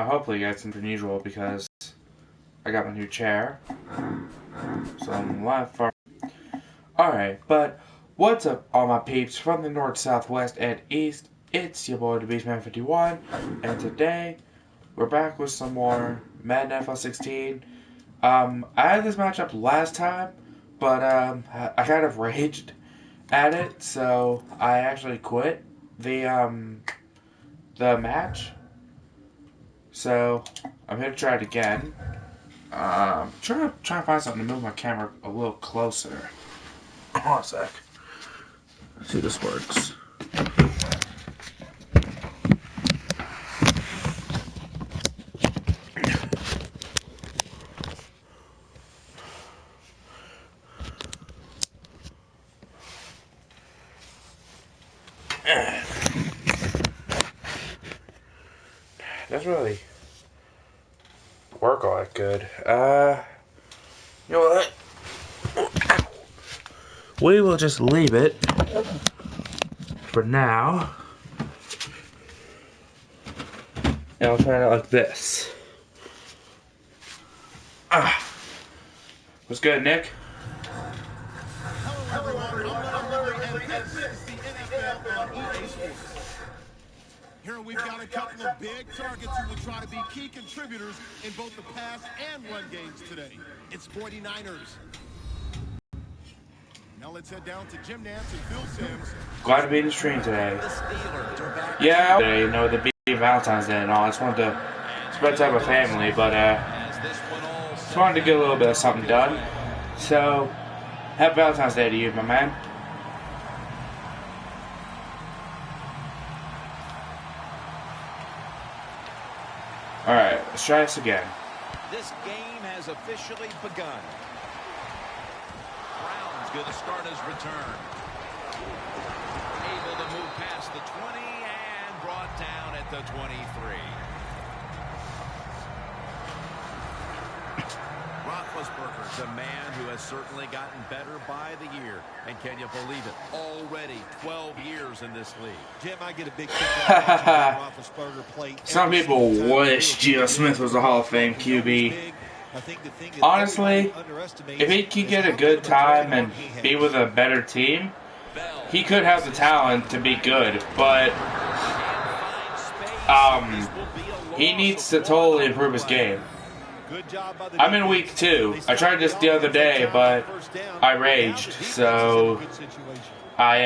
Hopefully you guys think unusual because I got my new chair. So I'm live for. Alright, but what's up, all my peeps from the north, southwest, and east? It's your boy, the Beastman51, and today we're back with some more Madden NFL 16. I had this matchup last time, but I kind of raged at it, so I actually quit the match. So I'm gonna try it again. Trying to find something to move my camera a little closer. Hold on a sec. Let's see if this works. Doesn't really work all that good. You know what? We will just leave it for now. And I'll try it like this. What's good, Nick? Hello, everyone. And this is the NFL on EA Sports. Here we've got a couple of big targets who will try to be key contributors in both the pass and run games today. It's 49ers. Now let's head down to Jim Nance and Phil Simms. Glad to be in the stream today. Yeah, you know, the being Valentine's Day and all. I just wanted to spend time with family, but just wanted to get a little bit of something done. So, happy Valentine's Day to you, my man. Alright, let's try this again. This game has officially begun. Brown's going to start his return. Able to move past the 20 and brought down at the 23. Roethlisberger, the man who has certainly gotten better by the year. And can you believe it? Already 12 years in this league. Jim, I get a big kick out of Roethlisberger play. Some people wish Geno Smith was a Hall of Fame QB. Honestly, if he could get a good time and be with a better team, he could have the talent to be good, but he needs to totally improve his game. I'm in week 2. I tried this the other day, but I raged, so I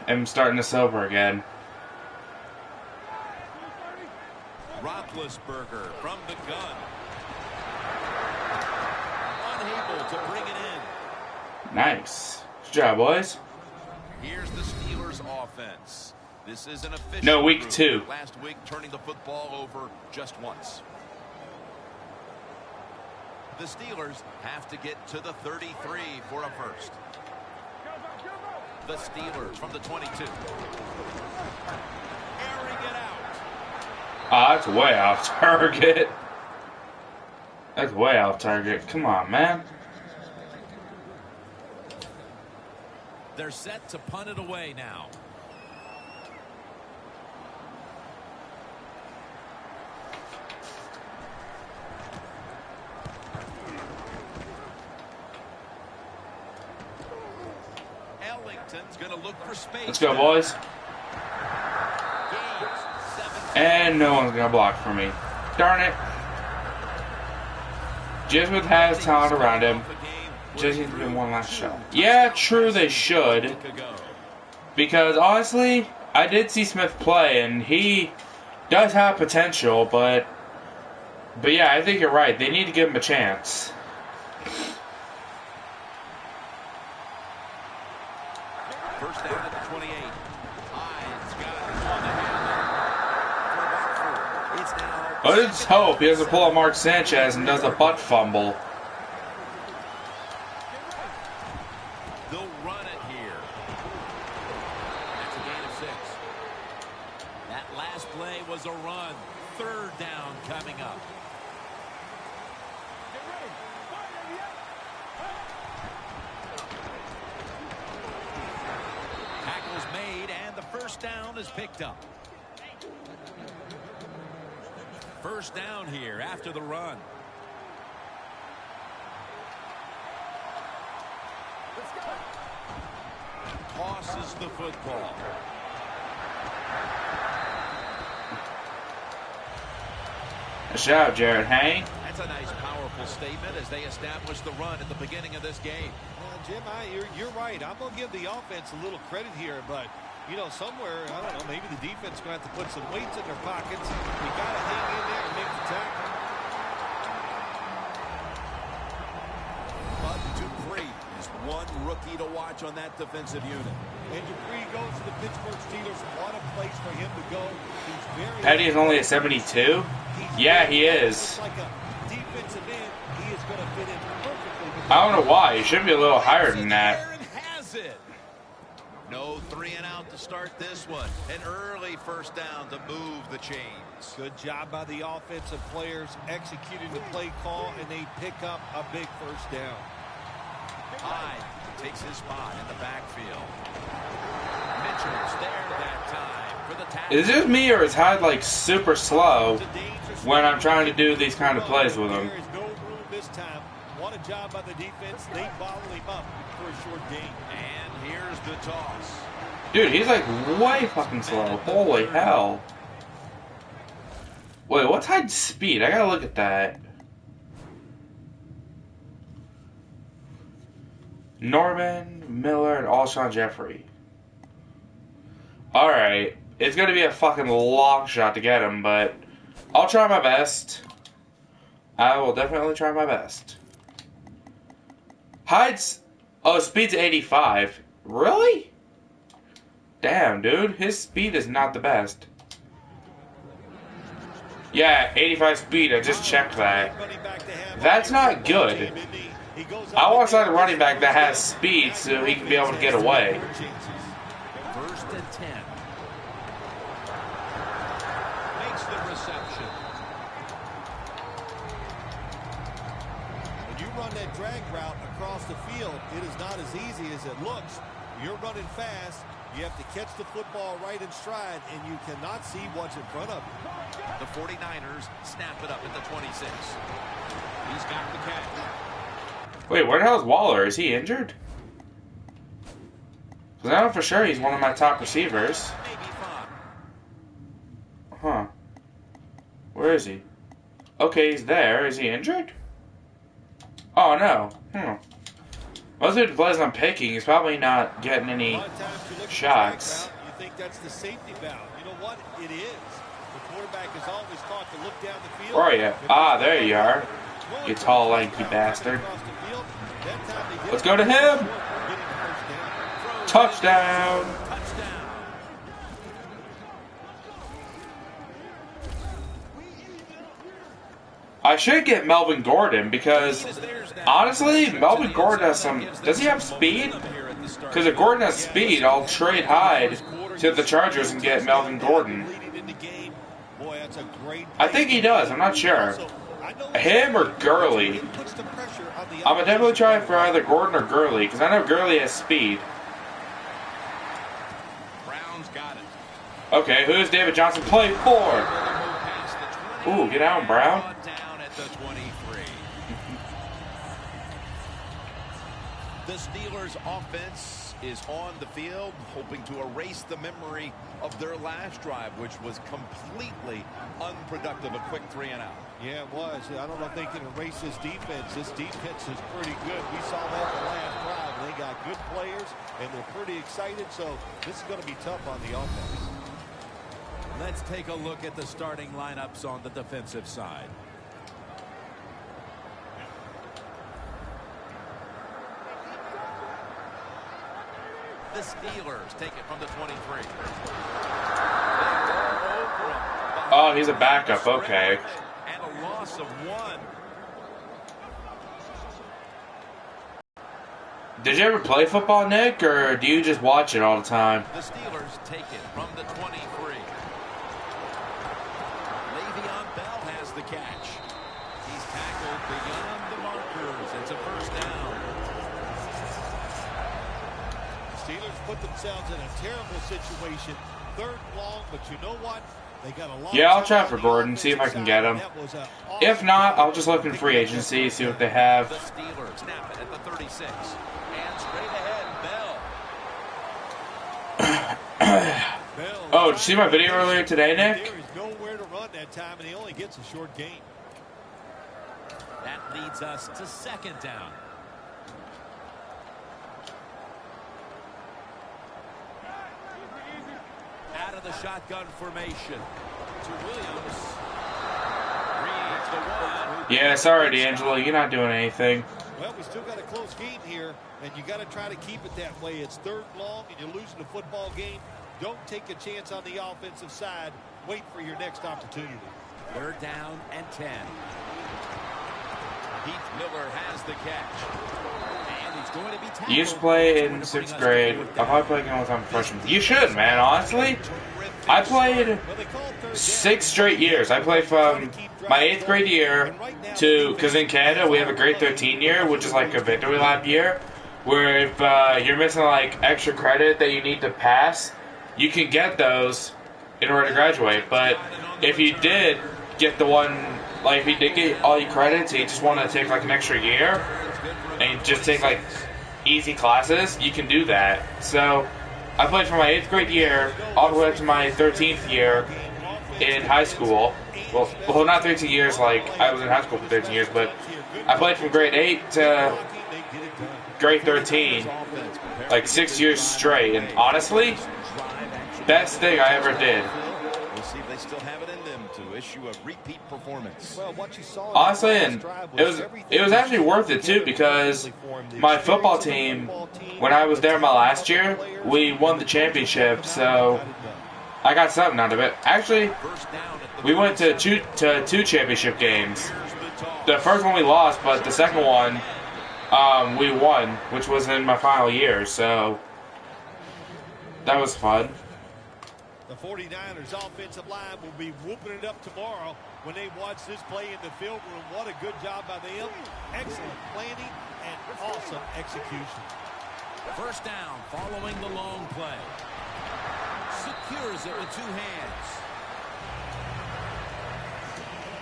am starting this over again. Roethlisberger from the gun. Unable to bring it in. Nice. Good job, boys. Here's the Steelers' offense. This is an official. No, week 2. Last week turning the football over just once. The Steelers have to get to the 33 for a first. The Steelers from the 22. Airing it out. That's way off target. That's way off target. Come on, man. They're set to punt it away now. Gonna look for space. Let's go, boys. And no one's gonna block for me. Darn it. Jismith has talent around him. Just needs to be one last shot. Yeah, true, they should. Because honestly, I did see Smith play, and he does have potential, but yeah, I think you're right. They need to give him a chance. First down at the 28. Hyde's got it on the Let's hope he doesn't pull a Mark Sanchez and does a butt fumble. They'll run it here. That's a gain of 6. That last play was a run. Third down coming up. Tackle's made, and the first down is picked up. First down here after the run. Tosses the football. Good job, Jared Hank. That's a nice, powerful statement as they establish the run at the beginning of this game. Jim, you're right. I'm going to give the offense a little credit here, but, you know, somewhere, I don't know, maybe the defense is going to have to put some weights in their pockets. You got to hang in there and make the tackle. Bud Dupree is one rookie to watch on that defensive unit. And Dupree goes to the Pittsburgh Steelers. What a place for him to go. He's very Petty is only a 72? Yeah, he is. Like a defensive end, he is going to fit in perfectly. I don't know why. He should be a little higher than that. Aaron has it. No 3 and out to start this one. An early first down to move the chains. Good job by the offensive players executing the play call, and they pick up a big first down. Hyde takes his spot in the backfield. Mitchell's there that time for the tackle. Is it me or is Hyde like super slow when I'm trying to do these kind of plays with him? There is no room this time. What a job by the defense. They bottle him up for a short gain. And here's the toss. Dude, he's like way fucking slow. Holy hell. Wait, what's Hyde's speed? I gotta look at that. Norman, Miller, and Alshon Jeffrey. Alright. It's gonna be a fucking long shot to get him, but I'll try my best. I will definitely try my best. Hyde's... Oh, speed's 85. Really? Damn, dude. His speed is not the best. Yeah, 85 speed. I just checked that. That's not good. I want to sign a running back that has speed so he can be able to get away. First and 10. Makes the reception. When you run that drag route across the field, it is not as easy as it looks. You're running fast. You have to catch the football right in stride, and you cannot see what's in front of you. The 49ers snap it up at the 26. He's got the catch. Wait, where the hell is Waller? Is he injured? Because I know for sure he's one of my top receivers. Huh. Where is he? Okay, he's there. Is he injured? Oh, no. Most of the plays I'm picking, he's probably not getting any shots. You think that's the safety valve. You know what? It is. The quarterback is always taught to look down the field. Where are you? Ah, there you are. You tall, lanky bastard. Let's go to him! Touchdown! I should get Melvin Gordon because, honestly, Melvin Gordon has some... Does he have speed? Because if Gordon has speed, I'll trade Hyde to the Chargers and get Melvin Gordon. I think he does. I'm not sure. Him or Gurley? I'm going to definitely try for either Gordon or Gurley because I know Gurley has speed. Brown's got it. Okay, who does David Johnson play for? Ooh, get out, Brown. The 23. The Steelers' offense is on the field, hoping to erase the memory of their last drive, which was completely unproductive. A quick 3 and out. Yeah, it was. I don't know if they can erase this defense. This defense is pretty good. We saw that the last drive. They got good players, and they're pretty excited, so this is going to be tough on the offense. Let's take a look at the starting lineups on the defensive side. The Steelers take it from the 23. Oh, he's a backup. Okay. And a loss of 1. Did you ever play football, Nick, or do you just watch it all the time? The Steelers take it from the 23. Le'Veon Bell has the catch. He's tackled beyond the markers. It's a first down. Steelers put themselves in a terrible situation. 3rd and long, but you know what? Yeah, I'll try for Gordon, see if I can get him. If not, I'll just look in free agency, see what they have. The Steelers snap it at the 36. And straight ahead, Bell. Oh, did you see my video earlier today, Nick? There is nowhere to run that time, and he only gets a short gain. That leads us to second down. Out of the shotgun formation to Williams. Reads the one. Yeah, sorry, D'Angelo, you're not doing anything. Well, we still got a close game here, and you got to try to keep it that way. It's third and long, and you're losing a football game. Don't take a chance on the offensive side. Wait for your next opportunity. Third down and 10. Heath Miller has the catch. And he's going to be tackled. You used to play in 6th grade. I'll probably play again with I'm freshman. You should, man, honestly. I played 6 straight years. I played from my 8th grade year to, because in Canada we have a grade 13 year, which is like a victory lap year, where if you're missing like extra credit that you need to pass, you can get those in order to graduate. But if you did get the one, like if you did get all your credits and you just want to take like an extra year and just take like easy classes, you can do that. So I played from my 8th grade year all the way up to my 13th year in high school. Well, not 13 years like I was in high school for 13 years, but I played from grade 8 to grade 13, like 6 years straight. And honestly, best thing I ever did. We'll see if they still have it in them to issue a repeat performance. Well, what you saw Honestly, and it was actually worth it too, because my football team, when I was there my last year, we won the championship, so I got something out of it. Actually, we went to two championship games. The first one we lost, but the second one we won, which was in my final year, so that was fun. The 49ers offensive line will be whooping it up tomorrow when they watch this play in the film room. What a good job by them. Excellent planning and awesome execution. First down following the long play. Secures it with 2 hands.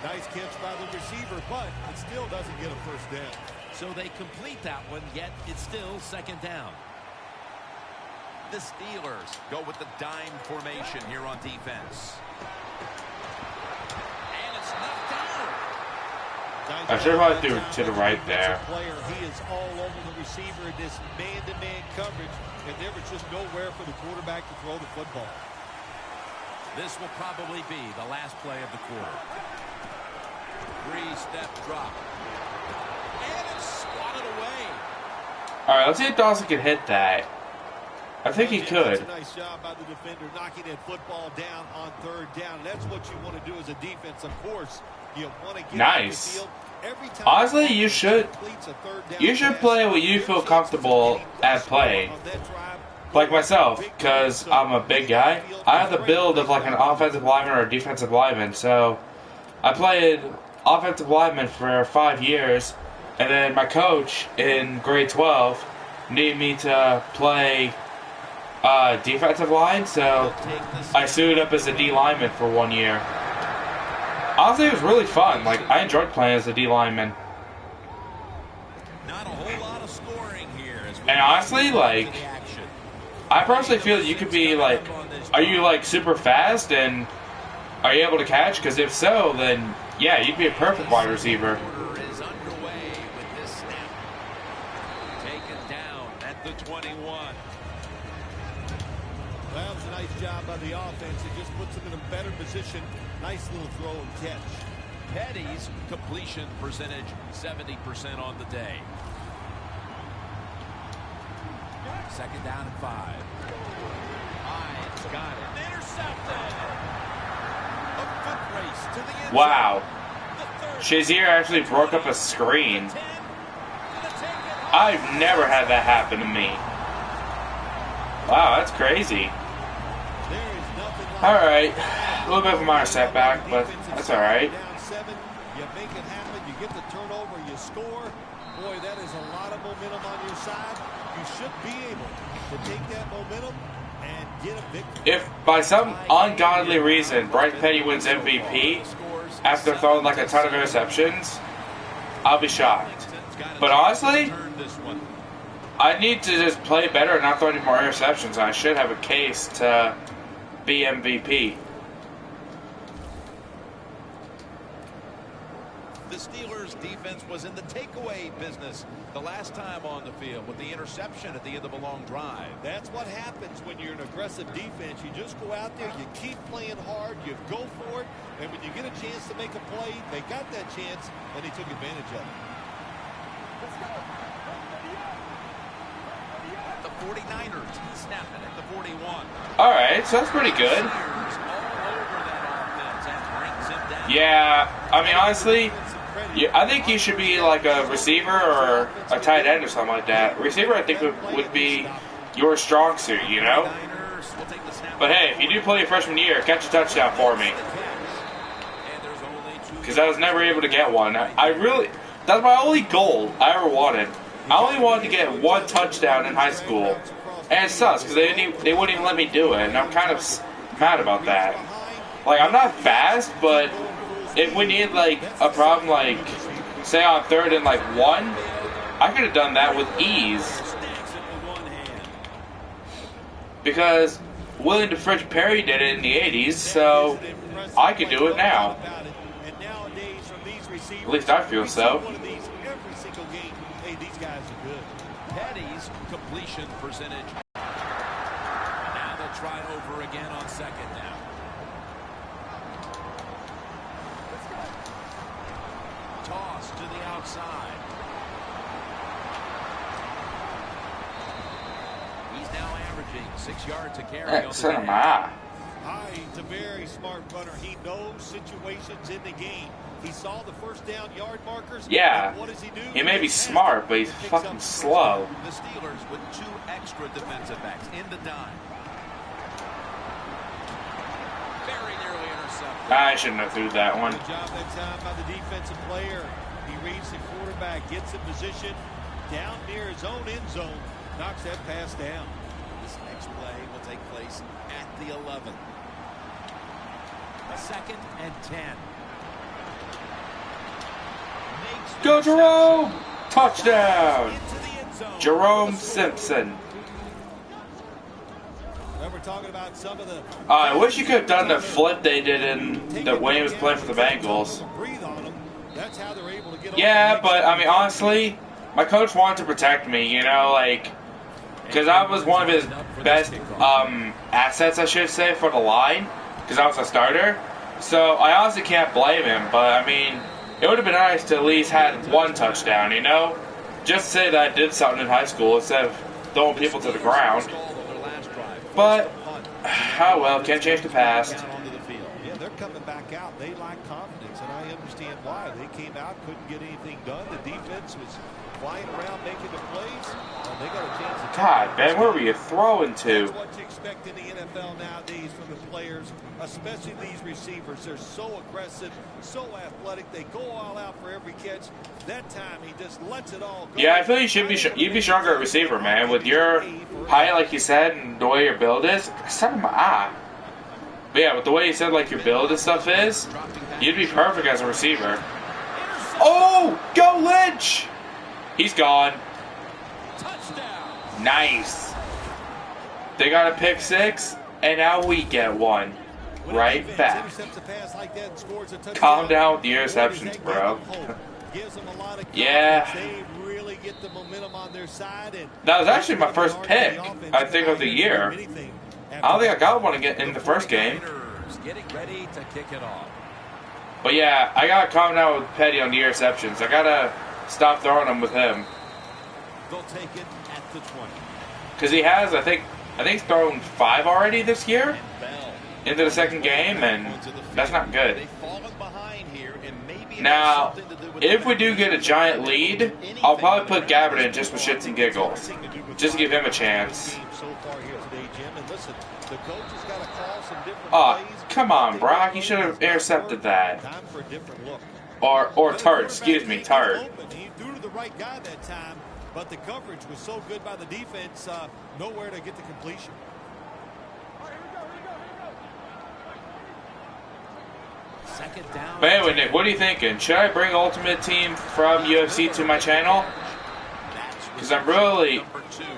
Nice catch by the receiver, but it still doesn't get a first down. So they complete that one, yet it's still second down. The Steelers go with the dime formation here on defense. And it's knocked down. I should have threw to the right there. He is all over the receiver in this man-to-man coverage, and there was just nowhere for the quarterback to throw the football. This will probably be the last play of the quarter. 3-step drop. And it's swatted away. All right, let's see if Dawson can hit that. I think he could. That's a nice job by the defender knocking that football down on third down. That's what you want to do as a defense. Of course, you want to get nice. the field. Every time honestly, you should play what you feel comfortable at playing. Like myself, because I'm a big guy. I have the build of like an offensive lineman or a defensive lineman. So I played offensive lineman for 5 years, and then my coach in grade 12 needed me to play defensive line, so I suited up as a D lineman for 1 year. Honestly, it was really fun. Like, I enjoyed playing as a D lineman. Not a whole lot of scoring here. And honestly, like, I personally feel that you could be like, are you like super fast and are you able to catch? Because if so, then yeah, you'd be a perfect wide receiver. Is underway with this snap. Taken down at the 21. Well, it's a nice job by the offense. It just puts them in a better position. Nice little throw and catch. Petty's completion percentage 70% on the day. Second down and 5. Hines got it. Intercepted. A foot race to the end. Wow. Shazier actually broke up a screen. I've never had that happen to me. Wow, that's crazy. Alright. A little bit of a minor setback, but that's alright. You make it happen, you get the turnover, you score. Boy, that is a lot of momentum on your side. You should be able to take that momentum and if by some ungodly reason Bryce Petty wins MVP after throwing like a ton of interceptions, I'll be shocked. But honestly, I need to just play better and not throw any more interceptions. I should have a case to be MVP. The Steelers' defense was in the takeaway business the last time on the field with the interception at the end of a long drive. That's what happens when you're an aggressive defense. You just go out there, you keep playing hard, you go for it, and when you get a chance to make a play, they got that chance, and they took advantage of it. The 49ers snapping at the 41. All right, so that's pretty good. Yeah, I mean, honestly, I think you should be like a receiver or a tight end or something like that. Receiver, I think, would be your strong suit, you know? But hey, if you do play your freshman year, catch a touchdown for me. Because I was never able to get one. That's my only goal I ever wanted. I only wanted to get one touchdown in high school. And it sucks, because they wouldn't even let me do it. And I'm kind of mad about that. Like, I'm not fast, but if we need, like, a problem, like, say on 3rd and, like, 1, I could have done that with ease. Because William DeFridge Perry did it in the 80s, so I could do it now. At least I feel so. Petty's completion percentage. Now they'll try over again on 2nd down. Toss to the outside. He's now averaging 6 yards a carry on the game. He's a very smart runner. He knows situations in the game. He saw the first down yard markers. Yeah, what does he do? He may be smart, but he's fucking slow. The Steelers with 2 extra defensive backs in the dime. Very nearly intercepted. I shouldn't have threw that one. Good job that time by the defensive player. He reads the quarterback, gets in position down near his own end zone, knocks that pass down. This next play will take place at the 11. A 2nd and 10. Go Jerome! Touchdown! Jerome Simpson. We're talking about some of the I wish you could have done the flip they did when he was playing for the Bengals. Yeah, but I mean, honestly, my coach wanted to protect me, you know, like, because I was one of his best assets, I should say, for the line, because I was a starter. So I honestly can't blame him, but I mean, it would have been nice to at least had one touchdown, you know? Just say that I did something in high school instead of throwing people to the ground. But, oh well, can't change the past. Yeah, they're coming back out. They lack confidence, and I understand why. They came out, couldn't get anything done. The defense was flying around making the plays. They got a chance to God, Ben, where were you throwing to? That's what you expect in the NFL nowadays from the players, especially these receivers. They're so aggressive, so athletic. They go all out for every catch. That time, he just lets it all go. Yeah, I feel you'd be stronger at receiver, man. With your height, like you said, and the way your build is. Son of my eye. But yeah, with the way you said, like, your build and stuff is, you'd be perfect as a receiver. Oh! Go Lynch! He's gone. Nice. They got a pick 6, and now we get one. Right back. Calm down with the interceptions, bro. Yeah. That was actually my first pick, I think, of the year. I don't think I got one in the first game. But yeah, I gotta calm down with Petty on the interceptions. I gotta stop throwing them with him. They'll take it at the 20. Because he has, I think he's thrown 5 already this year into the second game, and that's not good. Now, if we do get a giant lead, I'll probably put Gabbard in just for shits and giggles, just to give him a chance. Oh, come on, Brock. You should have intercepted that. Or Tart, excuse me, Tart. He threw to the right guy that time, but the coverage was so good by the defense, nowhere to get the completion. Second down. But anyway, Nick, what are you thinking? Should I bring Ultimate Team from UFC to my channel? Because I'm really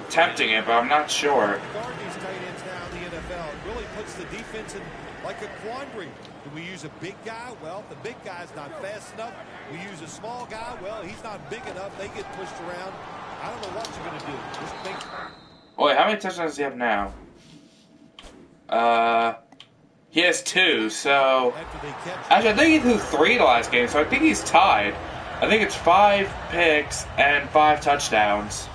tempting it, but I'm not sure. These tight ends now in the NFL, it really puts the defense in like a quandary. Do we use a big guy? Well, the big guy's not fast enough. We use a small guy. Well, he's not big enough. They get pushed around. I don't know what you're going to do. Just make... Wait, how many touchdowns does he have now? He has 2, so... Actually, I think he threw 3 the last game, so I think he's tied. I think it's 5 picks and 5 touchdowns.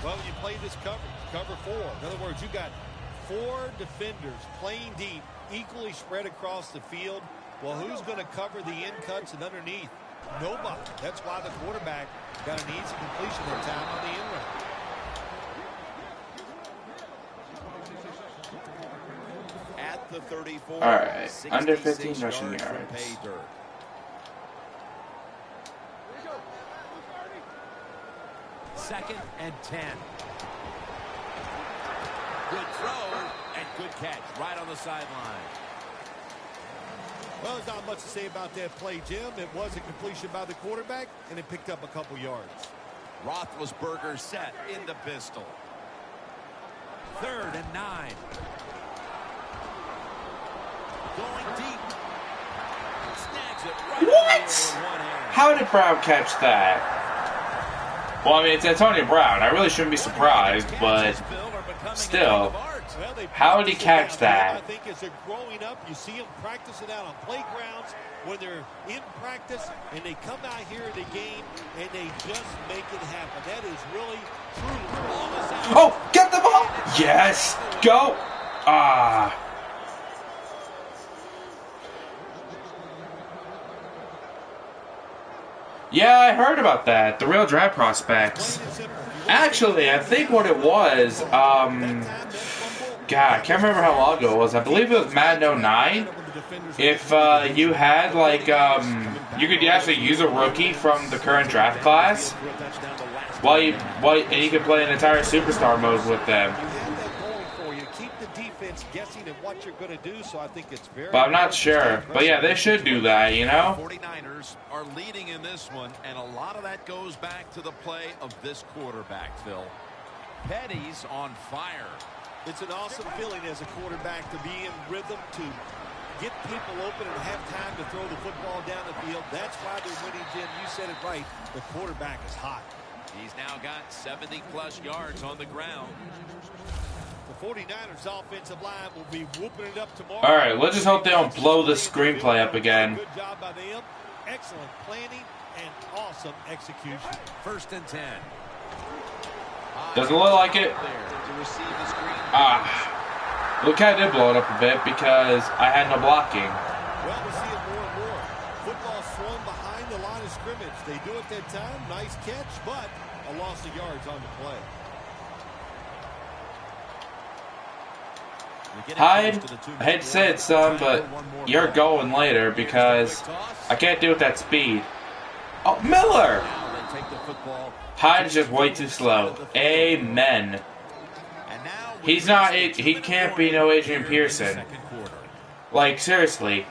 Well, you play this cover 4. In other words, you got 4 defenders playing deep, equally spread across the field. Well, who's going to cover the in cuts and underneath? Nobody. That's why the quarterback got an easy completion that time on the in run. At the 34. All right, under 15 rushing yards. Second and 10. Good throw and good catch right on the sideline. Well, there's not much to say about that play, Jim. It was a completion by the quarterback, and it picked up a couple yards. Roethlisberger set in the pistol. 3rd and 9. Going deep. Snags it right What? with one hand. How did Brown catch that? Well, I mean, it's Antonio Brown. I really shouldn't be surprised, but still. How did he catch that? I think as they're growing up, you see them practicing out on playgrounds when they're in practice, and they come out here in the game, and they just make it happen. That is really, truly. Oh, get the ball! Yes! Go! Ah. Yeah, I heard about that. The real draft prospects. Actually, I think what it was, God, I can't remember how long ago it was. I believe it was Madden 09. If you had, like, you could actually use a rookie from the current draft class, and you could play an entire superstar mode with them. But I'm not sure. But yeah, they should do that, you know? 49ers are leading in this one, and a lot of that goes back to the play of this quarterback, Phil. Petty's on fire. It's an awesome feeling as a quarterback to be in rhythm, to get people open and have time to throw the football down the field. That's why they're winning, Jim. You said it right. The quarterback is hot. He's now got 70-plus yards on the ground. The 49ers offensive line will be whooping it up tomorrow. All right, let's just hope they don't blow the screenplay up again. Good job by them. Excellent planning and awesome execution. 1st and 10. Doesn't look like it. Look, I did blow it up a bit because I had no blocking. Well, we see it more and more. Football's thrown behind the line of scrimmage. They do it that time. Nice catch, but a loss of yards on the play. Hyde, I hate to say it, son, but you're going later because I can't do it with that speed. Oh, Miller! Hyde is just way too slow. Amen. He's not, he can't be no Adrian Pearson. Like, seriously.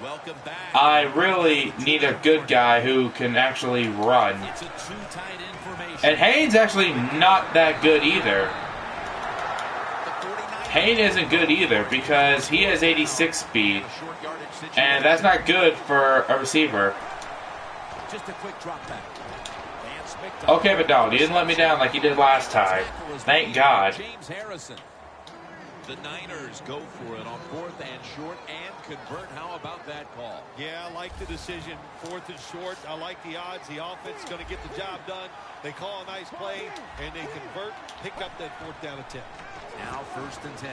I really need a good guy who can actually run. And Haynes actually not that good either. Hayne isn't good either because he has 86 speed, and that's not good for a receiver. Just a quick drop back. Okay, but no, he didn't let me down like he did last time. Thank God. James Harrison. The Niners go for it on 4th and short and convert. How about that call? Yeah, I like the decision. 4th and short. I like the odds. The offense is going to get the job done. They call a nice play, and they convert, pick up that 4th down attempt. Now 1st and 10.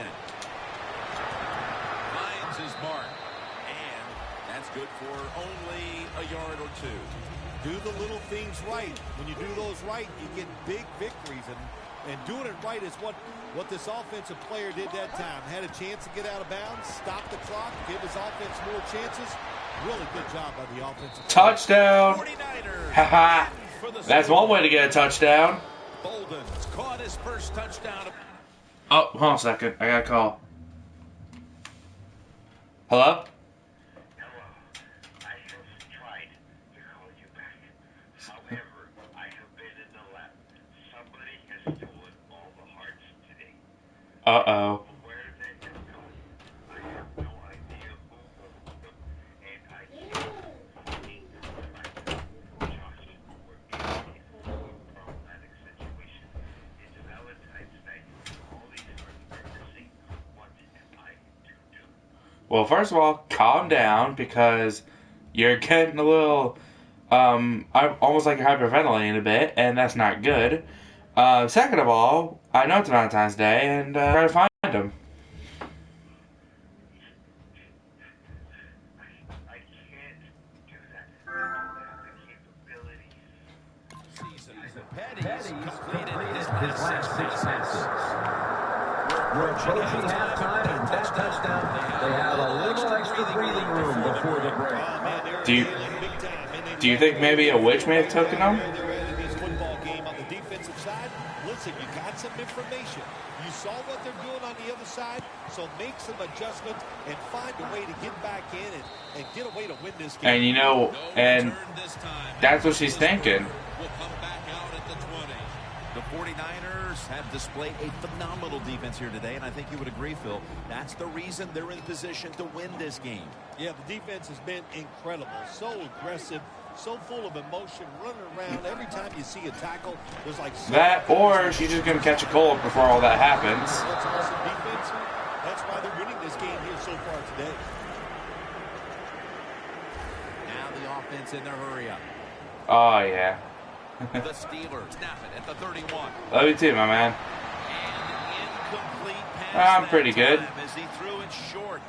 Finds his mark. And that's good for only a yard or 2. Do the little things right. When you do those right, you get big victories. And doing it right is what this offensive player did that time. Had a chance to get out of bounds, stop the clock, give his offense more chances. Really good job by the offensive touchdown. Haha. That's one way to get a touchdown. Bolden's caught his first touchdown. Oh, hold on a second. I got a call. Hello? Uh-oh. Well, first of all, calm down because you're getting a little, I'm almost like you're hyperventilating a bit, and that's not good. Second of all, I know it's Valentine's Day, and try to find him. Petty's completed his last 6 passes. We're approaching halftime, and that touchdown, they have a little extra breathing room before the break. Do you think maybe a witch may have taken him? This football game on the defensive side. Listen, you got some information. You saw what they're doing on the other side, so make some adjustments and find a way to get back in and get a way to win this game. And you know, and that's what she's thinking. Will come back out at the 20. The 49ers have displayed a phenomenal defense here today, and I think you would agree, Phil. That's the reason they're in position to win this game. Yeah, the defense has been incredible. So aggressive, so full of emotion, running around. Every time you see a tackle, there's like... That, or she's just going to catch a cold before all that happens. That's awesome defense. That's why they're winning this game here so far today. Now the offense in their hurry-up. Oh, yeah. The Steelers snap it at the 31. Love you too, my man. And incomplete pass. I'm pretty good. As he threw it short.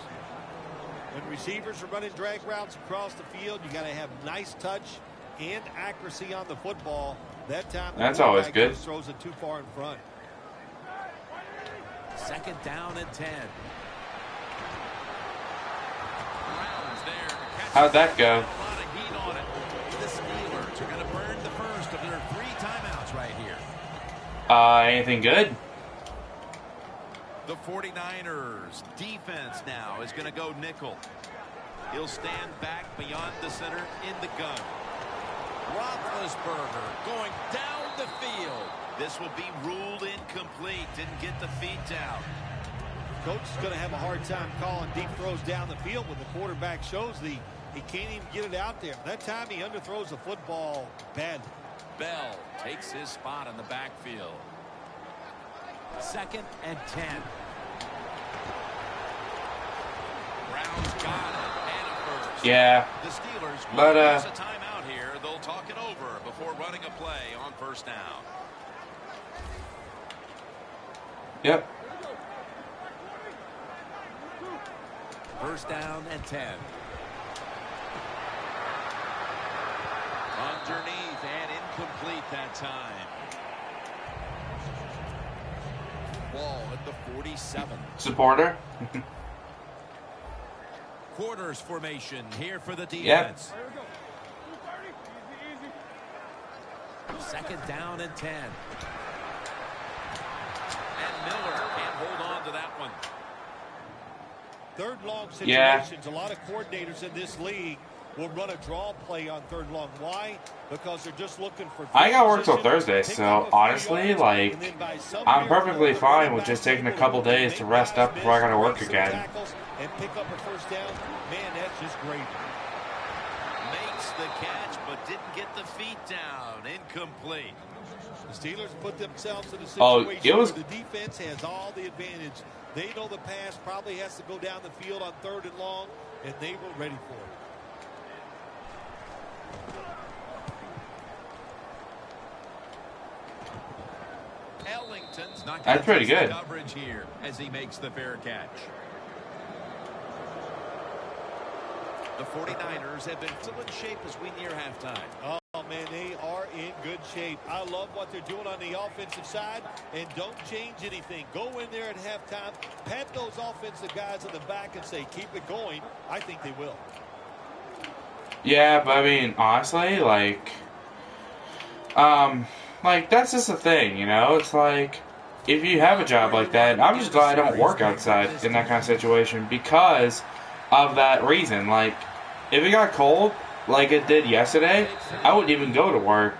When receivers are running drag routes across the field, you got to have nice touch and accuracy on the football. That time, that's always good. Throws it too far in front. Second down and 10. Browns there to catch. How'd that go? A lot of heat on it. The Steelers are going to burn the first of their 3 timeouts right here. Anything good? The 49ers defense now is going to go nickel. He'll stand back beyond the center in the gun. Roethlisberger going down the field. This will be ruled incomplete. Didn't get the feet down. Coach is going to have a hard time calling deep throws down the field when the quarterback shows he can't even get it out there. That time he underthrows the football badly. Bell takes his spot in the backfield. Second and 10. Browns got it and a first. Yeah. The Steelers But, will use a timeout here. They'll talk it over before running a play on first down. Yep. First down and 10. Underneath and incomplete that time. Ball at the 47. Supporter. Quarters formation here for the Yep. defense. Second down and 10. And Miller can't hold on to that one. Third long Yeah. situations, a lot of coordinators in this league will run a draw play on third long. Why? Because they're just looking for... I got work till Thursday, so honestly, like, I'm perfectly fine with just taking a couple days to rest up before I gotta work again. And pick up a first down. Man, that's just great. Makes the catch, but didn't get the feet down. Incomplete. The Steelers put themselves in a Oh, situation it was... where the defense has all the advantage. They know the pass probably has to go down the field on third and long, and they were ready for it. Ellington's not That's pretty good. Coverage here as he makes the fair catch. The 49ers have been still in shape as we near halftime. Oh, man, they are in good shape. I love what they're doing on the offensive side, and don't change anything. Go in there at halftime, pat those offensive guys in the back and say, keep it going. I think they will. Yeah, but I mean, honestly, like, that's just the thing, you know? It's like, if you have a job like that, I'm just glad I don't work outside in that kind of situation because of that reason. Like, if it got cold, like it did yesterday, I wouldn't even go to work.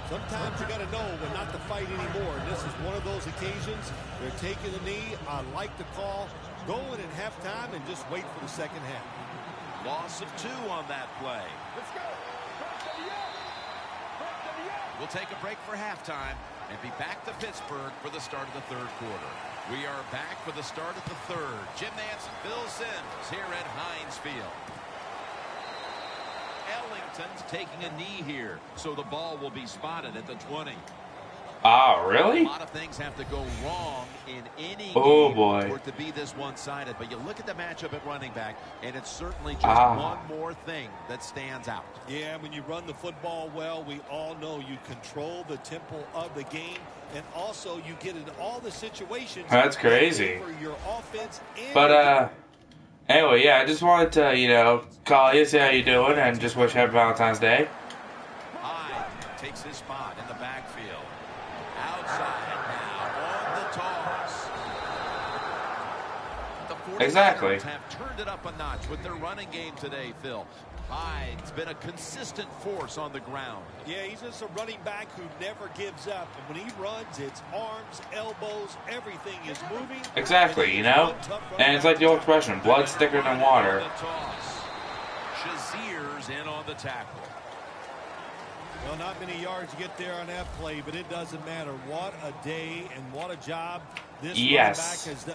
Sometimes you got to know when not to fight anymore. And this is one of those occasions. They're taking the knee. I like the call. Go in at halftime and just wait for the second half. Loss of 2 on that play. Let's go. We'll take a break for halftime and be back to Pittsburgh for the start of the third quarter. We are back for the start of the third. Jim Nance and Phil Simms here at Heinz Field. Ellington's taking a knee here, so the ball will be spotted at the 20. Ah, really? A lot of things have to go wrong in any Oh, game boy. for it to be this one-sided. But you look at the matchup at running back, and it's certainly just one more thing that stands out. Yeah, when you run the football well, we all know you control the tempo of the game, and also you get into all the situations. That's crazy. For your offense and But, anyway, yeah, I just wanted to, you know, call you, see how you doing, and just wish Happy Valentine's Day. Hyde takes his spot in the backfield. Outside now on the toss. The 49ers Exactly. have turned it up a notch with their running game today, Phil. Hyde's been a consistent force on the ground. Yeah, he's just a running back who never gives up. And when he runs, it's arms, elbows, everything is moving. Exactly, you know? And it's like the old expression, blood's thicker than water. The toss. Shazier's in on the tackle. Well, not many yards to get there on that play, but it doesn't matter. What a day and what a job this running back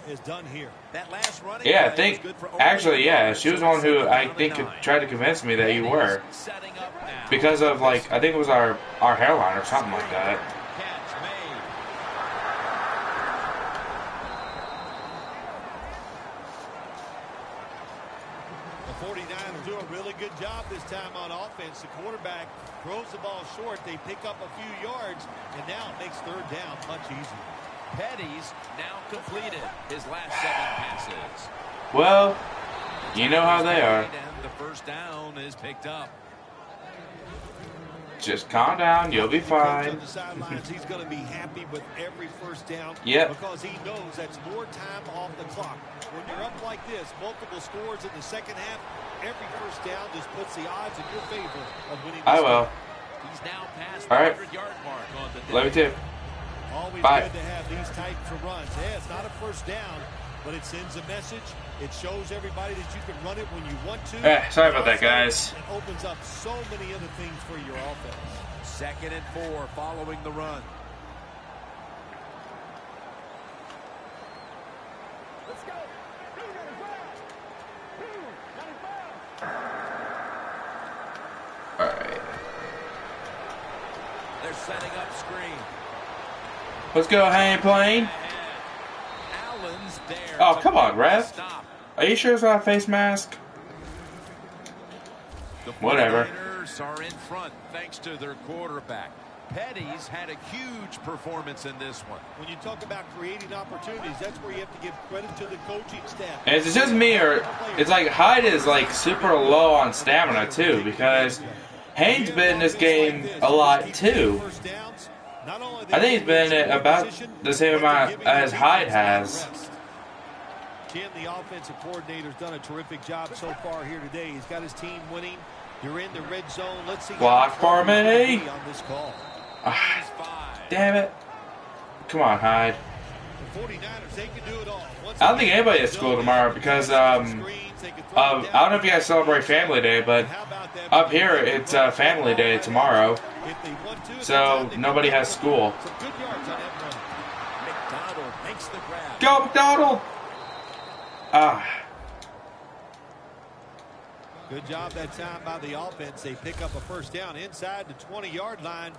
has done here. That last running Yeah, I play think, was good for actually, yeah, she was the one who I down think to 9. tried to convince me that you were. Setting up now. Because of, like, I think it was our hairline or something like that. Catch made. The 49ers do a really good job this time on offense. The quarterback throws the ball short. They pick up a few yards, and now it makes third down much easier. Petty's now completed his last 7 passes. Well, you know how they are. And the first down is picked up. Just calm down, you'll be fine. On the sidelines, he's going to be happy with every first down. Yep. Because he knows that's more time off the clock. When you're up like this, multiple scores in the second half, every first down just puts the odds in your favor of winning. I will. He's now past All the right. 100-yard mark on the day. Love you too. Always Bye. good to have these types of runs. Yeah, it's not a first down, but it sends a message. It shows everybody that you can run it when you want to. Sorry about that, guys. It opens up so many other things for your offense. 2nd and 4 following the run. Let's go. Alright. They're setting up screen. Let's go, hang plane. Allen's there. Oh, come on, ref. Stop. Are you sure it's not a face mask? The Whatever. 49ers are in front thanks to their quarterback. Petty's had a huge performance in this one. When you talk about creating opportunities, that's where you have to give credit to the coaching staff. And is it just me, or it's like Hyde is like super low on stamina too, because Haynes been in this game a lot too. I think he's been in it about the same amount as Hyde has. Jim, the offensive coordinator's done a terrific job so far here today. He's got his team winning. You're in the red zone. Let's see. Block for me. On this call. Damn it. Come on, Hyde. The 49ers, they can do it all. I don't think anybody at school tomorrow because I don't know if you guys celebrate Family Day, but up here it's Family Day tomorrow, so nobody has school. McDonald makes the grab. Go, McDonald! Good job that time by the offense. They pick up a first down inside the 20-yard line.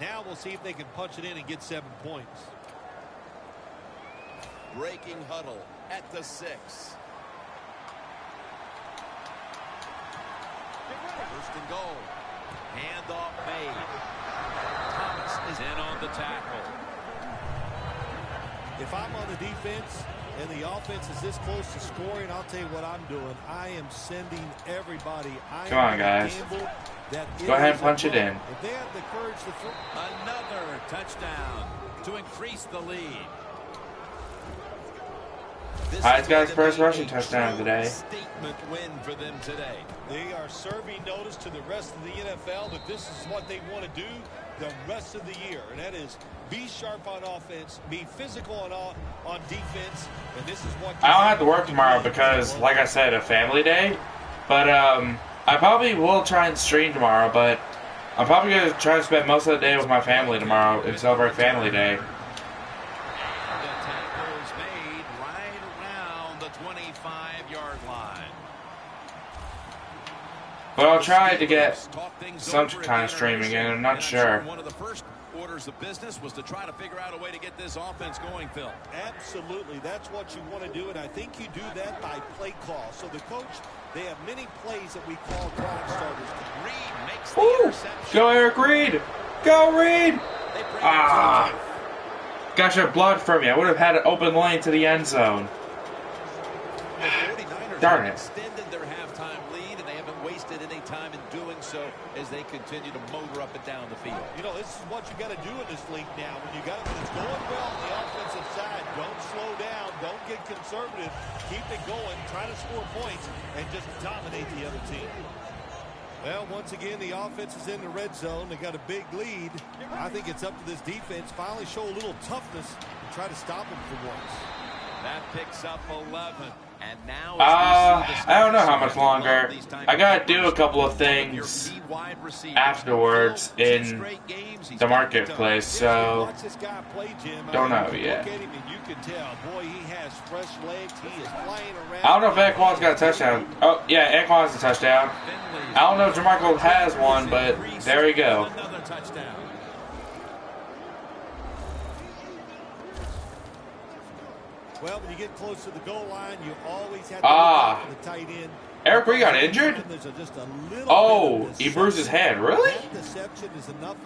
Now we'll see if they can punch it in and get 7 points. Breaking huddle at the 6. First and goal. Handoff made. Thomas is in on the tackle. If I'm on the defense and the offense is this close to scoring, I'll tell you what I'm doing. I am sending everybody. Come on, guys. Go ahead and punch it in. If they have the courage to throw. Another touchdown to increase the lead. He's got his first rushing touchdown today. Statement win for them today. They are serving notice to the rest of the NFL that this is what they want to do the rest of the year, and that is be sharp on offense, be physical on defense, and this is what I don't have to work tomorrow because, like I said, a family day. But I probably will try and stream tomorrow, but I'm probably going to try to spend most of the day with my family tomorrow and celebrate Family Day. The tackle is made right around the 25-yard line. But I'll try to get some kind of streaming in. I'm not sure. One of the first orders of business was to try to figure out a way to get this offense going, Phil. Absolutely. That's what you want to do, and I think you do that by play call. So the coach, they have many plays that we call drive starters. Reed makes the interception. Go Eric Reed! Go Reed! Ah! Got your blood from me. I would have had an open lane to the end zone. The 49ers Darn it. extended their halftime lead, and they haven't wasted any time in doing so as they continue to motor up and down the field. You know, this is what you got to do in this league now. When you got it, when it's going well on the offensive side, don't slow down, don't get conservative, keep it going, try to score points, and just dominate the other team. Well, once again, the offense is in the red zone. They got a big lead. I think it's up to this defense finally show a little toughness and try to stop them for once. That picks up 11. And now I don't know how much longer. I gotta do a couple of things afterwards in the marketplace, so don't know yet. I don't know if Anquan's got a touchdown. Oh, yeah, Anquan's a touchdown. I don't know if Jermichael has one, but there we go. Another touchdown. Well, when you get close to the goal line, you always have to look out for the tight end. Eric Reed got injured? Oh, he bruised his hand. Really?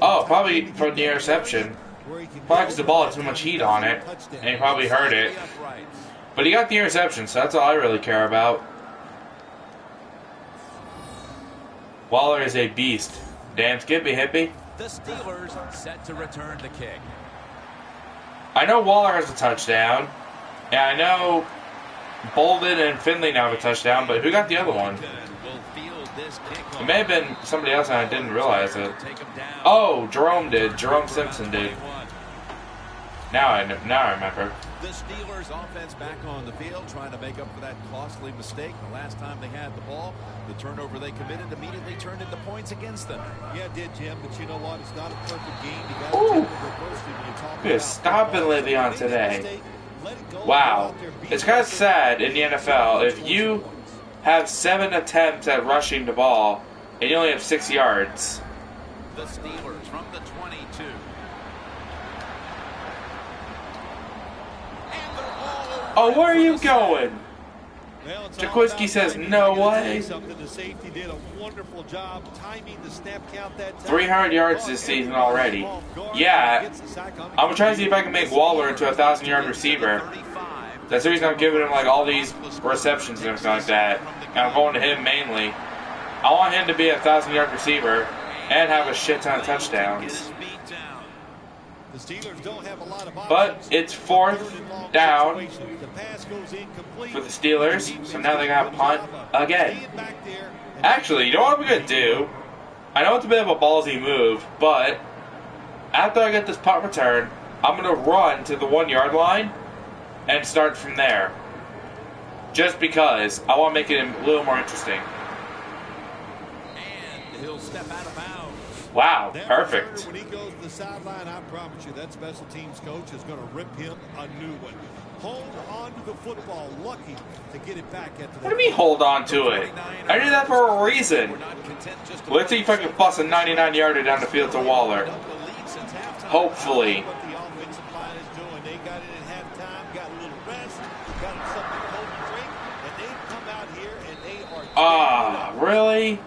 Oh, probably from the interception. Probably because the ball had too much heat on it, and he probably hurt it. But he got the interception, so that's all I really care about. Waller is a beast. Damn Skippy Hippie. The Steelers set to return the kick. I know Waller has a touchdown. Yeah, I know Bolden and Finley now have a touchdown, but who got the other one? It may have been somebody else and I didn't realize it. Oh, Jerome did. Jerome Simpson did. Now I remember. The Steelers offense back on the field trying to make up for that costly mistake. The last time they had the ball, the turnover they committed immediately turned into points against them. Yeah, it did, Jim, but you know what? It's not a perfect game. You got to take adversity when you talk about stopping Le'Veon today. Wow. It's kind of sad in the NFL if you have 7 attempts at rushing the ball and you only have 6 yards. The Steelers from the 22. Oh, where are you going? Jaquiski says, no way. 300 yards this season already. Yeah, I'm going to try to see if I can make Waller into a 1,000-yard receiver. That's the reason I'm giving him like all these receptions and everything like that. And I'm going to him mainly. I want him to be a 1,000-yard receiver and have a shit ton of touchdowns. But it's 4th down for the Steelers, so now they got to punt again. Actually, you know what I'm going to do? I know it's a bit of a ballsy move, but after I get this punt return, I'm going to run to the 1-yard line and start from there. Just because I want to make it a little more interesting. And he'll step out of bounds. Wow, perfect. When he goes to the sideline, I promise you that special teams coach is going to rip him a new one. Hold on to the football, lucky to get it back at the. What do you mean hold on to it? I did that for a reason. Let's see if I can bust a 99-yarder down the field to Waller. Hopefully. What the offensive line is doing, they got it at halftime, got a little rest, got them something cold to drink, and they've come out here and they are. Ah, really?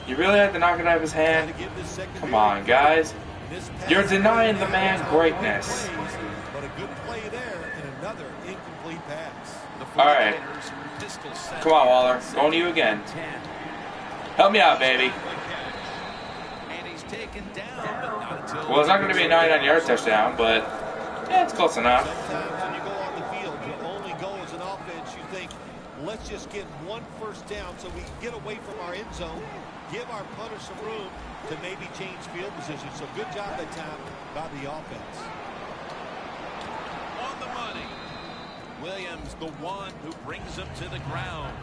You really had to knock it out of his hand? Come on, guys. You're denying the man greatness. But a good play there and another incomplete pass. Alright. Come on, Waller. Going to you again. Help me out, baby. Well, it's not going to be a 99-yard touchdown, but yeah, it's close enough. Sometimes when you go on the field, you only go let's just get one first down so we can get away from our end zone, give our punter some room to maybe change field position. So good job that time by the offense. On the money. Williams, the one who brings him to the ground.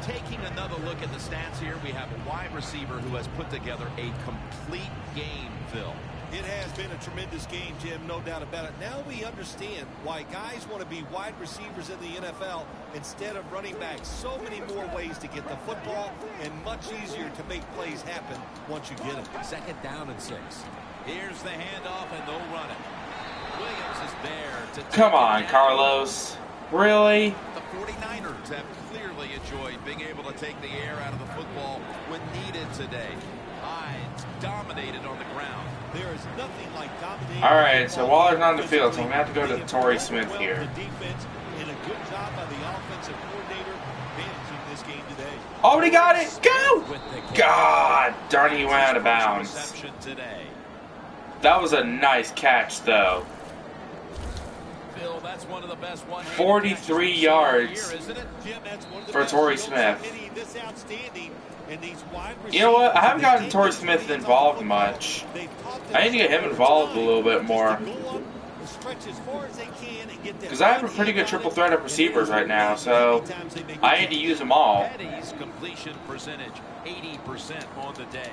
Taking another look at the stats here, we have a wide receiver who has put together a complete game, Phil. It has been a tremendous game, Jim, no doubt about it. Now we understand why guys want to be wide receivers in the NFL instead of running backs. So many more ways to get the football and much easier to make plays happen once you get it. 2nd down and 6. Here's the handoff, and they'll run it. Williams is there to Come on, Carlos. Really? The 49ers have clearly enjoyed being able to take the air out of the football when needed today. Hines dominated on the ground. There is nothing like dominating. All right, so Waller's on the field, so I'm going to have to go to Torrey Smith here. The defense and a good job by the offensive coordinator managing this game today. Oh, he got it! Go! God darn, he went out of bounds. That was a nice catch, though. Phil, that's one of the best 43 yards for Torrey Smith. You know what? I haven't gotten Torrey Smith involved much. I need to get him involved a little bit more. Because I have a pretty good triple threat of receivers right now, so I need to use them all. Petty's completion percentage, 80% on the day.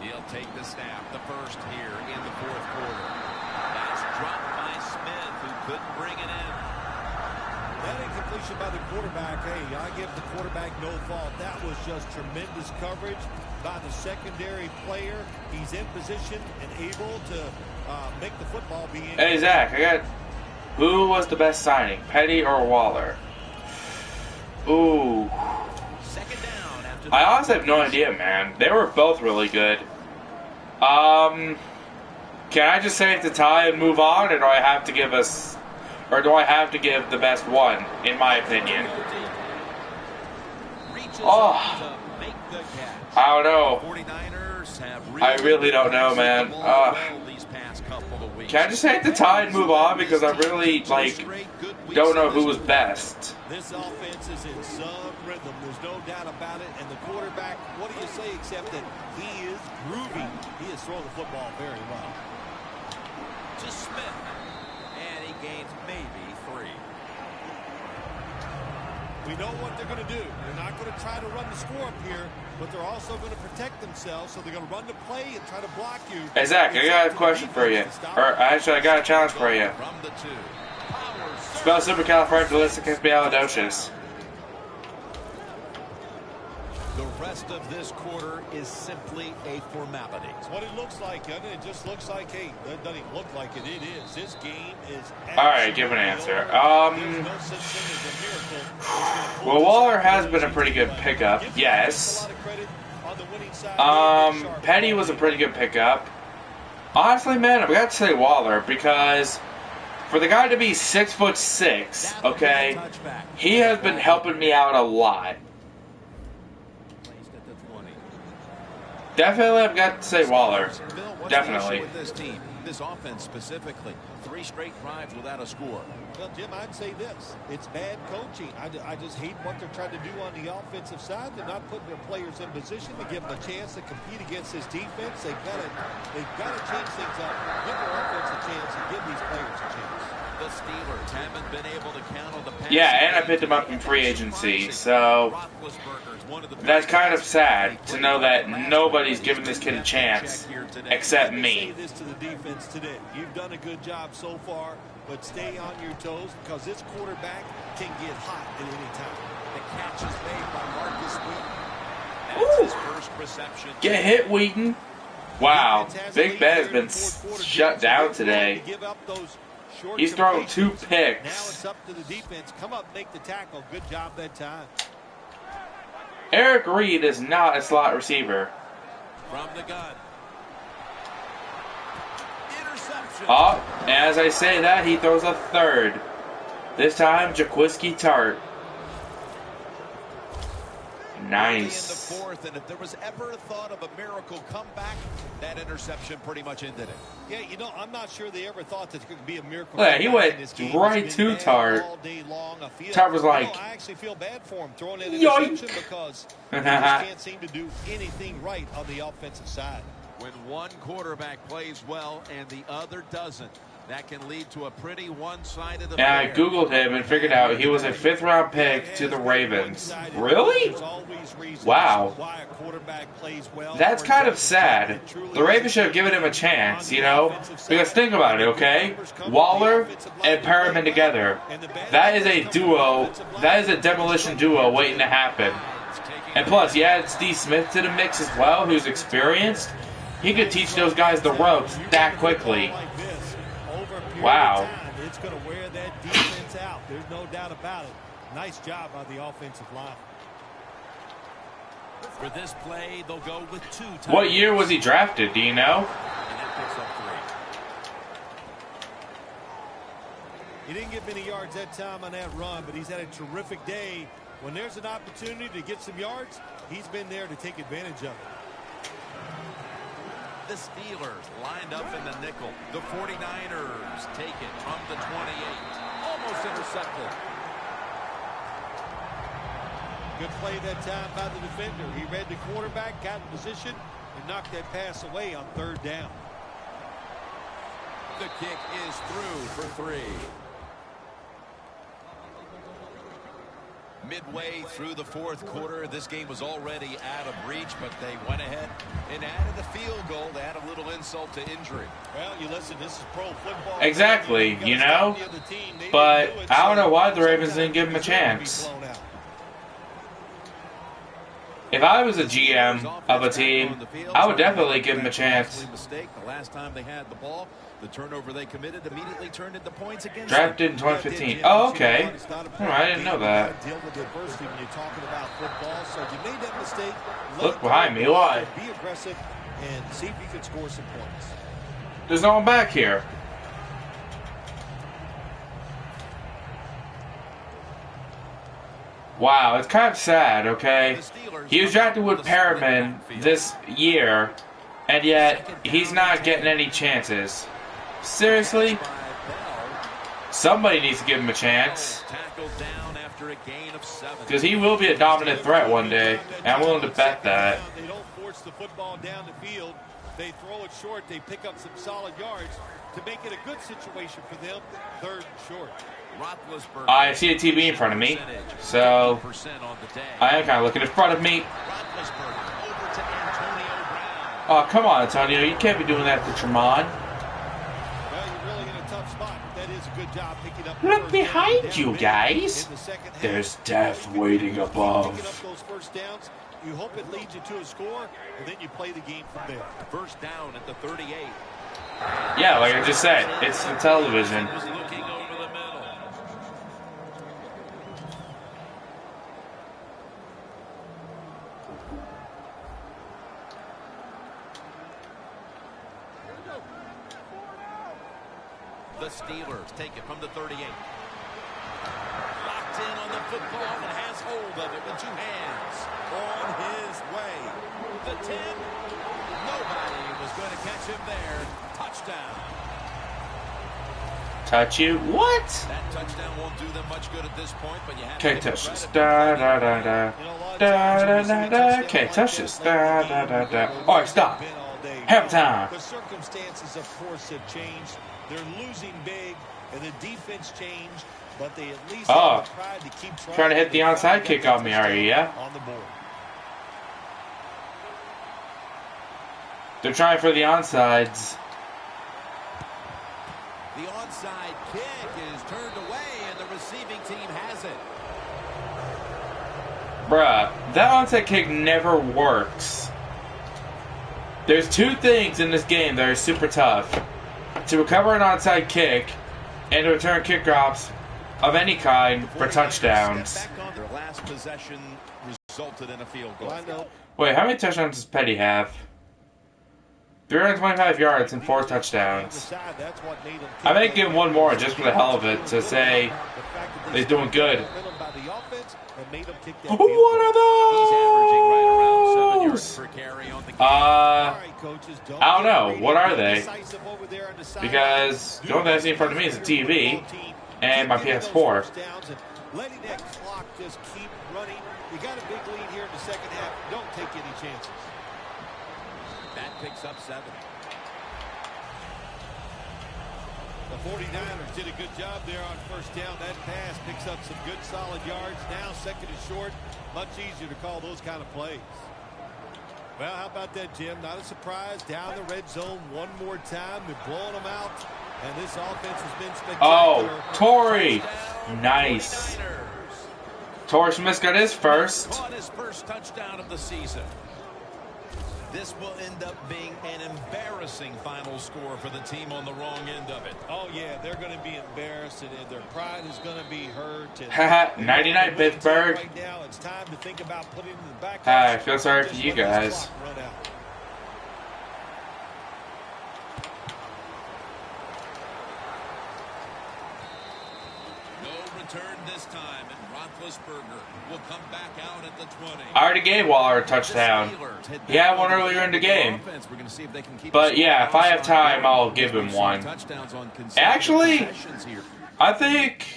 He'll take the snap, the first here in the 4th quarter. That's dropped by Smith, who couldn't bring it in. That incompletion by the quarterback, hey, I give the quarterback no fault. That was just tremendous coverage by the secondary player. He's in position and able to make the football be in. Hey, Zach, who was the best signing, Petty or Waller? Ooh. 2nd down after I honestly have no idea, man. They were both really good. Can I just say it's a tie and move on, or do I have to give the best one, in my opinion? Oh, I don't know. I really don't know, man. Can I just say it's a tie and move on, because I really, don't know who was best. This offense is in some rhythm. There's no doubt about it. And the quarterback, what do you say except that he is groovy. He is throwing the football very well. To Smith. And he gains maybe 3. We know what they're going to do. They're not going to try to run the score up here, but they're also going to protect themselves, so they're going to run the play and try to block you. Hey, Zach, I got a question for you. Or, actually, I got a challenge for you. From the 2. Spell supercalifragilisticexpialidocious. The rest of this quarter is simply a formality. It's what it looks like, doesn't it? It just looks like, hey, that doesn't even look like it. It is. This game is... Alright, give an answer. Well, Waller has been a pretty good pickup, yes. Petty was a pretty good pickup. Honestly, man, I've got to say Waller, because for the guy to be 6'6", okay, he has been helping me out a lot. Definitely, I've got to say Waller. Definitely. With this team, this offense specifically, 3 straight drives without a score. Well, Jim, I'd say this. It's bad coaching. I just hate what they're trying to do on the offensive side. They're not putting their players in position to give them a chance to compete against this defense. They've got to change things up, give their offense a chance, and give these players a chance. The Steelers haven't been able to count on the pass. Yeah, and I picked him up in free agency, so that's kind of sad to know that nobody's giving this kid a chance except me. Say this to the defense today. You've done a good job so far, but stay on your toes because this quarterback can get hot at any time. The catch is made by Marcus Wheaton. That's his first reception. Get hit, Wheaton. Wow, Big Ben has been shut down today. He's thrown 2 picks. Now it's up to the defense. Come up, make the tackle. Good job that time. Eric Reed is not a slot receiver. From the gun. Interception. Oh, as I say that, he throws a 3rd. This time, Jaquiski Tart. Nice. In the fourth, and if there was ever a thought of a miracle comeback, that interception pretty much ended it. Yeah, you know, I'm not sure they ever thought that there could be a miracle. Yeah, he went right to Tart. Tart was like, I actually feel bad for him throwing that interception because he just can't seem to do anything right on the offensive side. When one quarterback plays well and the other doesn't, that can lead to a pretty one-sided affair. Yeah, I Googled him and figured out he was a 5th-round pick to the Ravens. Really? Wow. That's kind of sad. The Ravens should have given him a chance, you know? Because think about it, okay? Waller and Perriman together. That is a duo. That is a demolition duo waiting to happen. And plus, you add Steve Smith to the mix as well, who's experienced. He could teach those guys the ropes that quickly. Wow. It's going to wear that defense out. There's no doubt about it. Nice job by the offensive line. For this play, they'll go with 2 times. What year was he drafted? Do you know? And that picks up 3. He didn't get many yards that time on that run, but he's had a terrific day. When there's an opportunity to get some yards, he's been there to take advantage of it. The Steelers lined up in the nickel. The 49ers take it from the 28. Almost intercepted. Good play that time by the defender. He read the quarterback, got in position, and knocked that pass away on 3rd down. The kick is through for 3. Midway through the 4th quarter, this game was already out of reach, but they went ahead and added a field goal to add a little insult to injury. Well, you listen, this is pro football. Exactly, you know? But I don't know why the Ravens didn't give him a chance. If I was a GM of a team, I would definitely give him a chance. The last time they had the ball, the turnover they committed immediately turned into points against Drafted in 2015. Oh, okay. I didn't know that. Look behind me. Why? Be aggressive and see if you can score some points. There's no one back here. Wow, it's kind of sad, okay? He was drafted with Perriman this year, and yet he's not getting any chances. Seriously? Somebody needs to give him a chance. Because he will be a dominant threat one day, and I'm willing to bet that. They don't force the football down the field. They throw it short. They pick up some solid yards to make it a good situation for them. 3rd and short. I see a TV in front of me, so I am kind of looking in front of me. Oh, come on, Antonio. You can't be doing that to Tremont. Well, you're really in a tough spot. That is a good job picking up. Look behind you, guys. There's death waiting above. Picking up those first downs, you hope it leads you to a score, and then you play the game from there. First down at the 38. Yeah, like I just said, it's the television. The Steelers take it from the 38. Locked in on the football and has hold of it with 2 hands. On his way. The 10. Nobody was going to catch him there. Touchdown. Touch you? What? That touchdown won't do them much good at this point, but you have Can't touch this. Da da da da. Da da da da. Can't touch this. Da da da da. Alright, stop. Half time. The circumstances, of course, have changed. They're losing big, and the defense changed, but they at least tried to keep trying to hit the onside kick on me, are you? Yeah. On the board. They're trying for the onsides. The onside kick is turned away, and the receiving team has it. Bruh, that onside kick never works. There's 2 things in this game that are super tough. To recover an onside kick and to return kickoffs of any kind for touchdowns. Their last possession resulted in a field goal. Wait, how many touchdowns does Petty have? 325 yards and 4 touchdowns. I may give him one more just for the hell of it to say he's doing good. and made them kick that What field goal. are He's averaging right around 7 yards those? per carry on the game. All right, coaches, I don't know. get What are greedy. they? Be decisive over there on the sideline. Because the only thing I see in front of me is a TV and my Keep getting those PS4. first downs and letting that clock just keep running. You got a big lead here in the second half. Don't take any chances. That picks up 7. The 49ers did a good job there on first down. That pass picks up some good solid yards. Now second and short. Much easier to call those kind of plays. Well, how about that, Jim? Not a surprise. Down the red zone one more time. They're blowing them out. And this offense has been spectacular. Oh, Torrey. Nice. Torrey Smith got his first. Caught his first touchdown of the season. This will end up being an embarrassing final score for the team on the wrong end of it. Oh, yeah, they're going to be embarrassed, and their pride is going to be hurt. Haha, 99 Pittsburgh. Right now, it's time to think about putting in the back. I feel sorry for you guys. No return this time, and Roethlisberger will come back out at the 20. I already gave Waller a touchdown. He had one earlier in the game. But yeah, if I have time, I'll give him one. Actually, I think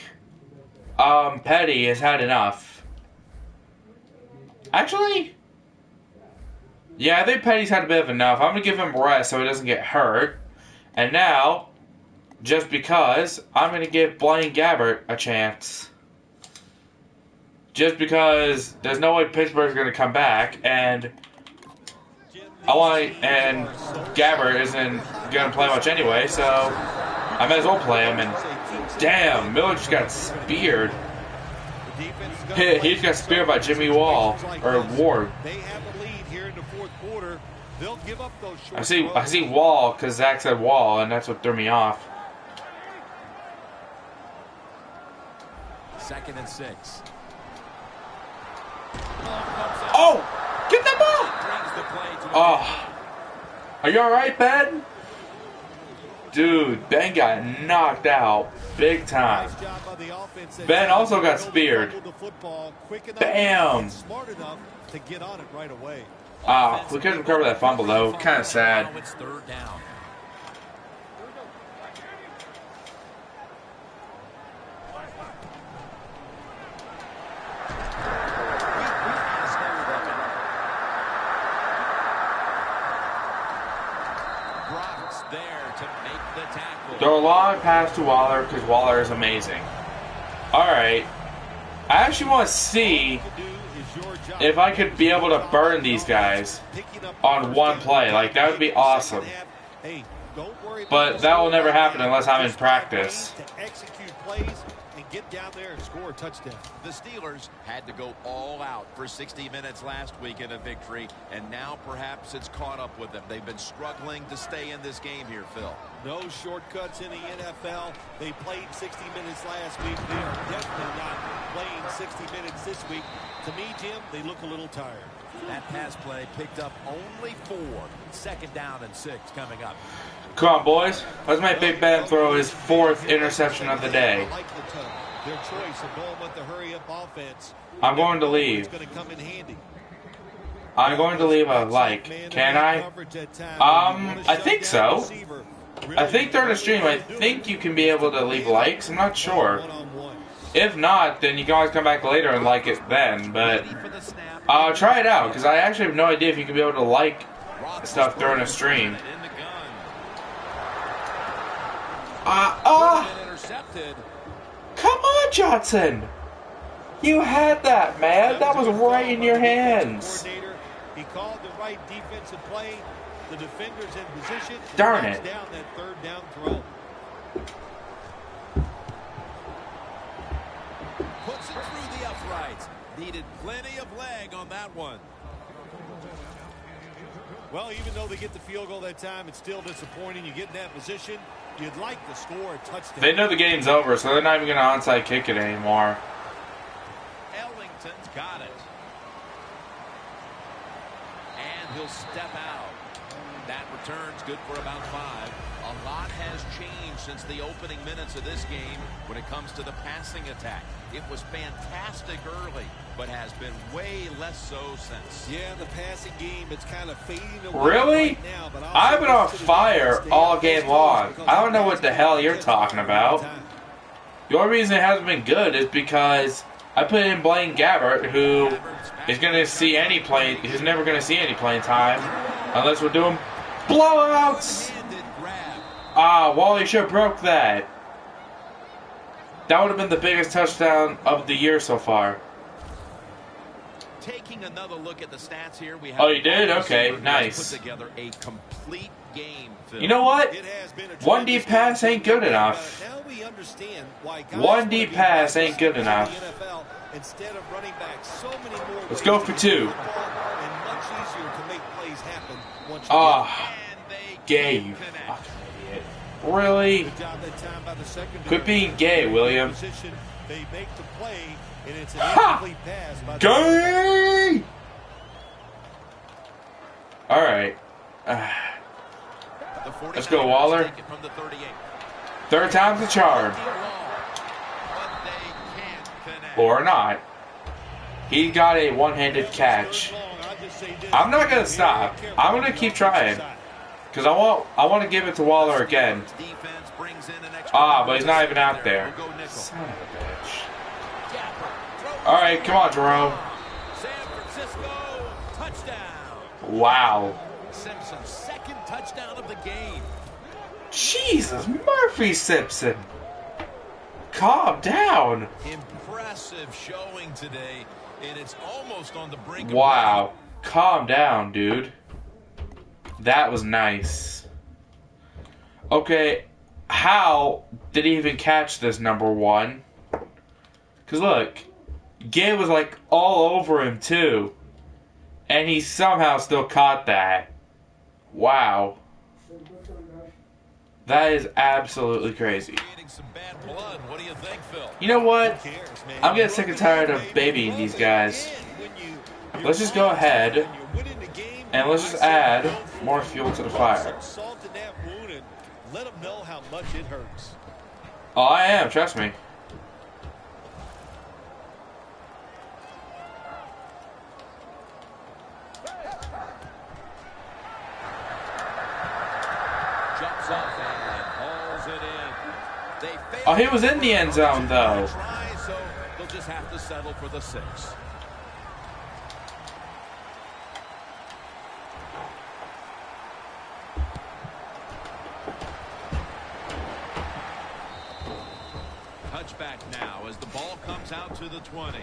Petty has had enough. Actually, yeah, I think Petty's had a bit of enough. I'm going to give him rest so he doesn't get hurt. And now, just because, I'm going to give Blaine Gabbert a chance. Just because there's no way Pittsburgh's going to come back, and Gabbert isn't going to play much anyway, so I might as well play him. And damn, Miller just got speared. He just got speared by Jimmy Ward. They have a lead here in the fourth quarter. They'll give up those short I see Wall because Zach said Wall, and that's what threw me off. 2nd and 6. Oh! Get that ball! Oh. Are you alright, Ben? Dude, Ben got knocked out big time. Ben also got speared. Bam! We couldn't recover that fumble, though. Kind of sad. Now it's 3rd down. Throw a long pass to Waller because Waller is amazing. Alright. I actually want to see if I could be able to burn these guys on one play. Like, that would be awesome. But that will never happen unless I'm in practice. Get down there and score a touchdown. The Steelers had to go all out for 60 minutes last week in a victory, and now perhaps it's caught up with them. They've been struggling to stay in this game here, Phil. No shortcuts in the NFL. They played 60 minutes last week. They are definitely not playing 60 minutes this week. To me, Jim, they look a little tired. That pass play picked up only 4. 2nd down and 6 coming up. Come on, boys. Let's make Big Ben throw his 4th interception of the day. I like their choice of going with the hurry-up offense. I'm going to leave. It's going to come in handy. I'm going to leave a like. Can I? I think so. I think during the stream, I think you can be able to leave likes. I'm not sure. If not, then you can always come back later and like it then. But try it out, because I actually have no idea if you can be able to like stuff during a stream. Come on, Johnson! You had that, man. That was right in your hands. He called the right defensive play. The defender's in position. Darn it. Down that 3rd down throw. Puts it through the uprights. Needed plenty of leg on that one. Well, even though they get the field goal that time, it's still disappointing. You get in that position, you'd like to score a touchdown. They know the game's over, so they're not even going to onside kick it anymore. Ellington's got it. And he'll step out. That return's good for about 5. A lot has changed since the opening minutes of this game when it comes to the passing attack. It was fantastic early, but has been way less so since. Yeah, the passing game, it's kind of fading away Really? right now, but I've been on fire all game long. I don't know what the hell you're talking about. The only reason it hasn't been good is because I put in Blaine Gabbert, who is going to see any play. He's never going to see any playing time unless we're doing blowouts. Ah, Wally sure broke that. That would have been the biggest touchdown of the year so far. Taking another look at the stats here, we have. Oh, you did? Okay, nice. Put together a complete game. You know what? One deep pass ain't good enough. One deep pass ain't good enough. Let's go for 2. Ah, gay, you fucking idiot. Really? Quit being gay, William. Ha! Gay! Alright. Let's go, Waller. Third time's the charm. Or not. He got a one-handed catch. I'm not going to stop. I'm going to keep trying. Because I want to give it to Waller again. Ah, but he's not even out there. Son of a bitch. Alright, come on, Jerome. Wow. Simpson's second touchdown of the game. Jesus, Murphy Simpson. Calm down. Impressive showing today, and it's almost on the brink. Wow. Calm down, dude. That was nice. Okay, how did he even catch this, number 1? Because look, Gay was like all over him too. And he somehow still caught that. Wow. That is absolutely crazy. You know what? I'm getting sick and tired of babying these guys. Let's just go ahead and let's just add more fuel to the fire. Oh, I am. Trust me. Oh, he was in the end zone, though. So they'll just have to settle for the 6. Touchback now as the ball comes out to the 20.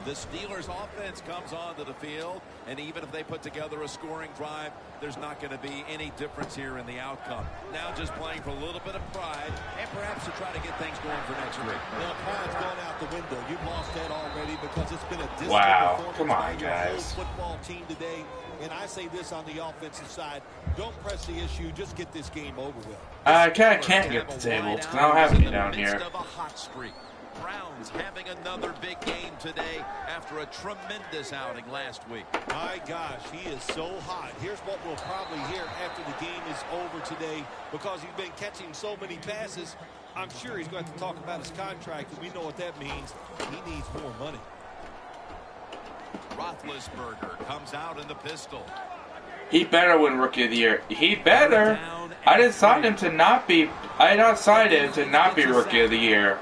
The Steelers offense comes onto the field, and even if they put together a scoring drive, there's not going to be any difference here in the outcome. Now just playing for a little bit of pride and perhaps to try to get things going for next week. Well, pride's gone out the window. You've lost that already because it's been a dismal performance come on, by your whole guys. football team today. And I say this on the offensive side, don't press the issue, just get this game over with. I kind of can't get the table because I don't have any down here. Browns having another big game today after a tremendous outing last week. My gosh, he is so hot. Here's what we'll probably hear after the game is over today because he's been catching so many passes. I'm sure he's going to talk about his contract, and we know what that means. He needs more money. Roethlisberger comes out in the pistol. He better win Rookie of the Year. He better. I didn't sign him to not be. I did not sign him to not be Rookie of the Year.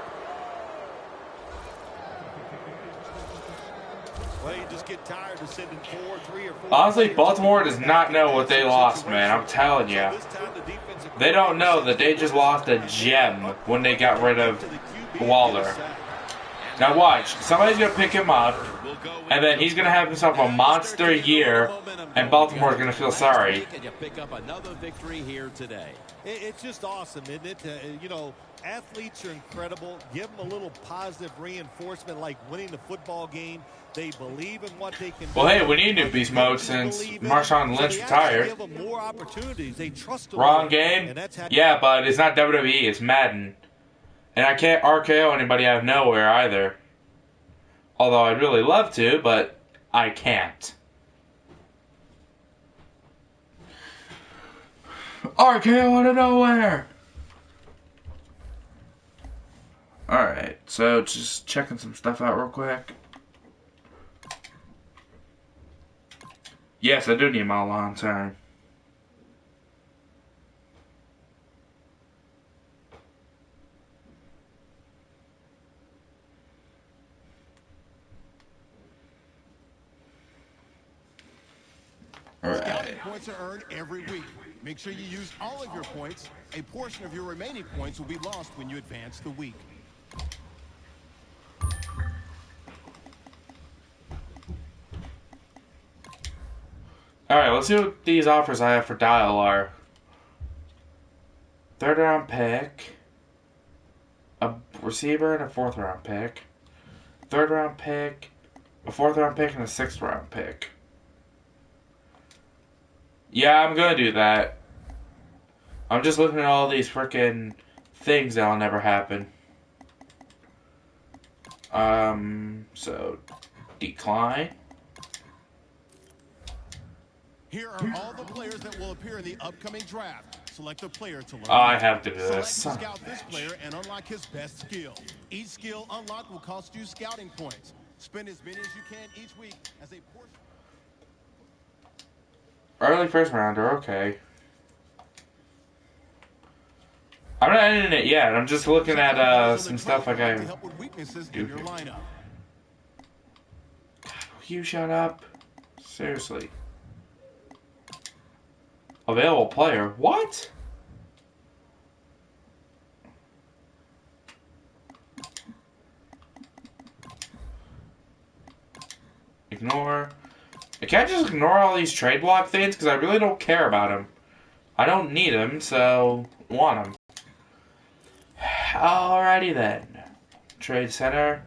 Well, you just get tired of sending 3 or 4. Honestly, Baltimore does not know what they lost, man. I'm telling you. They don't know that they just lost a gem when they got rid of Waller. Now watch. Somebody's going to pick him up, and then he's going to have himself a monster year, and Baltimore's going to feel sorry. Pick up another victory here today. It's just awesome, isn't it? You know, athletes are incredible. Give them a little positive reinforcement like winning the football game. They believe in what they can do. Well, hey, we need new beast mode since Marshawn Lynch retired. Give them more opportunities. They trust them. Wrong game? Yeah, but it's not WWE, it's Madden. And I can't RKO anybody out of nowhere either. Although I'd really love to, but I can't. RKO out of nowhere! Alright, so just checking some stuff out real quick. Yes, I do need my long term. Scouting points are earned every week. Make sure you use all of your points. A portion of your remaining points will be lost when you advance the week. Alright, let's see what these offers I have for Dial are. 3rd round pick, a receiver, and a 4th round pick. 3rd round pick, a 4th round pick, and a 6th round pick. Yeah, I'm gonna do that. I'm just looking at all these frickin' things that'll never happen. So, decline. Here are all the players that will appear in the upcoming draft. Select a player to learn. Oh, I have to do this. Select to scout this player and unlock his best skill. Each skill unlocked will cost you scouting points. Spend as many as you can each week as a portion. Early 1st rounder, okay. I'm not in it yet. I'm just looking at some stuff I gotta help with weaknesses do in your here. lineup. Will you shut up? Seriously. Available player? What? Ignore. I can't just ignore all these trade block things because I really don't care about them. I don't need them, so want them. Alrighty then. Trade center.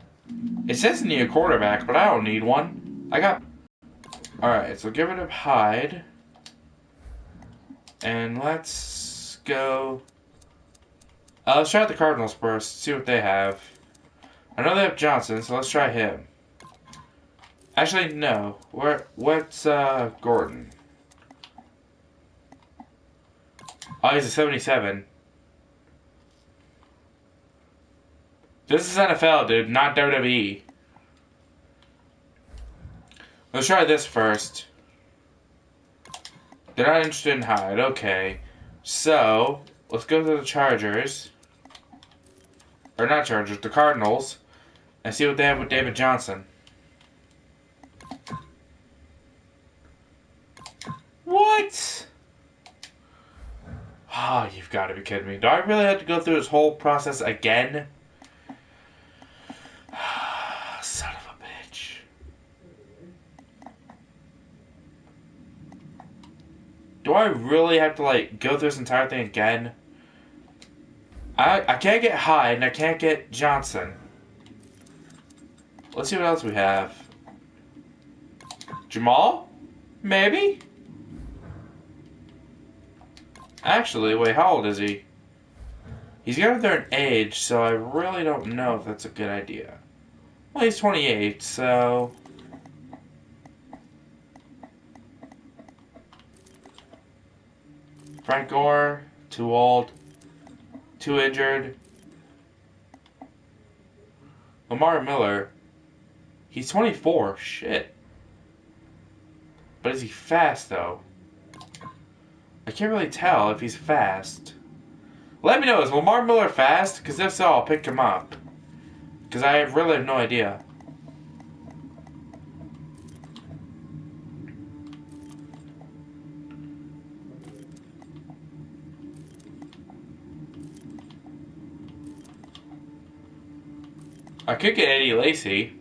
It says need a quarterback, but I don't need one. I got... Alright, so give it a hide. And let's go... let's try the Cardinals first, see what they have. I know they have Johnson, so let's try him. Actually, no. What's Gordon? Oh, he's a 77. This is NFL, dude, not WWE. Let's try this first. They're not interested in Hyde. Okay. So, let's go to the Chargers. Or not Chargers, the Cardinals. And see what they have with David Johnson. What? Oh, you've got to be kidding me. Do I really have to go through this whole process again? Son of a bitch. Do I really have to, like, go through this entire thing again? I can't get Hyde, and I can't get Johnson. Let's see what else we have. Jamal? Maybe? Actually, wait, how old is he? He's getting there in age, so I really don't know if that's a good idea. Well, he's 28, so... Frank Gore, too old, too injured. Lamar Miller, he's 24, shit. But is he fast, though? I can't really tell if he's fast. Let me know, is Lamar Miller fast? Because if so, I'll pick him up. Because I really have no idea. I could get Eddie Lacy.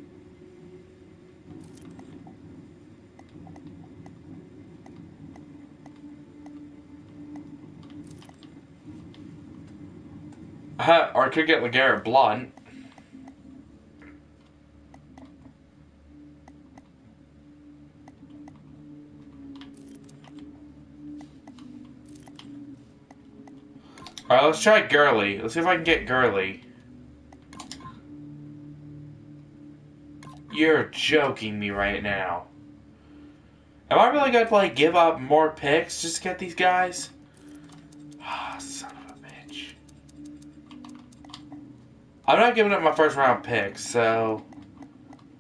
Or I could get LeGarrette Blount. Alright, let's try Gurley. Let's see if I can get Gurley. You're joking me right now. Am I really going to, like, give up more picks just to get these guys? Ah, son of a bitch. I'm not giving up my first round pick, so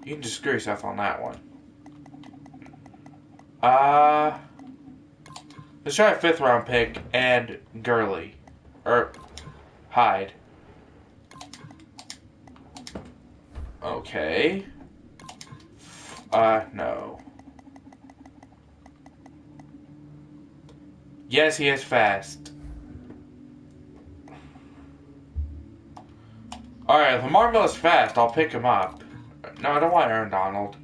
you can just screw yourself on that one. Let's try a 5th round pick and Gurley. Or Hyde. Okay. No. Yes, he is fast. Alright, if Lamar Miller's fast, I'll pick him up. No, I don't want Aaron Donald.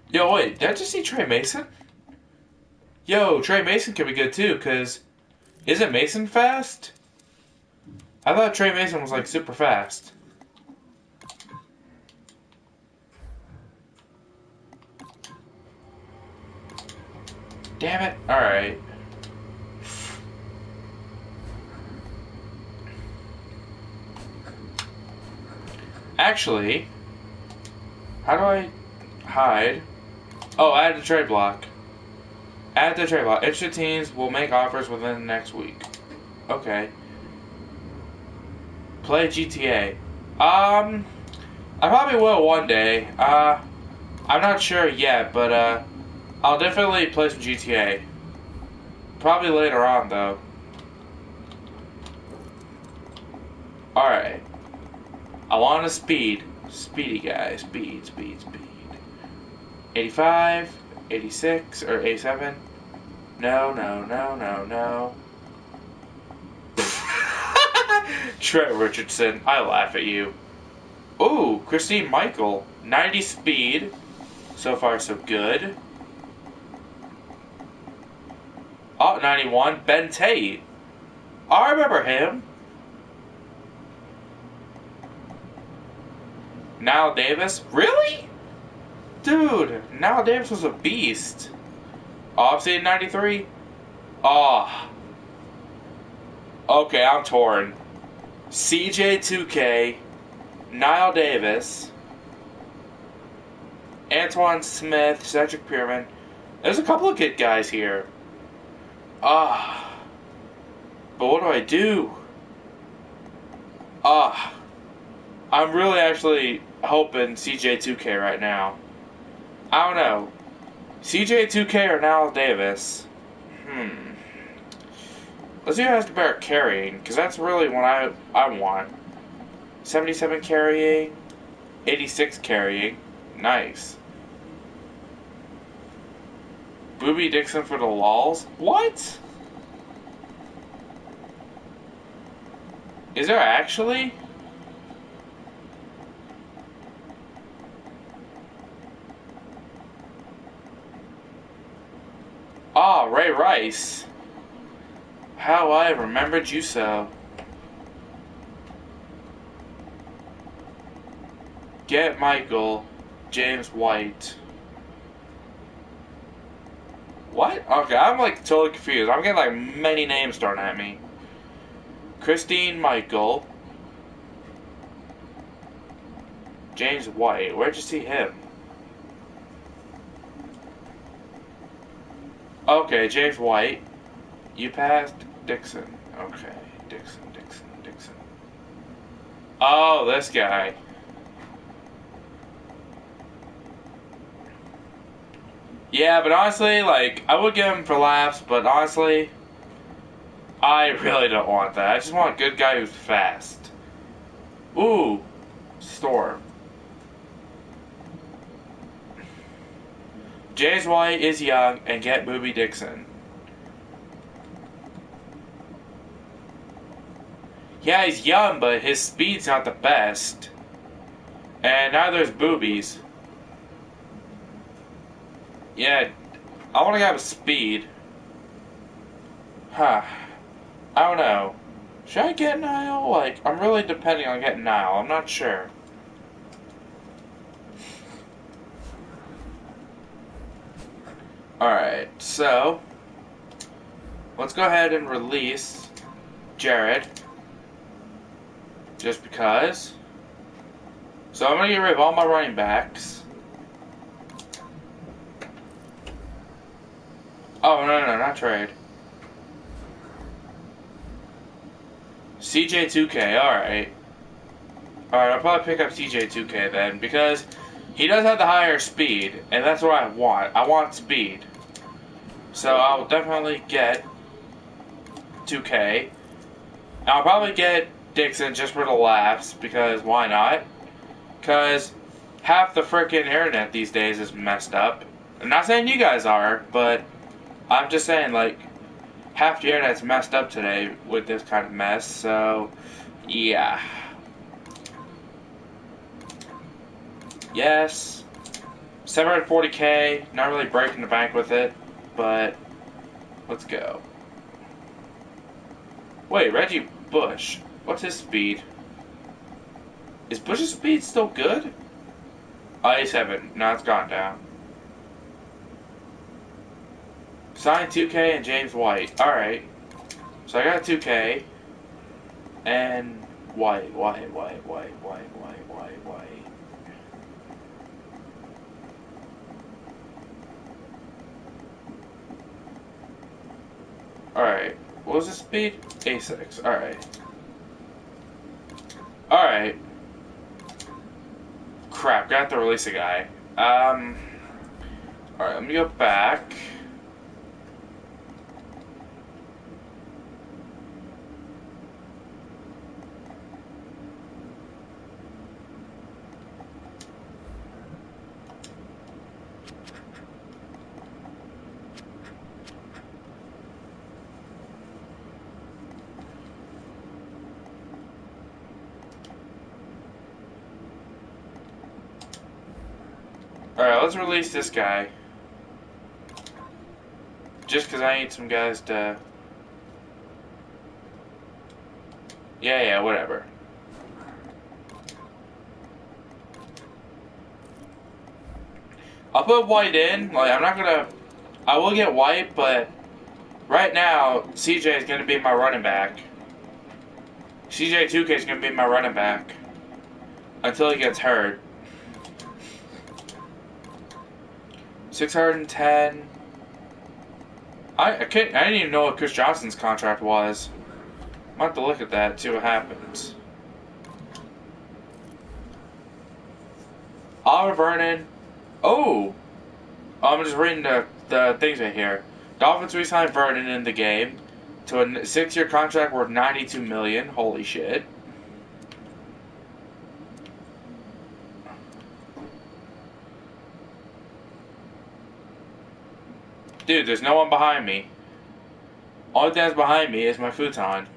Yo, wait, did I just see Trey Mason? Yo, Trey Mason could be good too, because isn't Mason fast? I thought Trey Mason was like super fast. Damn it. Alright. Actually, how do I hide? Oh, add the trade block. Add the trade block. Interested teams will make offers within the next week. Okay. Play GTA. I probably will one day. I'm not sure yet, but I'll definitely play some GTA. Probably later on, though. Alright. I want a speed. Speedy guy. Speed. 85, 86, or 87. No. Trent Richardson. I laugh at you. Ooh, Christine Michael. 90 speed. So far, so good. Oh, 91. Ben Tate. I remember him. Niall Davis? Really? Dude, Niall Davis was a beast. Obsidian 93? Oh. Okay, I'm torn. CJ2K, Niall Davis, Antoine Smith, Cedric Pierman. There's a couple of good guys here. But what do I do? I'm really actually hoping CJ2K right now. I don't know. CJ2K or Niall Davis? Let's see who has the better carrying, because that's really what I want. 77 carrying, 86 carrying. Nice. Booby Dixon for the lols? What? Is there actually? Ah, Ray Rice. How I remembered you so. Get Michael, James White. What? Okay, I'm like totally confused. I'm getting like many names thrown at me. Christine Michael. James White. Where'd you see him? Okay, James White. You passed Dixon. Okay, Dixon. Oh, this guy. Yeah, but honestly, like, I would give him for laughs, but honestly, I really don't want that. I just want a good guy who's fast. Ooh, Storm. James White is young, and get Booby Dixon. Yeah, he's young, but his speed's not the best. And neither is Booby's. Yeah, I want to have speed. Huh. I don't know. Should I get Niall? Like, I'm really depending on getting Niall. I'm not sure. Alright, so let's go ahead and release Jared. Just because. So I'm going to get rid of all my running backs. Oh, no, not trade. CJ2K, alright. Alright, I'll probably pick up CJ2K then, because he does have the higher speed, and that's what I want. I want speed. So I'll definitely get 2K. And I'll probably get Dixon just for the laughs, because why not? Because half the frickin' internet these days is messed up. I'm not saying you guys are, but I'm just saying, like, half the internet's messed up today with this kind of mess, so, yeah. Yes. 740K, not really breaking the bank with it, but let's go. Wait, Reggie Bush. What's his speed? Is Bush's speed still good? Oh, 87. No, it's gone down. Sign 2K and James White. Alright. So I got 2K. And White. Alright. What was the speed? A6. Alright. Alright. Crap, got to release a guy. Alright, let me go back. Alright, let's release this guy. Just because I need some guys to... Yeah, whatever. I'll put White in. Like, I'm not gonna... I will get White, but... Right now, CJ is gonna be my running back. CJ2K is gonna be my running back. Until he gets hurt. 610. I didn't even know what Chris Johnson's contract was. I'm gonna have to look at that, see what happens. Oliver Vernon. Oh! I'm just reading the things right here. Dolphins re-signed Vernon in the game to a 6-year contract worth $92 million. Holy shit. Dude, there's no one behind me. Only thing that's behind me is my futon.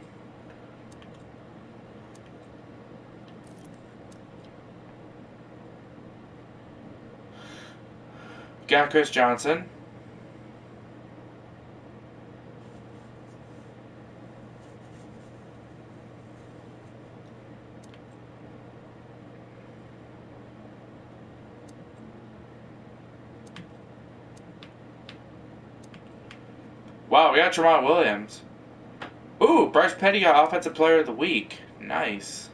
Got Chris Johnson. Wow, we got Tremont Williams. Ooh, Bryce Petty got Offensive Player of the Week. Nice.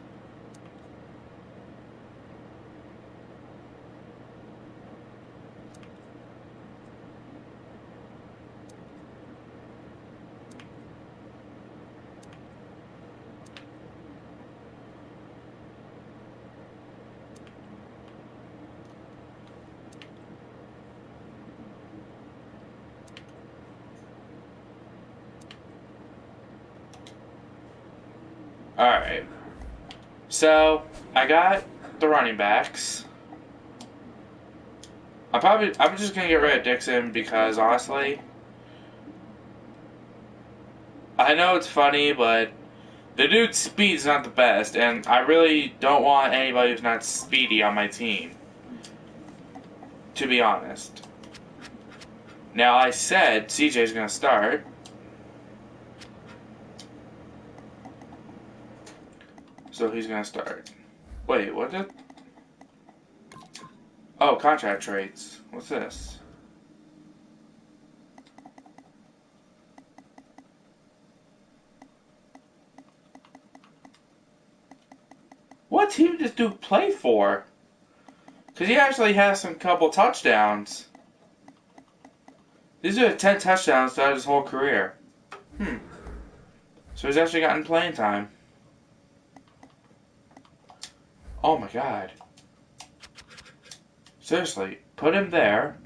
Alright. So, I got the running backs. I'm just gonna get rid of Dixon because, honestly, I know it's funny, but the dude's speed's not the best, and I really don't want anybody who's not speedy on my team. To be honest. Now, I said CJ's gonna start. So he's gonna start. Wait, what did... Oh, contract trades. What's this? What team does Duke play for? Because he actually has some couple touchdowns. These are 10 touchdowns throughout his whole career. So he's actually gotten playing time. Oh my god. Seriously, put him there.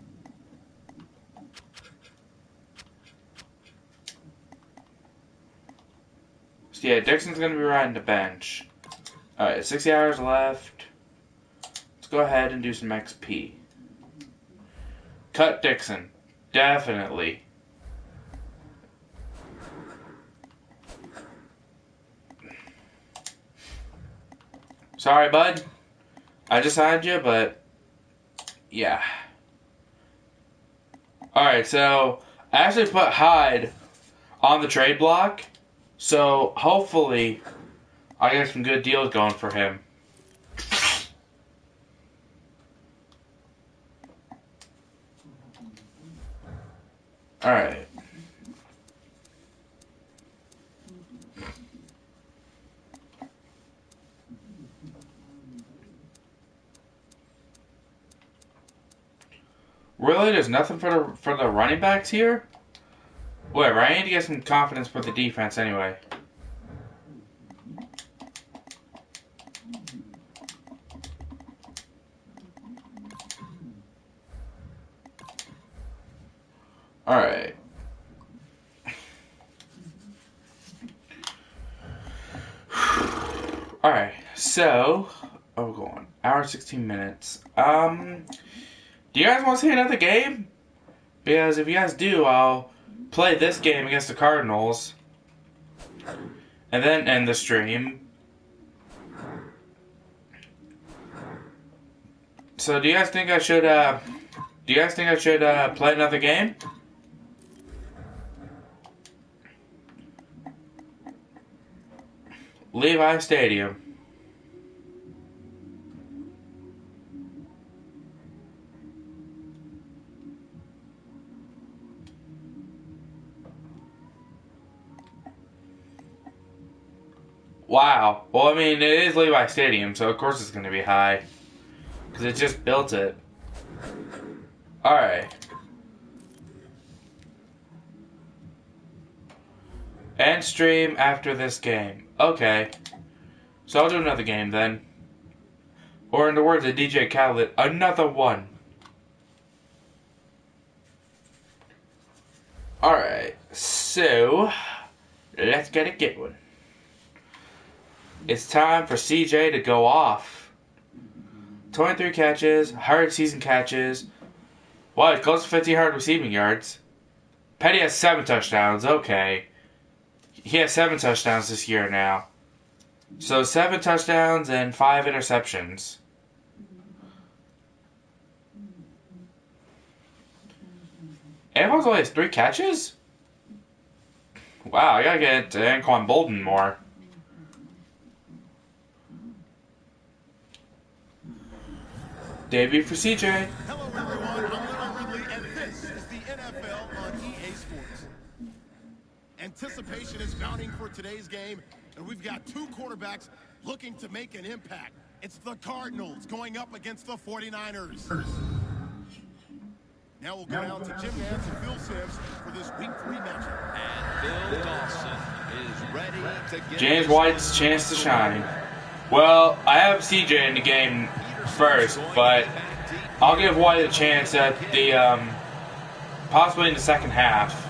So yeah, Dixon's going to be riding the bench. Alright, 60 hours left. Let's go ahead and do some XP. Cut Dixon. Definitely. Sorry, bud. I just signed you, but yeah. Alright, so I actually put Hyde on the trade block. So hopefully I get some good deals going for him. Alright. Really? There's nothing for the running backs here? Whatever, I need to get some confidence for the defense anyway. Alright. Alright, so we're going. Hour 16 minutes. Do you guys want to see another game? Because if you guys do, I'll play this game against the Cardinals. And then end the stream. So do you guys think I should play another game? Levi Stadium. Wow. Well, I mean, it is Levi Stadium, so of course it's going to be high. Because it just built it. Alright. End stream after this game. Okay. So I'll do another game then. Or in the words of DJ Khaled, another one. Alright. So, let's get it going. It's time for CJ to go off. 23 catches, 100 season catches. Wow, he's close to 1,500 receiving yards. Petty has 7 touchdowns, okay. He has 7 touchdowns this year now. So 7 touchdowns and 5 interceptions. Amos only has 3 catches? Wow, I gotta get Anquan Bolden more. Debut for CJ. Hello, everyone. I'm Little Ridley, and this is the NFL on EA Sports. Anticipation is mounting for today's game, and we've got 2 quarterbacks looking to make an impact. It's the Cardinals going up against the 49ers. Now we'll go down to Jim Nantz and Phil Simms for this Week 3 matchup. And Bill Dawson is ready to get James White's chance to shine. Well, I have CJ in the game first, but I'll give White a chance at the possibly in the second half.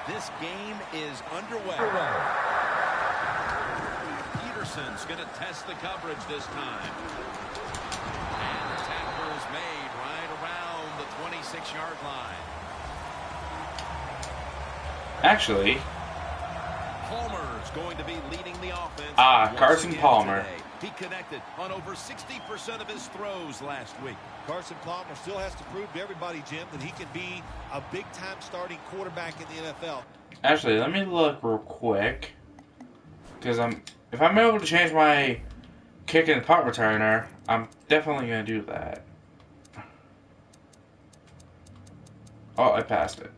This game is underway. Peterson's going to test the coverage this time. And the tackle is made right around the 26-yard line. Actually, Palmer's going to be leading the offense. Carson Palmer. Today. He connected on over 60% of his throws last week. Carson Palmer still has to prove to everybody, Jim, that he can be a big-time starting quarterback in the NFL. Actually, let me look real quick, because if I'm able to change my kick and punt returner, I'm definitely gonna do that. Oh, I passed it.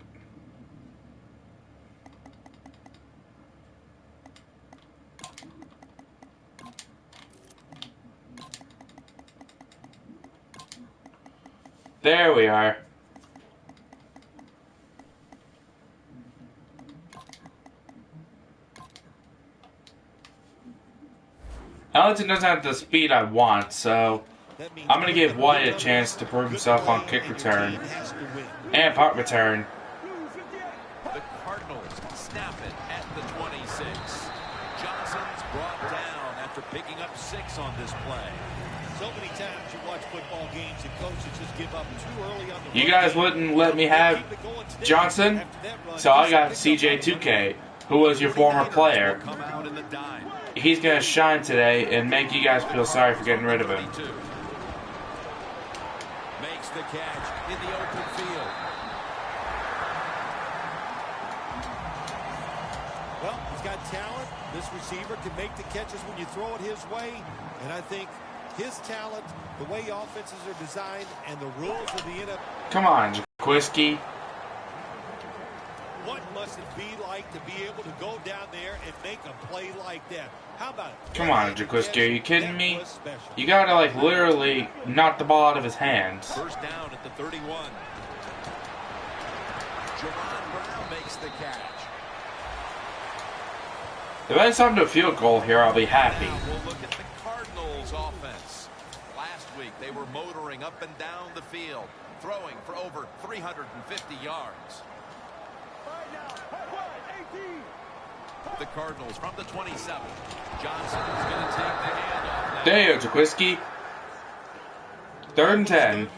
There we are. Ellington doesn't have the speed I want, so I'm going to give White a chance to prove himself on kick return and punt return. The Cardinals snap it at the 26. Johnson's brought down after picking up 6 on this play. So many times you watch football games and coaches just give up too early on the You guys wouldn't let me have Johnson, so I got CJ2K, who was your former player. Come out in the dime. He's going to shine today and make you guys feel sorry for getting rid of him. Makes the catch in the open field. Well, he's got talent. This receiver can make the catches when you throw it his way. And I think his talent, the way offenses are designed, and the rules of the NFL. Come on, Jaquiski. What must it be like to be able to go down there and make a play like that? How about it? Come on, Jaquiski. Are you kidding me? You got to, like, literally knock the ball out of his hands. First down at the 31. Jerron Brown makes the catch. If I send a field goal here, I'll be happy. Now we'll look at the Cardinals offense. Last week, they were motoring up and down the field, throwing for over 350 yards. The Cardinals from the 27. Johnson is going to take the handoff. There you go, Jaquiski. 3rd and 10.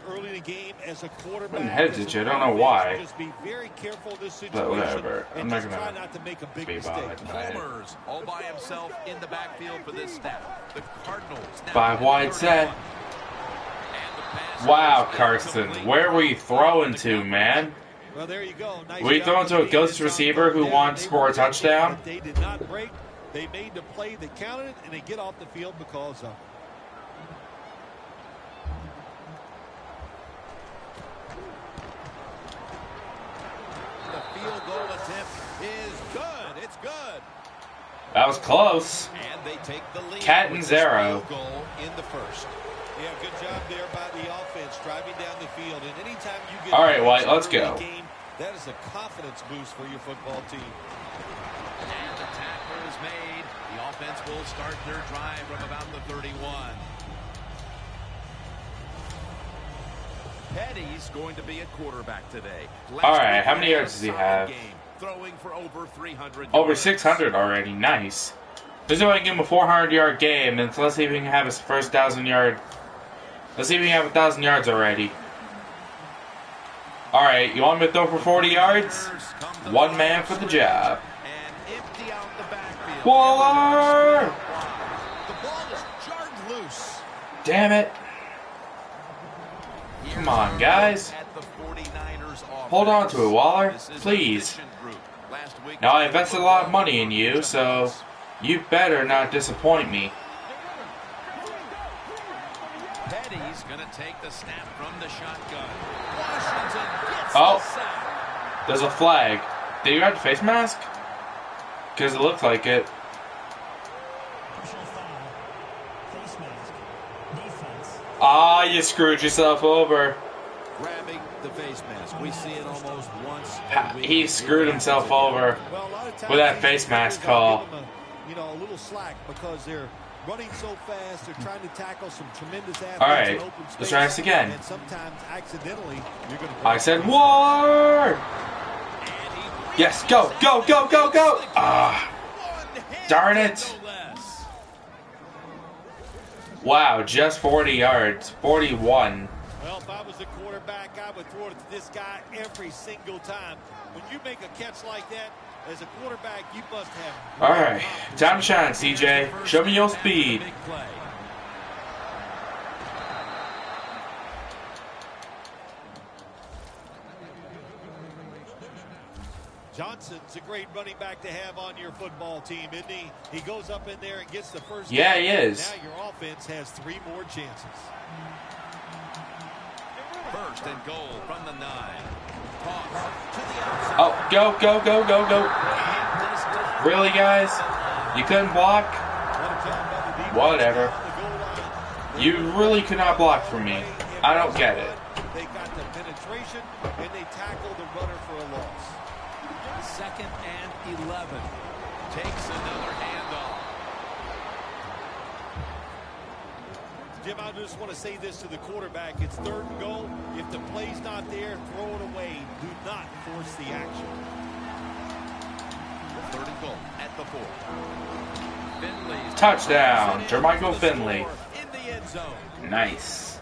Early in the game as a quarterback. I'm hesitant. I don't know why. Just be very careful of this situation. But whatever. I'm not try going not to make a big be mistake. bothered by it. Homers all by himself in the backfield for this snap. The Cardinals now By at the wide 31. set. And the pass Wow, is Carson. incomplete. Where were you throwing to, man? Well, there you go. Nice Were you throwing to a ghost receiver who wanted to score a touchdown? They did not break. They made the play that counted, and they get off the field because of. The field goal attempt is good. It's good. That was close. And they take the lead. Cat and with this zero. field goal in the first. Yeah, good job there by the offense driving down the field. And anytime you get All right, White, let's early in go. the game, that is a confidence boost for your football team. And the tackle is made. The offense will start their drive from about the 31. Petty's going to be a quarterback today. All right, how many yards does he have? Throwing for over 300 Over yards. 600 already. Nice. Let's see if I can give him a 400-yard game, and let's see if he can have his first 1,000-yard. Let's see if he can have 1,000 yards already. All right, you want me to throw for 40 yards? One man for the job. And empty out the backfield. Waller! The ball is jarred loose. Damn it. Come on, guys. At the 49ers Hold on to it, Waller. This is Please. a position group. Last week, Now, I invested a lot of money in you, so you better not disappoint me. Petty's going to take the snap from the shotgun. Washington gets Oh. the sack. There's a flag. Did you have the face mask? Because it looked like it. Ah, you screwed yourself over. Grabbing the face mask. We see it almost once. He screwed himself over Well, a lot of times with that these face mask defenders call. give them a little slack because they're running so fast. They're trying to tackle some tremendous athletes All right, in open space. let's try this again. And sometimes accidentally, you're going to. I said, war! Yes, go, go, go, go, go! Ah, darn it. Wow, just 40 yards. 41. Well, if I was the quarterback, I would throw it to this guy every single time. When you make a catch like that, as a quarterback, you must have. All right, time to shine, CJ. Show me your speed. Big play. Johnson's a great running back to have on your football team, isn't he? He goes up in there and gets the first. Yeah, down. he is. Now your offense has 3 more chances. First and goal from the 9. Toss to the outside. Oh, go, go, go, go, go. Really, guys? You couldn't block? Whatever. You really could not block for me. I don't get it. They frustration, and they tackle the runner for a loss. 2nd and 11. Takes another handoff. Jim, I just want to say this to the quarterback. It's 3rd and goal. If the play's not there, throw it away. Do not force the action. 3rd and goal at the 4. Finley's Touchdown, Jermichael Finley. In the end zone. Nice.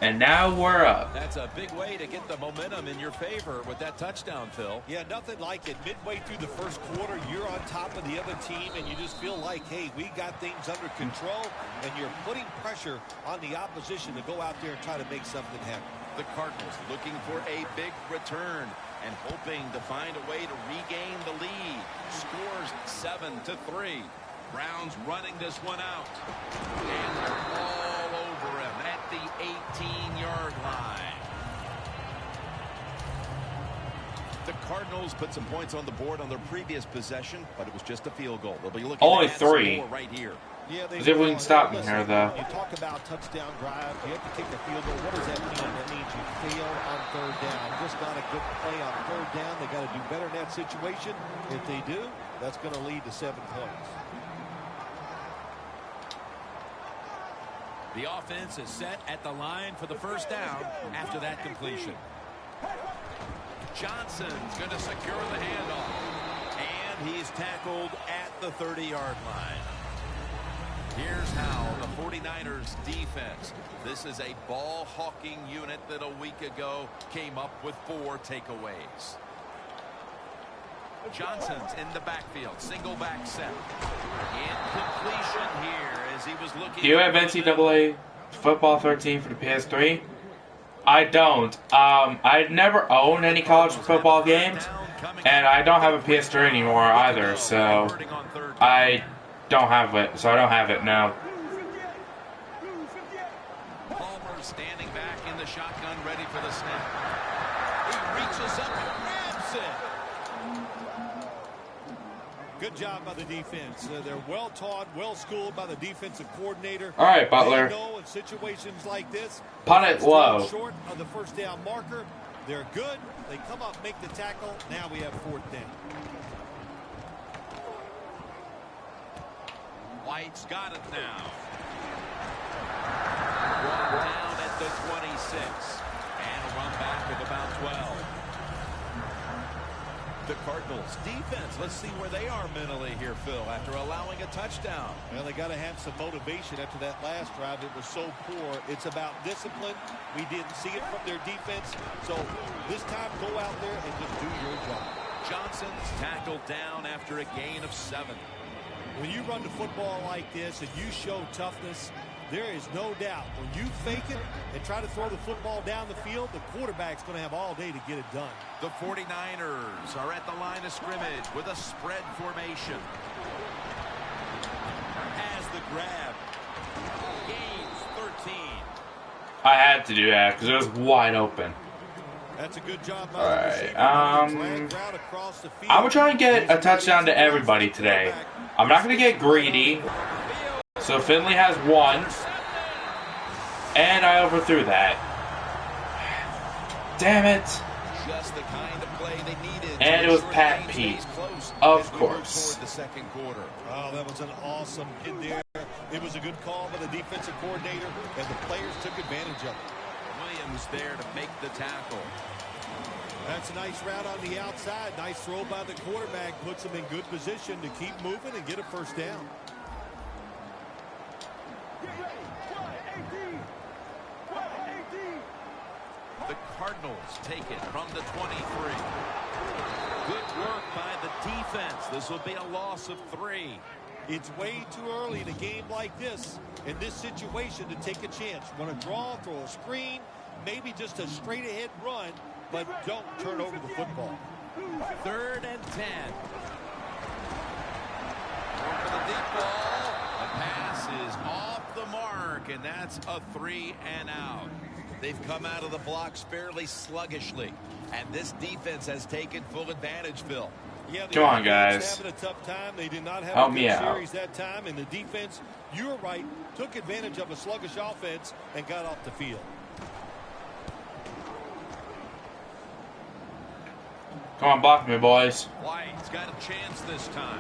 And now we're up. That's a big way to get the momentum in your favor with that touchdown, Phil. Yeah, nothing like it. Midway through the first quarter, you're on top of the other team, and you just feel like, hey, we got things under control, and you're putting pressure on the opposition to go out there and try to make something happen. The Cardinals looking for a big return and hoping to find a way to regain the lead. Scores 7-3. Browns running this one out. And they're all over him at the 18-yard line. The Cardinals put some points on the board on their previous possession, but it was just a field goal. They'll be looking only to add some 3 more right here. Yeah, As if we can stop me here, though. You talk about touchdown drive. You have to kick a field goal. What does that mean? That means you fail on 3rd down. Just not a good play on 3rd down. They got to do better in that situation. If they do, that's going to lead to 7 points. The offense is set at the line for the 1st down after that completion. Johnson's going to secure the handoff. And he's tackled at the 30-yard line. Here's how the 49ers defense. This is a ball-hawking unit that a week ago came up with 4 takeaways. Johnson's in the backfield. Single back set. Incompletion here as he was looking. Do you have NCAA Football 13 for the PS3? I don't. I never owned any college football games, and I don't have a PS3 anymore either, so I don't have it. So I don't have it now. Palmer standing back in the shotgun, ready for the snap. He reaches up and grabs it. Good job by the defense. They're well taught, well schooled by the defensive coordinator. All right, Butler. They know in situations like this, Punt it low. Short of the 1st down marker. They're good. They come up, make the tackle. Now we have 4th down. White's got it now. Brought down at the 26. And a run back of about 12. The Cardinals defense, let's see where they are mentally here, Phil, after allowing a touchdown. Well, they got to have some motivation after that last drive. It was so poor. It's about discipline. We didn't see it from their defense. So this time, go out there and just do your job. Johnson's tackled down after a gain of 7. When you run the football like this and you show toughness, there is no doubt when you fake it and try to throw the football down the field, the quarterback's going to have all day to get it done. The 49ers are at the line of scrimmage with a spread formation. Has the grab. Gains 13. I had to do that because it was wide open. That's a good job. All right. I'm gonna try and get a touchdown to everybody today. I'm not gonna get greedy. So Finley has 1, and I overthrew that. Damn it. Just the kind of play they needed. And it was Pat Pete, of course. The 2nd quarter. Oh, that was an awesome hit there. It was a good call by the defensive coordinator, and the players took advantage of it. Williams there to make the tackle. That's a nice route on the outside. Nice throw by the quarterback. Puts them in good position to keep moving and get a 1st down. The Cardinals take it from the 23. Good work by the defense. This will be a loss of 3. It's way too early in a game like this, in this situation, to take a chance. Want to draw, throw a screen, maybe just a straight-ahead run, but don't turn over the football. 3rd and 10. For the deep ball. The pass is off the mark, and that's a 3 and out. They've come out of the blocks fairly sluggishly, and this defense has taken full advantage, Phil. Yeah, come on, guys. Having a tough time. They did not have help a me good out series that time, and the defense, you were right, took advantage of a sluggish offense and got off the field. Come on, block me, boys. White's got a chance this time.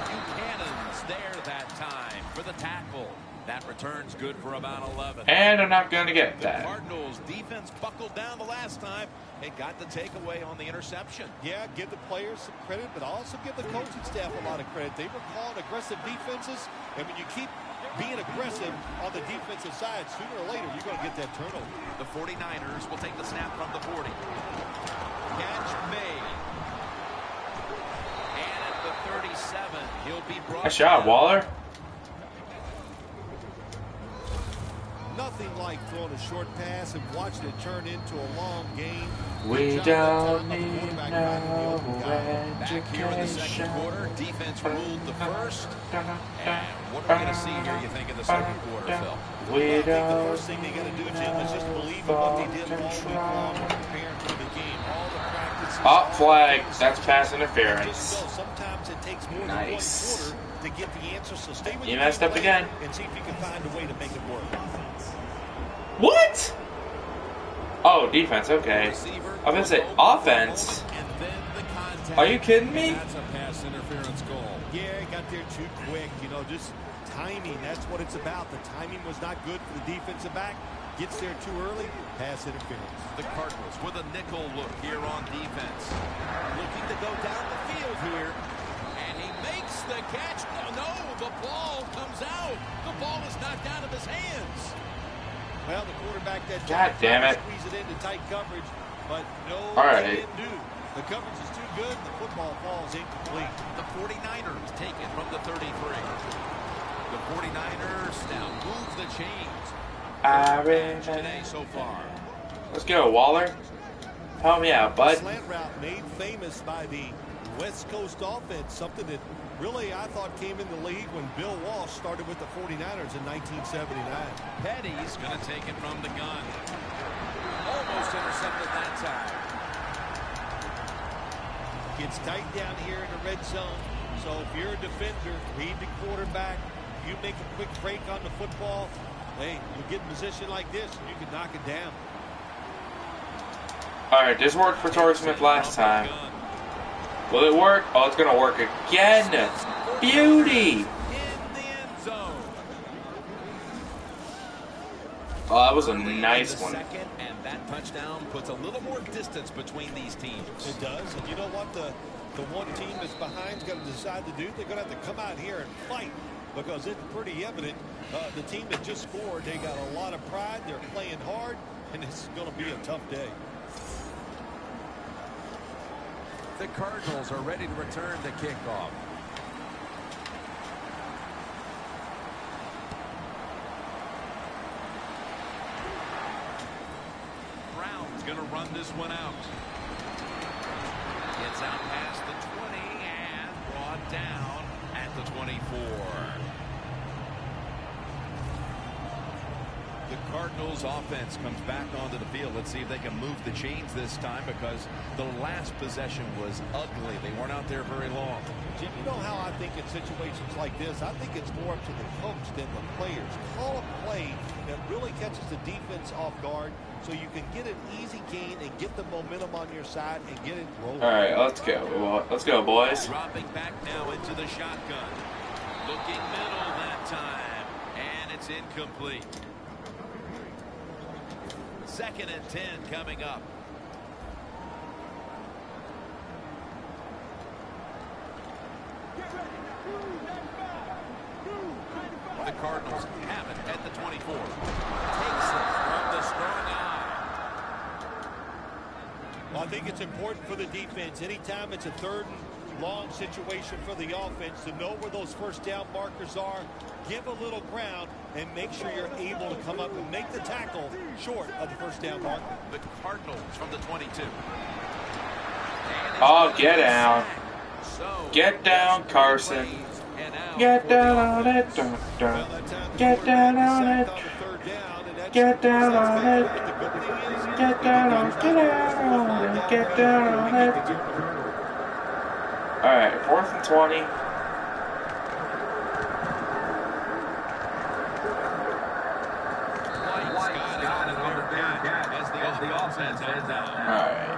Buchanan's there that time for the tackle. That return's good for about 11. And I'm not going to get that. The Cardinals defense buckled down the last time and got the takeaway on the interception. Yeah, give the players some credit, but also give the coaching staff a lot of credit. They were calling aggressive defenses, and when you keep being aggressive on the defensive side, sooner or later you're going to get that turnover. The 49ers will take the snap from the 40. Catch made. And at the 37, he'll be brought Nice shot, Waller. Nothing like throwing a short pass and watching it turn into a long game. We don't need no Back here in the second education. quarter, defense ruled the first. And what are we going to see here, you think, in the second quarter, Phil? We I think the don't first thing they got to do, Jim, is just believe in what they did all week long and prepare for the game. All the practices. Up flag. That's pass Just interference. know sometimes it takes more than Nice. one quarter to get the answer. So stay with You your messed game up plan again. and see if you can find a way to make it work. What? Oh, defense. Okay. I was going to say offense. Are you kidding me? That's a pass interference goal. Yeah, he got there too quick. You know, just timing. That's what it's about. The timing was not good for the defensive back. Gets there too early. Pass interference. The Cardinals with a nickel look here on defense. Looking to go down the field here. And he makes the catch. No, the ball comes out. The ball is knocked out of his hands. Well, the quarterback that God damn it. Squeeze it into tight coverage, but no, All right. they didn't do. The coverage is too good. The football falls incomplete. The 49ers take it from the 33. The 49ers now move the chains. Today so far. Let's go, Waller. Help me out, bud. Slant route made famous by the West Coast offense, something that really I thought came in the league when Bill Walsh started with the 49ers in 1979. Petty's going to take it from the gun. Almost intercepted that time. Gets tight down here in the red zone. So if you're a defender, read the quarterback, you make a quick break on the football, hey, you get in a position like this, and you can knock it down. Alright, this worked for Torrey Smith last time. Will it work? Oh, it's going to work again. Beauty. In the end zone. Oh, that was a nice one. Second, and that touchdown puts a little more distance between these teams. It does, and you know what? The one team that's behind's got to decide to do. They're going to have to come out here and fight because it's pretty evident. The team that just scored, they got a lot of pride. They're playing hard, and it's going to be a tough day. The Cardinals are ready to return the kickoff. Brown's going to run this one out. Gets out past the 20 and brought down at the 24. The Cardinals offense comes back onto the field. Let's see if they can move the chains this time because the last possession was ugly. They weren't out there very long. Jim, you know how I think in situations like this, I think it's more up to the coach than the players. Call a play that really catches the defense off guard so you can get an easy gain and get the momentum on your side and get it rolling. All right, let's go. Let's go, boys. Dropping back now into the shotgun. Looking middle that time. And it's incomplete. 2nd and 10 coming up. The Cardinals have it at the 24. Takes it from the strong eye. Well, I think it's important for the defense. Anytime it's a 3rd and long situation for the offense to know where those first down markers are, give a little ground, and make sure you're able to come up and make the tackle short of the first down marker. The Cardinals from the 22. Oh, get down. Get down, Carson. Get down on it. Dun, dun. Get down on it. Get down on it. Get down on it. Get down on it. Get down on it. All right, 4th and 20. Alright.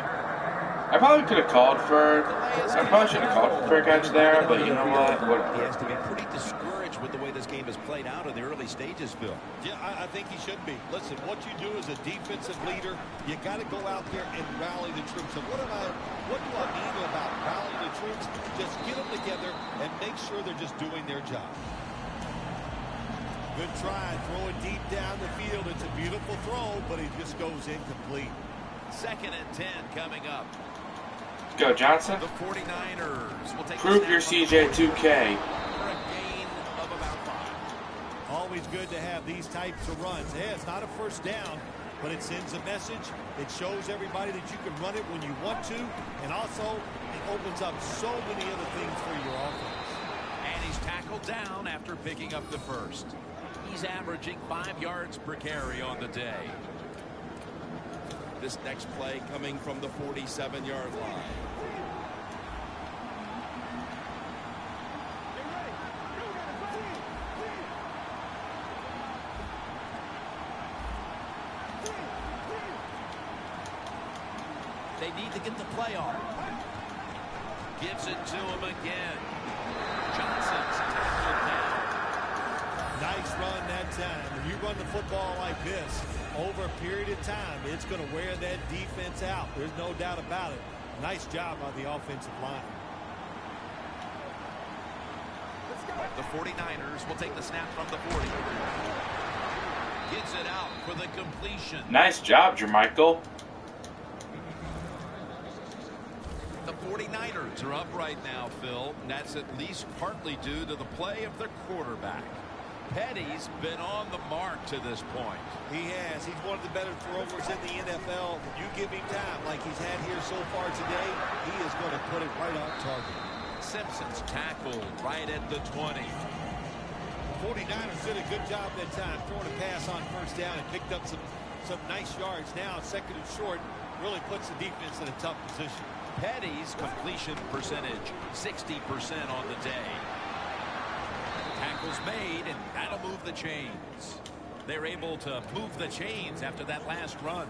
I probably could have called for. I probably should have called for a catch there, but you know what? He Whatever. has to be pretty discouraged with the way this game has played out in the early stages, Phil. Yeah, I think he should be. Listen, what you do as a defensive leader, you got to go out there and rally the troops. And what do I mean about rallying the troops? Just get them together and make sure they're just doing their job. Good try. Throw it deep down the field. It's a beautiful throw, but it just goes incomplete. 2nd and 10 coming up. Let's go, Johnson. The 49ers will take Prove your CJ2K. for a gain of about 5. Always good to have these types of runs. Yeah, it's not a first down, but it sends a message. It shows everybody that you can run it when you want to, and also it opens up so many other things for your offense. And he's tackled down after picking up the first. He's averaging 5 yards per carry on the day. This next play coming from the 47-yard line. They need to get the play on. Gives it to him again. Johnson's tackled down. Nice run that time. When you run the football like this, over a period of time, it's going to wear that defense out. There's no doubt about it. Nice job by the offensive line. The 49ers will take the snap from the 40. Gets it out for the completion. Nice job, Jermichael. The 49ers are up right now, Phil, and that's at least partly due to the play of their quarterback. Petty's been on the mark to this point. He has. He's one of the better throwers in the NFL. When you give him time like he's had here so far today, he is going to put it right on target. Simpson's tackled right at the 20. 49ers did a good job that time throwing a pass on first down and picked up some nice yards. Now 2nd and short really puts the defense in a tough position. Petty's completion percentage 60% on the day. Tackles made, and that'll move the chains. They're able to move the chains after that last run.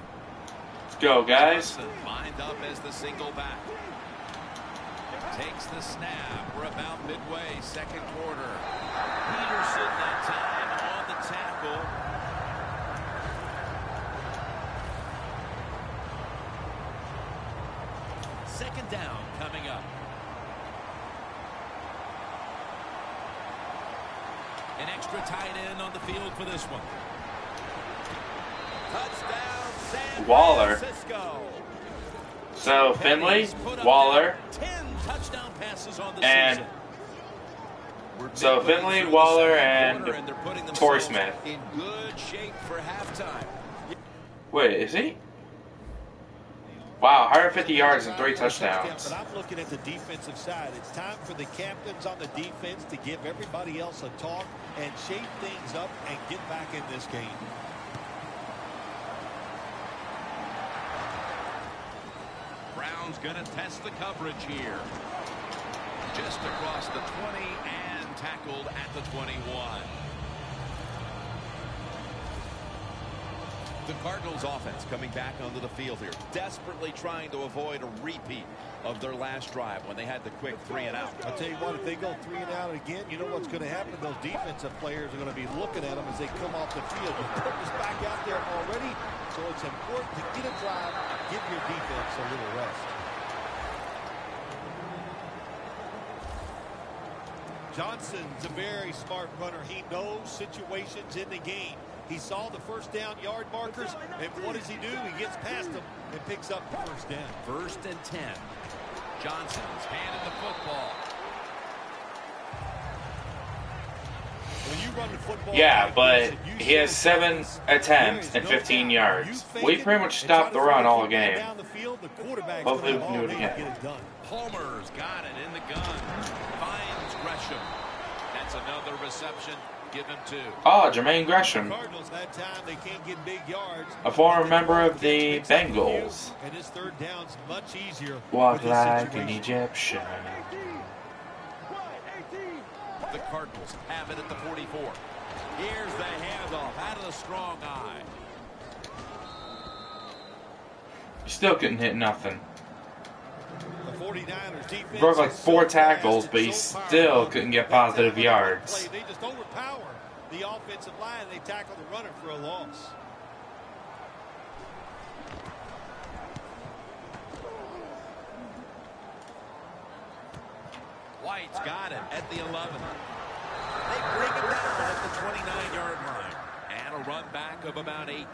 Let's go, guys. Johnson lined up as the single back. Takes the snap. We're about midway, 2nd quarter. Peterson that time on the tackle. Second down coming up. An extra tight end on the field for this one. Touchdown, San Waller. Francisco. So, Finley, Waller, 10 touchdown passes on the and season. so Finley, Waller, and they're putting Torrey themselves Smith. in good shape for halftime. Wait, is he? Wow, 150 yards and 3 touchdowns. But I'm looking at the defensive side. It's time for the captains on the defense to give everybody else a talk and shape things up and get back in this game. Brown's going to test the coverage here. Just across the 20 and tackled at the 21. The Cardinals offense coming back onto the field here, desperately trying to avoid a repeat of their last drive when they had the quick 3 and out. I'll tell you what, if they go 3 and out again, you know what's going to happen? Those defensive players are going to be looking at them as they come off the field. You put this back out there already, so it's important to get a drive, give your defense a little rest. Johnson's a very smart runner. He knows situations in the game. He saw the first down yard markers, and what does he do? He gets past them and picks up the first down. 1st and 10. Johnson's handed the football. When you run the football, Yeah, like but this, and you he has show 7 defense, attempts there and is no 15 doubt. yards. You fake We it pretty much and try stopped to the run throw all it game. down the field, the quarterback's Hopefully gonna we can do it haul in and again. get it done. Palmer's got it in the gun. Finds Gresham. That's another reception. Give him 2. Oh, Jermaine Gresham, Cardinals that time they can't get big yards. a former member of the Bengals. And his 3rd down's much easier. Walk with this like an situation. Egyptian. The Cardinals have it at the 44. Here's the handoff out of the strong eye. You still couldn't hit nothing. 49ers defense Broke like is 4 so tackles, fast but and he so still powerful. couldn't get That positive time on the run yards. play, they just overpower the offensive line. They tackle the runner for a loss. White's got it at the 11. They bring it down at the 29-yard line. And a run back of about 18.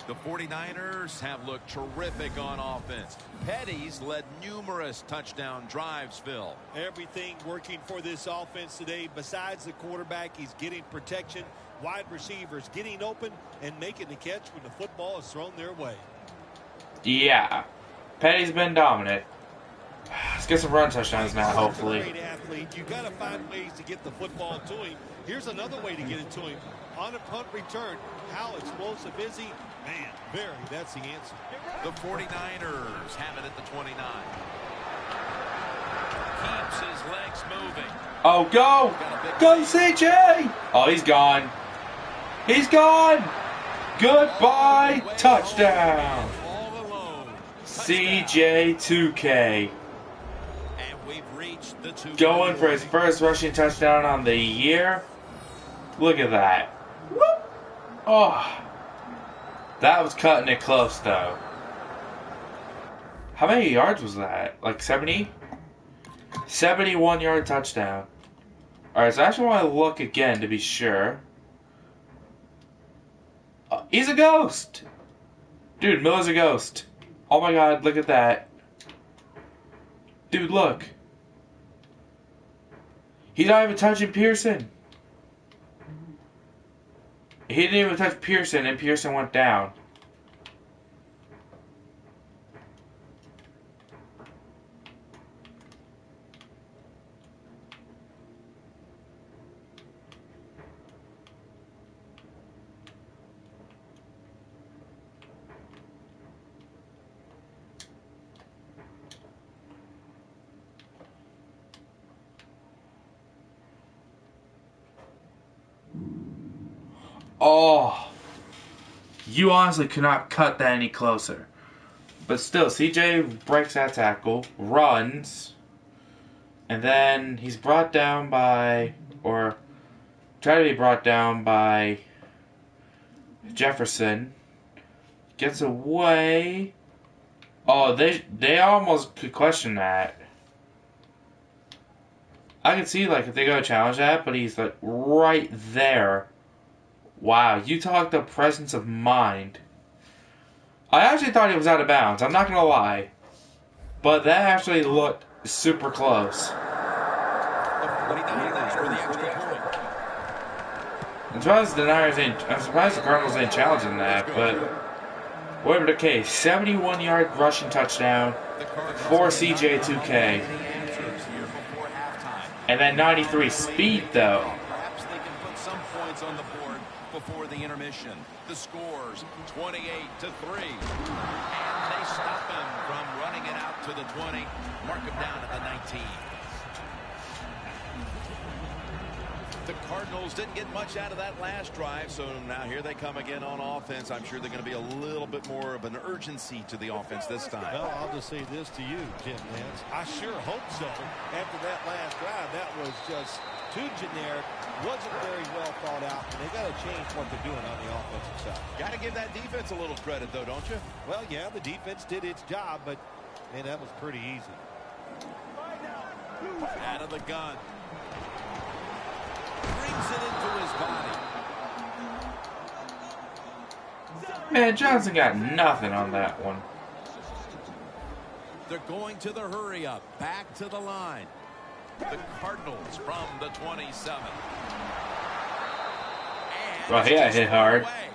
The 49ers have looked terrific on offense. Petty's led numerous touchdown drives, Phil. Everything working for this offense today. Besides the quarterback, he's getting protection. Wide receivers getting open and making the catch when the football is thrown their way. Yeah. Petty's been dominant. Let's get some run touchdowns now, hopefully. Great athlete. You got to find ways to get the football to him. Here's another way to get it to him. On a punt return, how explosive is he? Man, very. That's the answer. The 49ers have it at the 29. Keeps his legs moving. Oh, go! Go, CJ! Oh, he's gone. He's gone! Goodbye, touchdown! All alone. CJ 2K. And we've reached the 2. Going for his first rushing touchdown on the year. Look at that. Whoop. Oh. That was cutting it close, though. How many yards was that? Like 70? 71-yard touchdown. Alright, so I actually want to look again to be sure. He's a ghost! Dude, Miller's a ghost. Oh my god, look at that. Dude, look. He's not even touching Pearson. He didn't even touch Pearson, and Pearson went down. Oh. You honestly could not cut that any closer. But still, CJ breaks that tackle, runs, and then he's brought down by, or try to be brought down by Jefferson. Gets away. Oh, they almost could question that. I can see, like, if they go challenge that, but he's, like, right there. Wow, you talk the presence of mind. I actually thought he was out of bounds, I'm not going to lie. But that actually looked super close. The 49ers for the extra point. I'm surprised the Cardinals ain't challenging that, but whatever the case, 71-yard rushing touchdown for CJ2K. And then 93 speed, though. Perhaps they can put some points on the board before the intermission. The scores 28-3. And they stop him from running it out to the 20. Mark him down at the 19. The Cardinals didn't get much out of that last drive, so now here they come again on offense. I'm sure they're going to be a little bit more of an urgency to the offense this time. Well, I'll just say this to you, Jim Nance. I sure hope so. After that last drive, that was just too generic. Wasn't very well thought out, and they got to change what they're doing on the offensive side. Got to give that defense a little credit, though, don't you? Well, yeah, the defense did its job, but, man, that was pretty easy. Out of the gun. Brings it into his body. Man, Johnson got nothing on that one. They're going to the hurry up. Back to the line. The Cardinals from the 27. And well, yeah, hit hard. Away.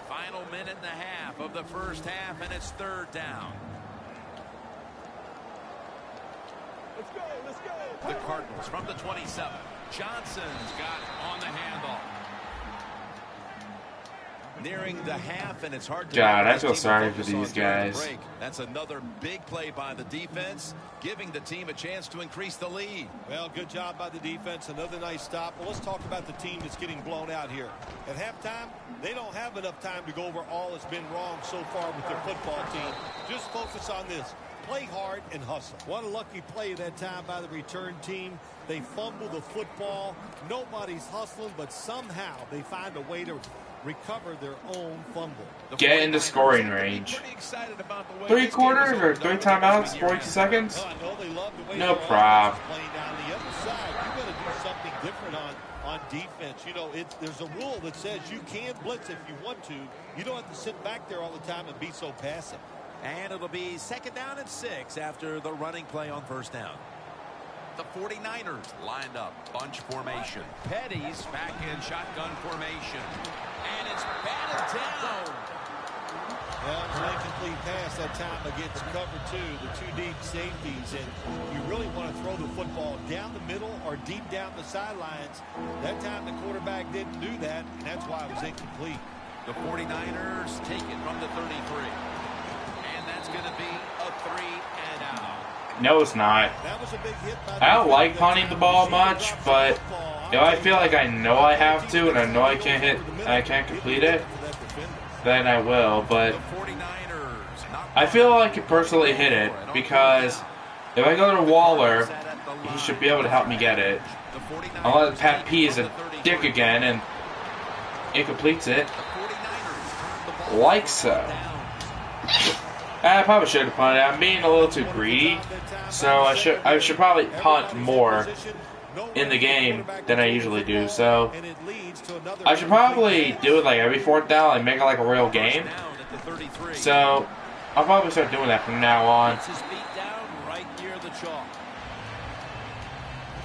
Final minute and a half of the first half, and it's third down. Let's go. The Cardinals from the 27. Johnson's got it on the handle. Nearing the half, and it's hard to God, I feel sorry for these guys. That's another big play by the defense, giving the team a chance to increase the lead. Well, good job by the defense. Another nice stop. Well, let's talk about the team that's getting blown out here. At halftime, they don't have enough time to go over all that's been wrong so far with their football team. Just focus on this. Play hard and hustle. What a lucky play that time by the return team. They fumble the football. Nobody's hustling, but somehow they find a way to recover their own fumble. Get into scoring range. 3 quarters or 3 timeouts, 42 seconds? No problem. Down the other side, you got to do something different on defense. You know, there's a rule that says you can blitz if you want to. You don't have to sit back there all the time and be so passive. And it'll be 2nd down and 6 after the running play on 1st down. The 49ers lined up, bunch formation. Petty's back in shotgun formation. And it's batted down. Well, it's an incomplete pass that time against cover 2, the 2 deep safeties. And you really want to throw the football down the middle or deep down the sidelines. That time the quarterback didn't do that, and that's why it was incomplete. The 49ers take it from the 33. And that's going to be a 3 and out. No, it's not. That was a big hit by I don't like punting the ball much, but if I feel like I know I have to and I know I can't complete it, then I will. But I feel like I could personally hit it because if I go to Waller, he should be able to help me get it. Unless Pat P is a dick again and incompletes it, like so. I probably should have punted. I'm being a little too greedy, so I should probably punt more in the game than I usually do. So I should probably do it like every 4th down and make it like a real game. So I'll probably start doing that from now on.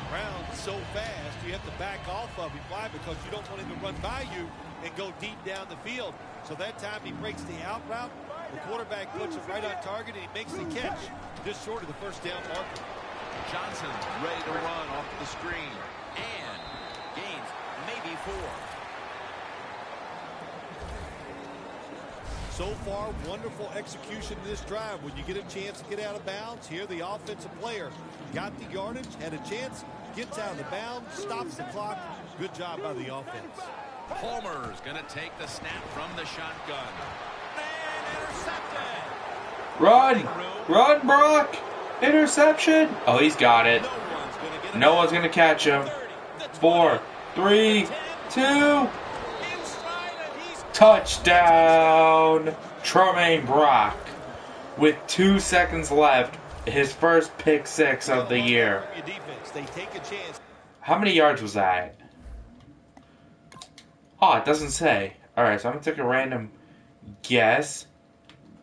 Brown's so fast, you have to back off of him. Why? Because you don't want him to run by you and go deep down the field. So that time he breaks the out route. The quarterback puts it right on target, and he makes the catch just short of the 1st down marker. Johnson ready to run off the screen and gains maybe 4. So far, wonderful execution this drive. When you get a chance to get out of bounds, here the offensive player got the yardage, had a chance, gets out of the bounds, stops the clock. Good job by the offense. Palmer's going to take the snap from the shotgun. Run! Run, Brock! Interception! Oh, he's got it. No one's going to catch him. 4, 3, 2. Touchdown! Tremaine Brock. With 2 seconds left, his first pick 6 of the year. How many yards was that? Oh, it doesn't say. Alright, so I'm going to take a random guess.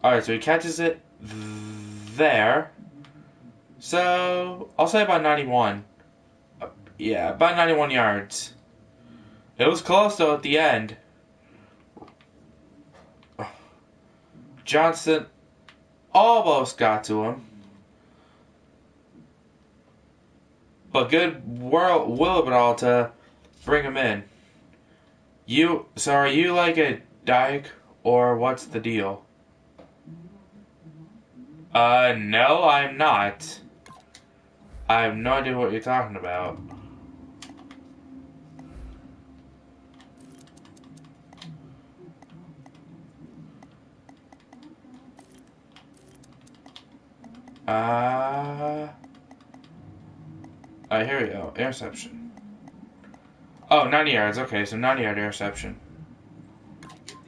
Alright, so he catches it there. So, I'll say about 91. Yeah, about 91 yards. It was close, though, at the end. Johnson almost got to him. But good Will to bring him in. So are you like a dyke, or what's the deal? No, I'm not. I have no idea what you're talking about. Here we go. Interception. Oh, 90 yards. Okay, so 90-yard interception.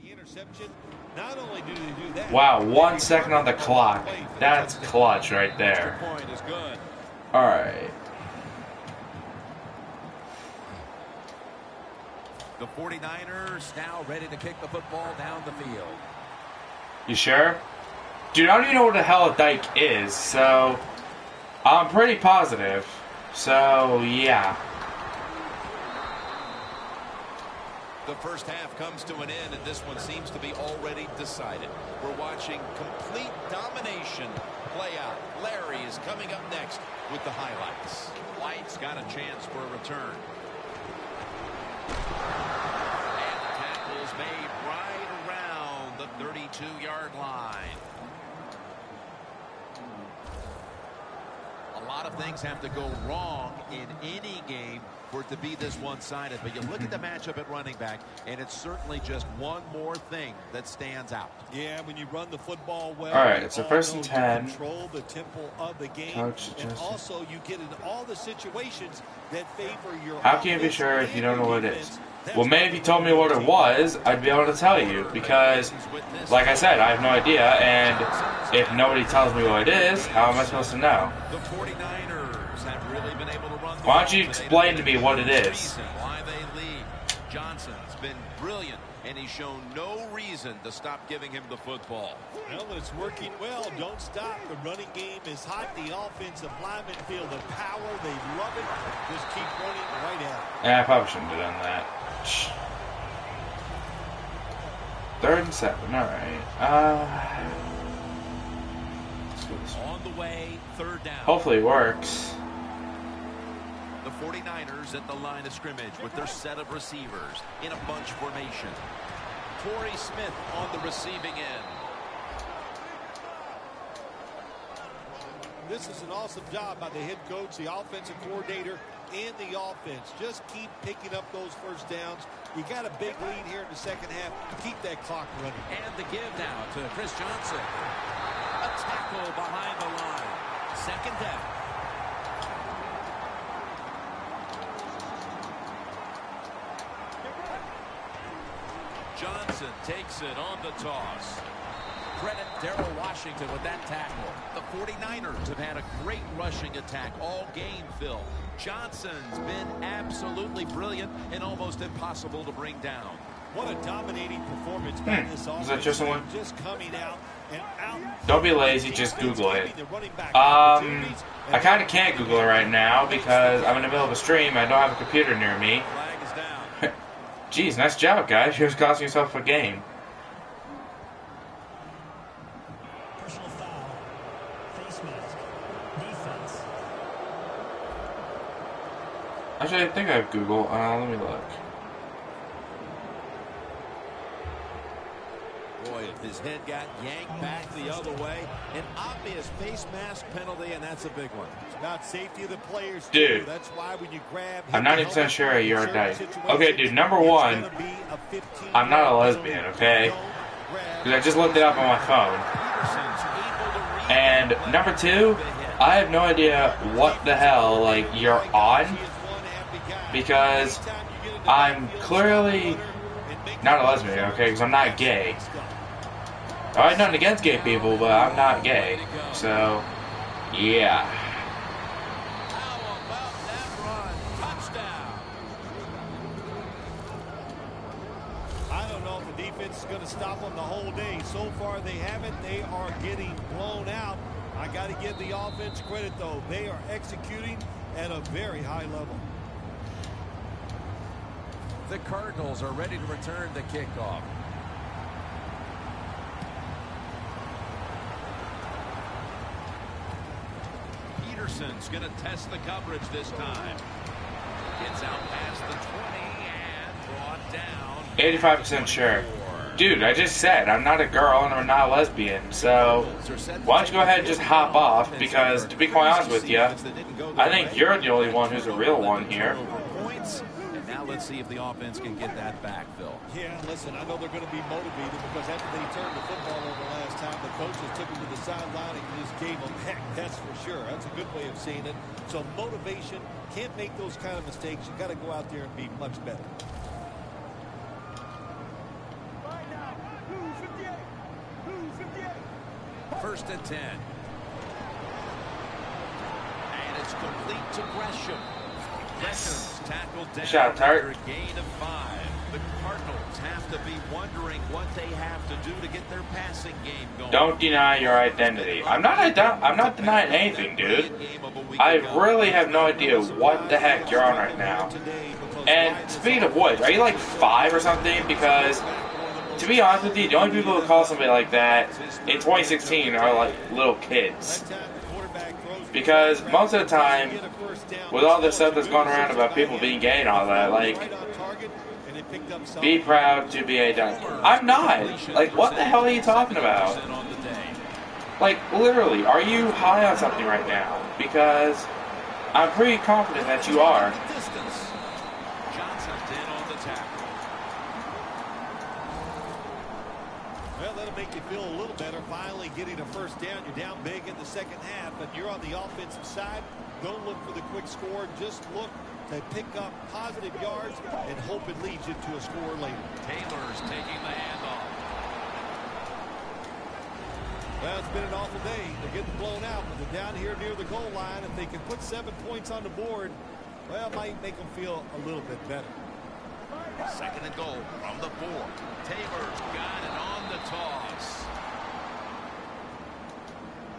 The interception, not only do they do that, wow, 1 second on the clock. That's clutch right there. Alright. The 49ers now ready to kick the football down the field. You sure? Dude, I don't even know what the hell a dyke is, so I'm pretty positive. So, yeah. The first half comes to an end, and this one seems to be already decided. We're watching complete domination play out. Larry is coming up next with the highlights. White's got a chance for a return. And the tackle's made right 32-yard line. A lot of things have to go wrong in any game for it to be this one-sided. But you look at the matchup at running back, and it's certainly just one more thing that stands out. Yeah, when you run the football well. All right, it's a first and 10. Control the tempo of the game. Coach and also you get into all the situations that favor your How can you be sure if you don't know what it is? Well, maybe if you told me what it was, I'd be able to tell you. Because, like I said, I have no idea. And if nobody tells me what it is, how am I supposed to know? The 49ers have really been able to run the Why don't you explain to me what it is? Why they lead. Johnson's been brilliant, and he's shown no reason to stop giving him the football. Well, it's working well. Don't stop. The running game is hot. The offensive linemen feel the power. They love it. Just keep running right at it. Yeah, I probably shouldn't have done that. 3rd and 7. All right. Let's do this one. On the way, 3rd down. Hopefully it works. The 49ers at the line of scrimmage with their set of receivers in a bunch formation. Torrey Smith on the receiving end. This is an awesome job by the head coach, the offensive coordinator, and the offense. Just keep picking up those first downs. You got a big lead here in the second half. Keep that clock running. And the give now to Chris Johnson. A tackle behind the line. 2nd down. Johnson takes it on the toss. Credit Darrell Washington with that tackle. The 49ers have had a great rushing attack all game, Phil. Johnson's been absolutely brilliant and almost impossible to bring down. What a dominating performance by this offense. Is that just one? Just coming out and out. Don't be lazy, just Google it. I kind of can't Google it right now because I'm in the middle of a stream. I don't have a computer near me. Flag is down. Jeez, nice job, guys. You're costing yourself a game. Personal foul. Face mask. Defense. Actually, I think I have Google. Let me look. Boy, if his head got yanked back the other way, an obvious face mask penalty, and that's a big one. It's about safety of the players, dude. too. That's why when you grab, I'm 90% sure you're a dyke. Okay, dude, number one, I'm not a lesbian, okay? Because I just looked it up on my phone. And number two, I have no idea what the hell, like, you're on. Because I'm clearly not a lesbian, okay? Because I'm not gay. I have nothing against gay people, but I'm not gay. So, yeah. How about that run? Touchdown. I don't know if the defense is going to stop them the whole day. So far, they haven't. They are getting blown out. I got to give the offense credit, though. They are executing at a very high level. The Cardinals are ready to return the kickoff. Peterson's going to test the coverage this time. Gets out past the 20 and brought down. 85% sure. Dude, I just said I'm not a girl and I'm not a lesbian, so why don't you go ahead and just hop off, because to be quite honest with you, I think you're the only one who's a real one here. Now let's see if the offense can get that back, Phil. Yeah, listen, I know they're going to be motivated because after they turned the football over last time, the coaches took him to the sideline and just gave him heck, that's for sure. That's a good way of seeing it. So motivation, can't make those kind of mistakes. You got to go out there and be much better. First and 10. And it's complete to Gresham. Gresham's tackled down after a gain of 5. The Cardinals have to be wondering what they have to do to get their passing game going. Don't deny your identity. I'm not denying anything, dude. I really have no idea what the heck you're on right now. And speaking of which, are you like 5 or something? Because to be honest with you, the only people who call somebody like that in 2016 are like little kids. Because most of the time, with all this stuff that's going around about people being gay and all that, like, they picked up something. Be proud to be a dunk. I'm not. Like, what the hell are you talking about? Like, literally, are you high on something right now? Because I'm pretty confident that you are. Johnson's in on the tackle. Well, that'll make you feel a little better. Finally getting a first down. You're down big in the second half, but you're on the offensive side. Don't look for the quick score. Just look to pick up positive yards and hope it leads you to a score later. Taylor's taking the handoff. Well, it's been an awful day. They're getting blown out, but they're down here near the goal line. If they can put 7 points on the board, well, it might make them feel a little bit better. Second and goal from the 4. Taylor's got it on the toss.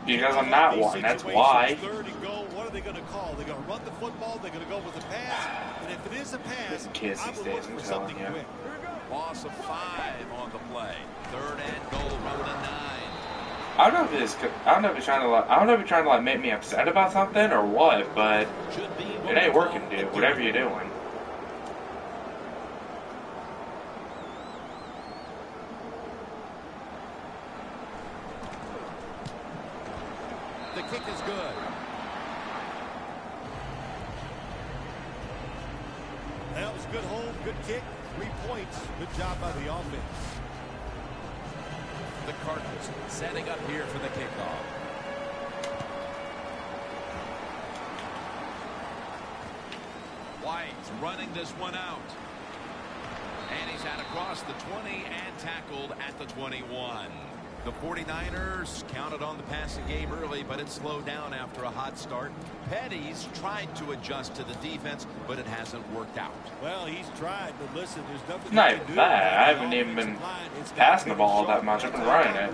Because I'm not one, that's why. Third and goal, what are they going to call? They're going to run the football, they're going to go with the pass, and if it is a pass, I would look for something quick. Loss of 5 on the play. Third and goal from the 9. I don't know if he's trying to like make me upset about something or what, but it ain't working, dude. Whatever you're doing. The kick is good. That was a good hold, good kick, 3 points. Good job by the offense. The Cardinals setting up here for the kickoff. White running this one out. And he's out across the 20 and tackled at the 21. The 49ers counted on the passing game early, but it slowed down after a hot start. Petty's tried to adjust to the defense, but it hasn't worked out. Well, he's tried, but listen, there's nothing. Not even that. I haven't even been passing the ball that much. I've been running it.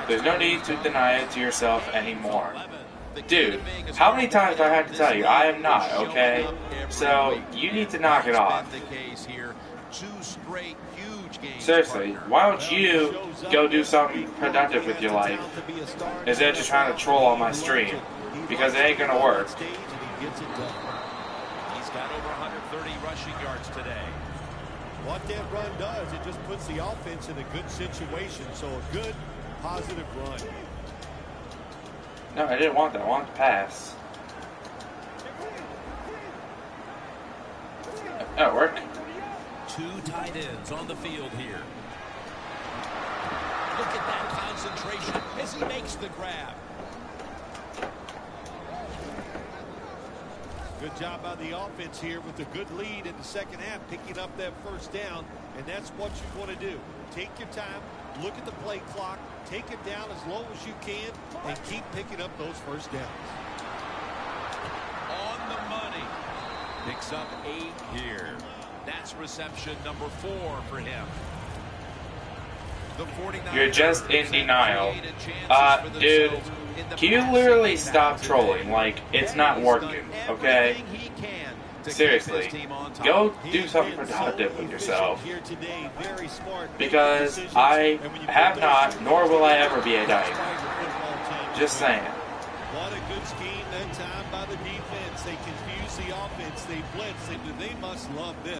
There's no need to deny it to yourself anymore. Dude, how many times do I have to tell you? I am not, okay? So, you need to knock it off. Seriously, why don't you go do something productive with your life instead of just trying to troll on my stream? Because it ain't gonna work. He's got over 130 rushing yards today. What that run does, it just puts the offense in a good situation. So a good, positive run. No, I didn't want that. I wanted to pass. That worked. 2 tight ends on the field here. Look at that concentration as he makes the grab. Good job by the offense here with a good lead in the second half, picking up that first down, and that's what you want to do. Take your time, look at the play clock, take it down as low as you can, and keep picking up those first downs. On the money. Picks up 8 here. That's reception number 4 for him. The 49ers. You're just in denial. Dude, can you literally stop trolling? Like, it's not working, okay? Seriously, go do something productive with yourself. Because I have not, nor will I ever be a dyke. Just saying. What a good scheme that time by the defense. They confuse the offense. They blitz. They must love this.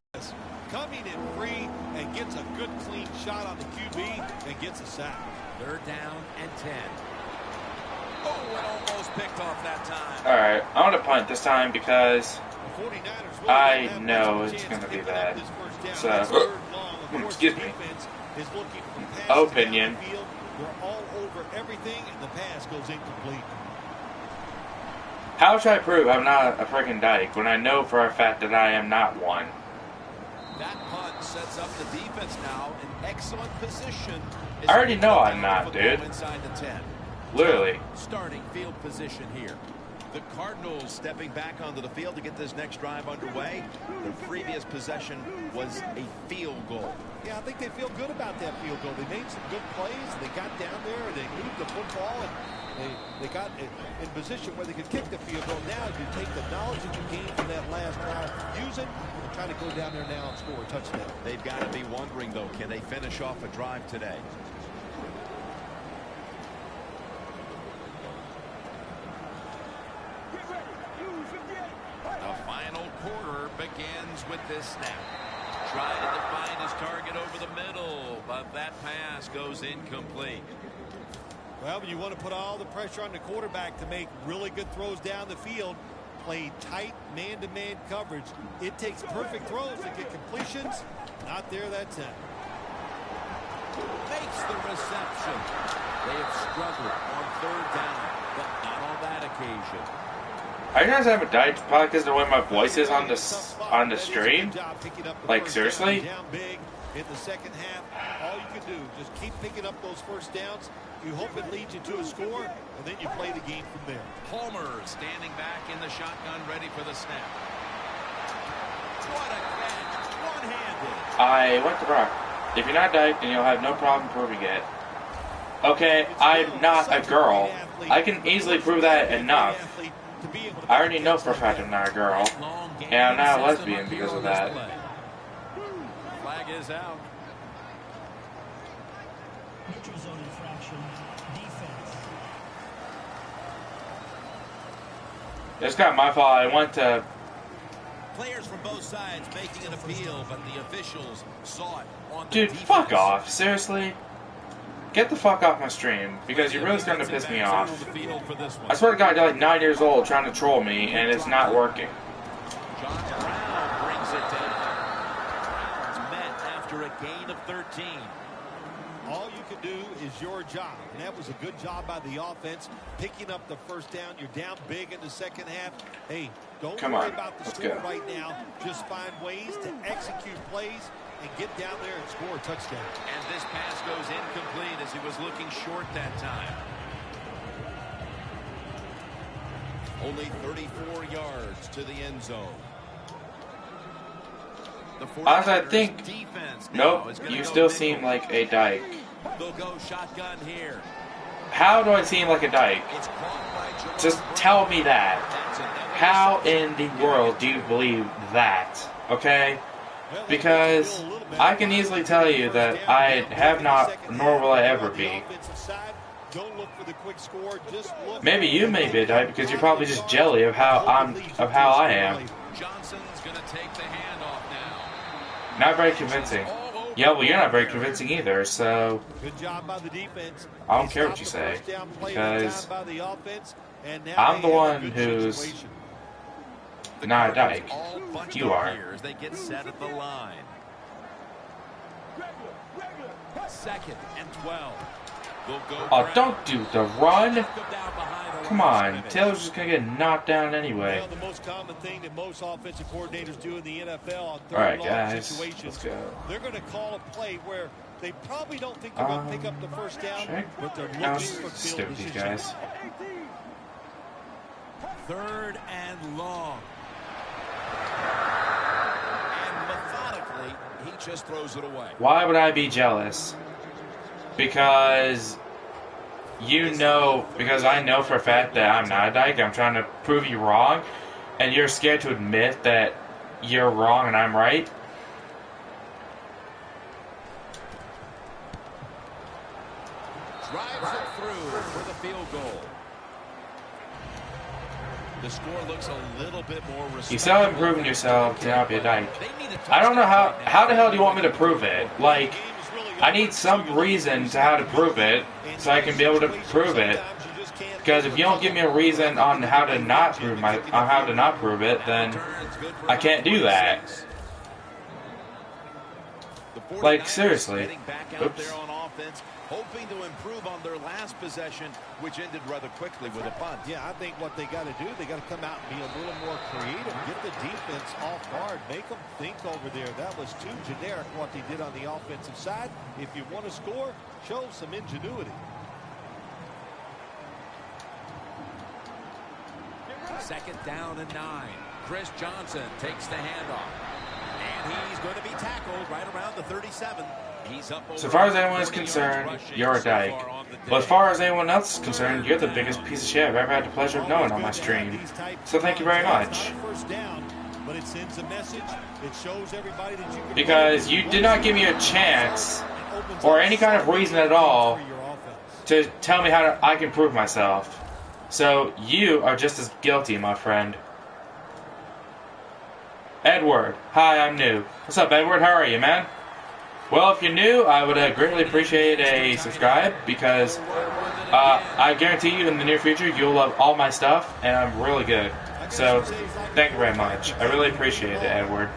Coming in free and gets a good clean shot on the QB and gets a sack. Third down and 10. Oh, it almost picked off that time. Alright, I want to punt this time because I know it's going to be bad. So, excuse me. Opinion. We're all over everything, and the pass goes incomplete. How should I prove I'm not a freaking dyke when I know for a fact that I am not one? That punt sets up the defense now in excellent position. I already know I'm not, dude. Inside the 10. Literally. Starting field position here. The Cardinals stepping back onto the field to get this next drive underway. Their previous possession was a field goal. Yeah, I think they feel good about that field goal. They made some good plays. They got down there and they moved the football and they got in position where they could kick the field goal. Now you take the knowledge that you gained from that last drive, use it, and try to go down there now and score a touchdown. They've got to be wondering, though, can they finish off a drive today? The final quarter begins with this snap. Trying to find his target over the middle, but that pass goes incomplete. Well, you want to put all the pressure on the quarterback to make really good throws down the field. Play tight man-to-man coverage. It takes perfect throws to get completions. Not there that time. Makes the reception. They have struggled on third down, but not on that occasion. Are you guys having died probably because of the way my voice is on the stream? Like, seriously? In the second half, all you can do, just keep picking up those first downs. You hope it leads you to a score, and then you play the game from there. Palmer standing back in the shotgun, ready for the snap. What a catch, one-handed. I went to rock. If you're not dyke, then you'll have no problem proving it. Okay, I'm not a girl. I can easily prove that enough. I already know for a fact I'm not a girl. And I'm not a lesbian because of that. Flag is out. Neutral zone infraction. Defense. It's kind of my fault. I went to... Players from both sides making an appeal, but the officials saw it on the Dude, defense. fuck off. Seriously? Get the fuck off my stream, because you're really starting to piss me off. I swear to God, you're like 9 years old trying to troll me, and it's not working. John Brown brings it down. Brown's met after a gain of 13. All you can do is your job, and that was a good job by the offense, picking up the first down. You're down big in the second half. Hey, don't worry about the score right now. Just find ways to execute plays and get down there and score a touchdown. And this pass goes incomplete as he was looking short that time. Only 34 yards to the end zone. Honestly, I think... Nope, you still seem like a dyke. They'll go shotgun here. How do I seem like a dyke? Just tell me that. How in the world do you believe that? Okay? Because I can easily tell you that I have not, nor will I ever be. Maybe you may be a dyke because you're probably just jelly of how I am. Johnson's gonna take the handoff now. Not very convincing. Yeah, well, you're not very convincing either, so... Good job by the defense. I don't care what you say, because I'm the one who's not a dyke. You are. They get set at the line. 2nd and 12. Oh, don't do the run. Come on, Taylor's just gonna get knocked down anyway. Well, the most common thing that most offensive coordinators do in the NFL on third Alright, and long guys, situations, let's go. they're going to call a play where they probably don't think they're going to pick up the first down, but they're looking for field stupid, these position. guys. 3rd and long. And methodically, he just throws it away. Why would I be jealous? Because... because I know for a fact that I'm not a dyke. I'm trying to prove you wrong, and you're scared to admit that you're wrong and I'm right. Drives it through for the field goal. The score looks a little bit more respectable. You still haven't proven yourself to not be a dyke. I don't know how the hell do you want me to prove it? Like, I need some reason to how to prove it, so I can be able to prove it. Because if you don't give me a reason on how to not prove it, then I can't do that. Like, seriously. Oops. Hoping to improve on their last possession, which ended rather quickly with a punt. Yeah, I think what they got to do, they got to come out and be a little more creative, get the defense off guard, make them think over there. That was too generic what they did on the offensive side. If you want to score, show some ingenuity. 2nd down and 9. Chris Johnson takes the handoff. And he's going to be tackled right around the 37. He's up over So far as anyone is concerned, you're a dyke. But as far as anyone else is concerned, you're the biggest piece of shit I've ever had the pleasure of knowing on my stream. So thank you very much. Because you did not give me a chance, or any kind of reason at all, to tell me how I can prove myself. So you are just as guilty, my friend. Edward. Hi, I'm new. What's up, Edward? How are you, man? Well, if you're new, I would greatly appreciate a subscribe because I guarantee you in the near future you'll love all my stuff and I'm really good. So, thank you very much. I really appreciate it, Edward.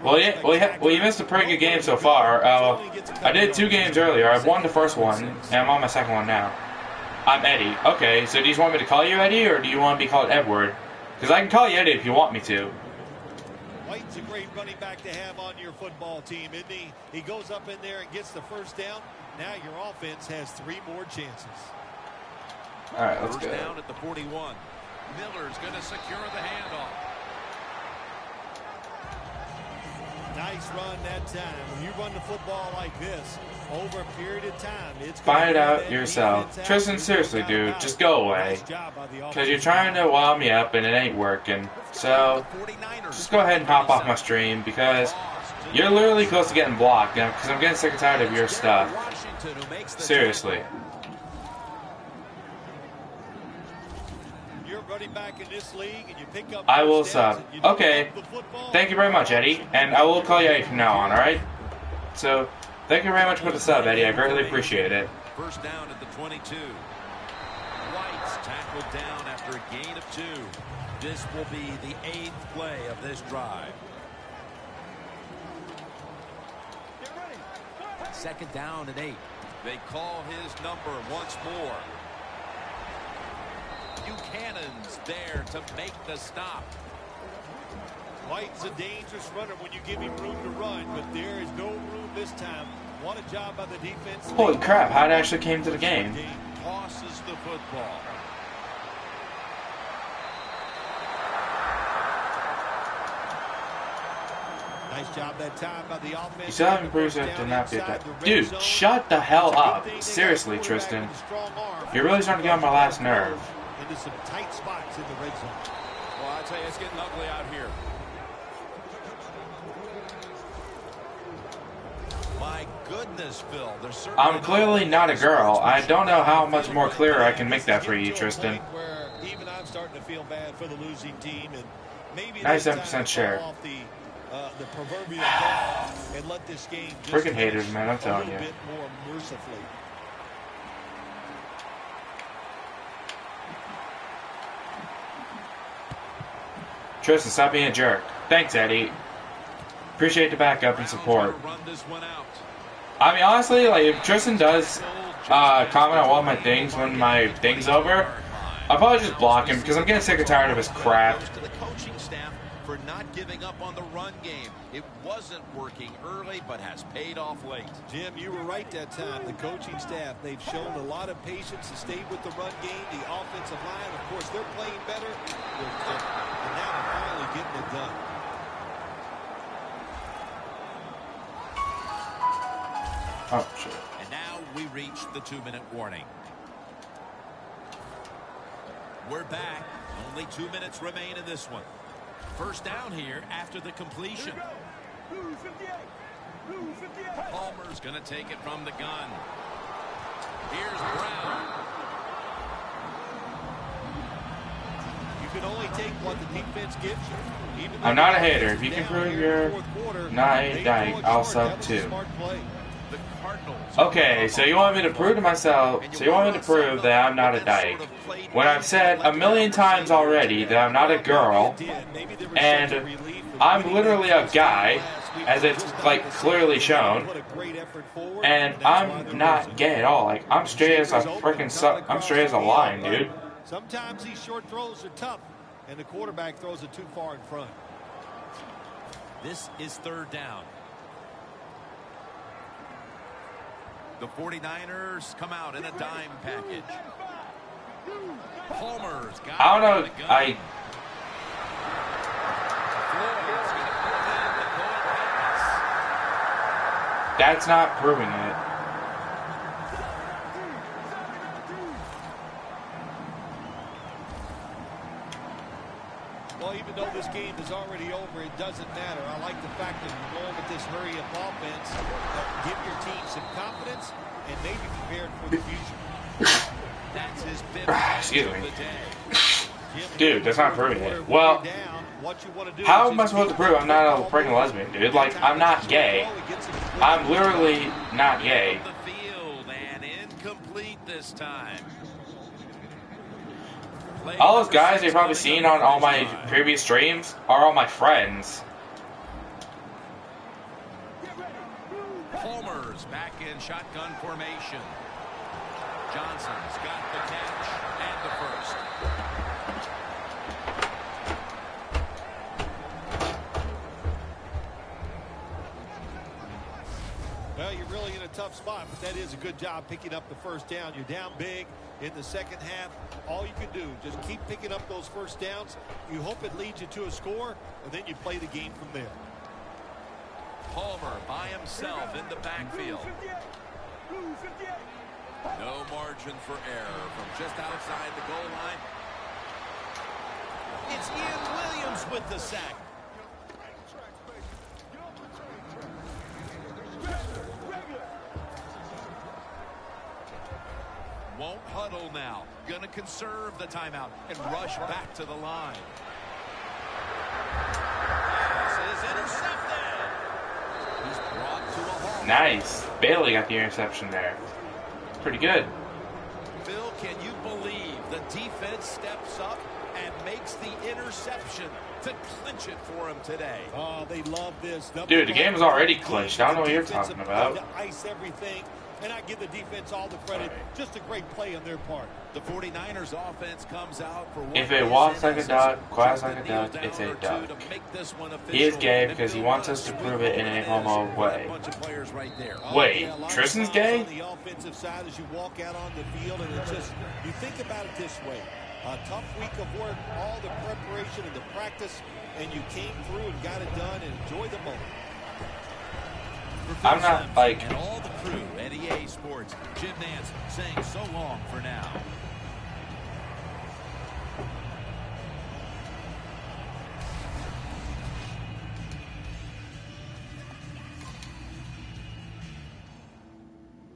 Well, you missed a pretty good game so far. I did 2 games earlier. I won the first one, and I'm on my second one now. I'm Eddie. Okay, so do you want me to call you Eddie, or do you want to be called Edward? Because I can call you Eddie if you want me to. White's a great running back to have on your football team, isn't he? He goes up in there and gets the first down. Now your offense has 3 more chances. All right, let's go. First down at the 41. Miller's going to secure the handoff. Nice run that time. When you run the football like this over a period of time, it's find it out yourself. Tristan, seriously, dude, just go away. Because you're trying to wow me up and it ain't working. So, just go ahead and hop off my stream because you're literally close to getting blocked. Because I'm getting sick and tired of your stuff. Seriously. Back in this league and you pick up I will sub. Okay. Thank you very much, Eddie. And I will call you Eddie from now on, alright? So, thank you very much for the sub, Eddie. I greatly appreciate it. First down at the 22. White's tackled down after a gain of 2. This will be the 8th play of this drive. Second down and 8. They call his number once more. Buchanan's there to make the stop. White's a dangerous runner when you give him room to run, but there is no room this time. What a job by the defense. Holy crap, how it actually came to the game. Tosses the football. Nice job that time by the offense. You still haven't proved it to not be a dude, shut the hell up. Seriously, Tristan. You're really starting to get on my last nerve. Into some tight spots in the red zone. Well, I tell you, it's getting ugly out here. My goodness, Phil. I'm clearly not a girl. I don't know how much more clearer I can make that for you, Tristan. Where even I'm starting to feel bad for the losing team, and maybe 97% share. The proverbial ball and let this game freaking haters, man, I'm telling you. A bit more mercifully. Tristan, stop being a jerk. Thanks, Eddie. Appreciate the backup and support. I mean, honestly, like, if Tristan does comment on one of my things when my thing's over, I'll probably just block him because I'm getting sick and tired of his crap. To the coaching staff for not giving up on the run game. It wasn't working early, but has paid off late. Jim, you were right that time. The coaching staff, they've shown a lot of patience to stay with the run game. The offensive line, of course, they're playing better. And now they're finally getting it done. Oh, shit. And now we reach the 2-minute warning. We're back. Only 2 minutes remain in this one. First down here after the completion. Palmer's going to take it from the gun. Here's Brown. You can only take what the defense gives you. I'm not a hater. If you can prove you're not a dyke, I'll sub too. Okay, so you want me to prove to myself, so you want me to prove that I'm not a dyke. When I've said a million times already that I'm not a girl, and I'm literally a guy, as it's, like, clearly shown, and I'm not gay at all. Like, I'm straight as a freaking, I'm straight as a line, dude. Sometimes these short throws are tough, and the quarterback throws it too far in front. This is third down. The 49ers come out in a dime package. Palmer's got I don't know, that's not proving it. Well, even though this game is already over, it doesn't matter. I like the fact that you're going with this hurry-up offense. Give your team some confidence and maybe prepared for the future. That's his fifth Excuse me. Dude, that's not proving it. Well, What you want to do How is am I just supposed to keep prove I'm not a the freaking ball lesbian, dude? Like, I'm not gay. I'm literally not gay. The field and incomplete this time. Play All those number guys 6 you've probably coming seen up on for all this my drive. previous streams are all my friends. Palmer's back in shotgun formation. Johnson's got the catch and the first. Well, you're really in a tough spot, but that is a good job picking up the first down. You're down big in the second half. All you can do, just keep picking up those first downs. You hope it leads you to a score, and then you play the game from there. Palmer by himself in the backfield. No margin for error from just outside the goal line. It's Ian Williams with the sack. Won't huddle now. Gonna conserve the timeout and rush back to the line. Pass is intercepted. He's brought to a halt. Nice. Bailey got the interception there. Pretty good. Phil, can you believe the defense steps up and makes the interception to clinch it for him today? Oh, they love this. Dude, the game is already clinched. I don't know what you're talking about. To ice everything, and I give the defense all the credit. Just a great play on their part. The 49ers offense comes out for If it walks like a duck, quacks like a duck, it's a duck. He is gay because he wants us to prove it in a homo way. Wait, Tristan's gay? On the offensive side as you walk out on the field, and it's just, you think about it this way. A tough week of work, all the preparation and the practice, and you came through and got it done and enjoy the moment. I'm not like... And all the crew at EA Sports, Jim Nance saying so long for now.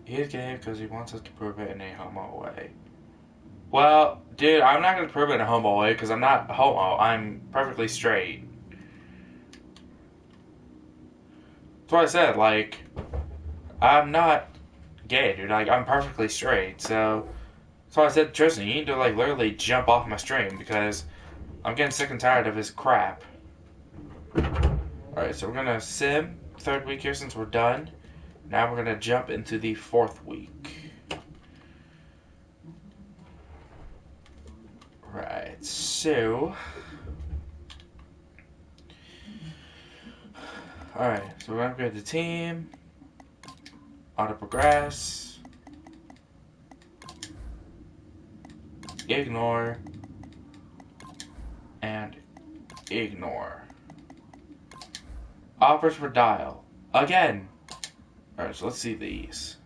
He's gay because he wants us to prove it in a homo way. Well, dude, I'm not going to prove it in a homo way because I'm not homo. I'm perfectly straight. That's what I said, like, I'm not gay, dude. Like, I'm perfectly straight, so... That's why I said, Tristan, you need to, like, literally jump off my stream because I'm getting sick and tired of his crap. Alright, so we're going to sim, third week here since we're done. Now we're going to jump into the fourth week. Right, so... Alright, so we're going to upgrade the team. Auto progress. Ignore. And ignore. Offers for dial. Again. Alright, so let's see these.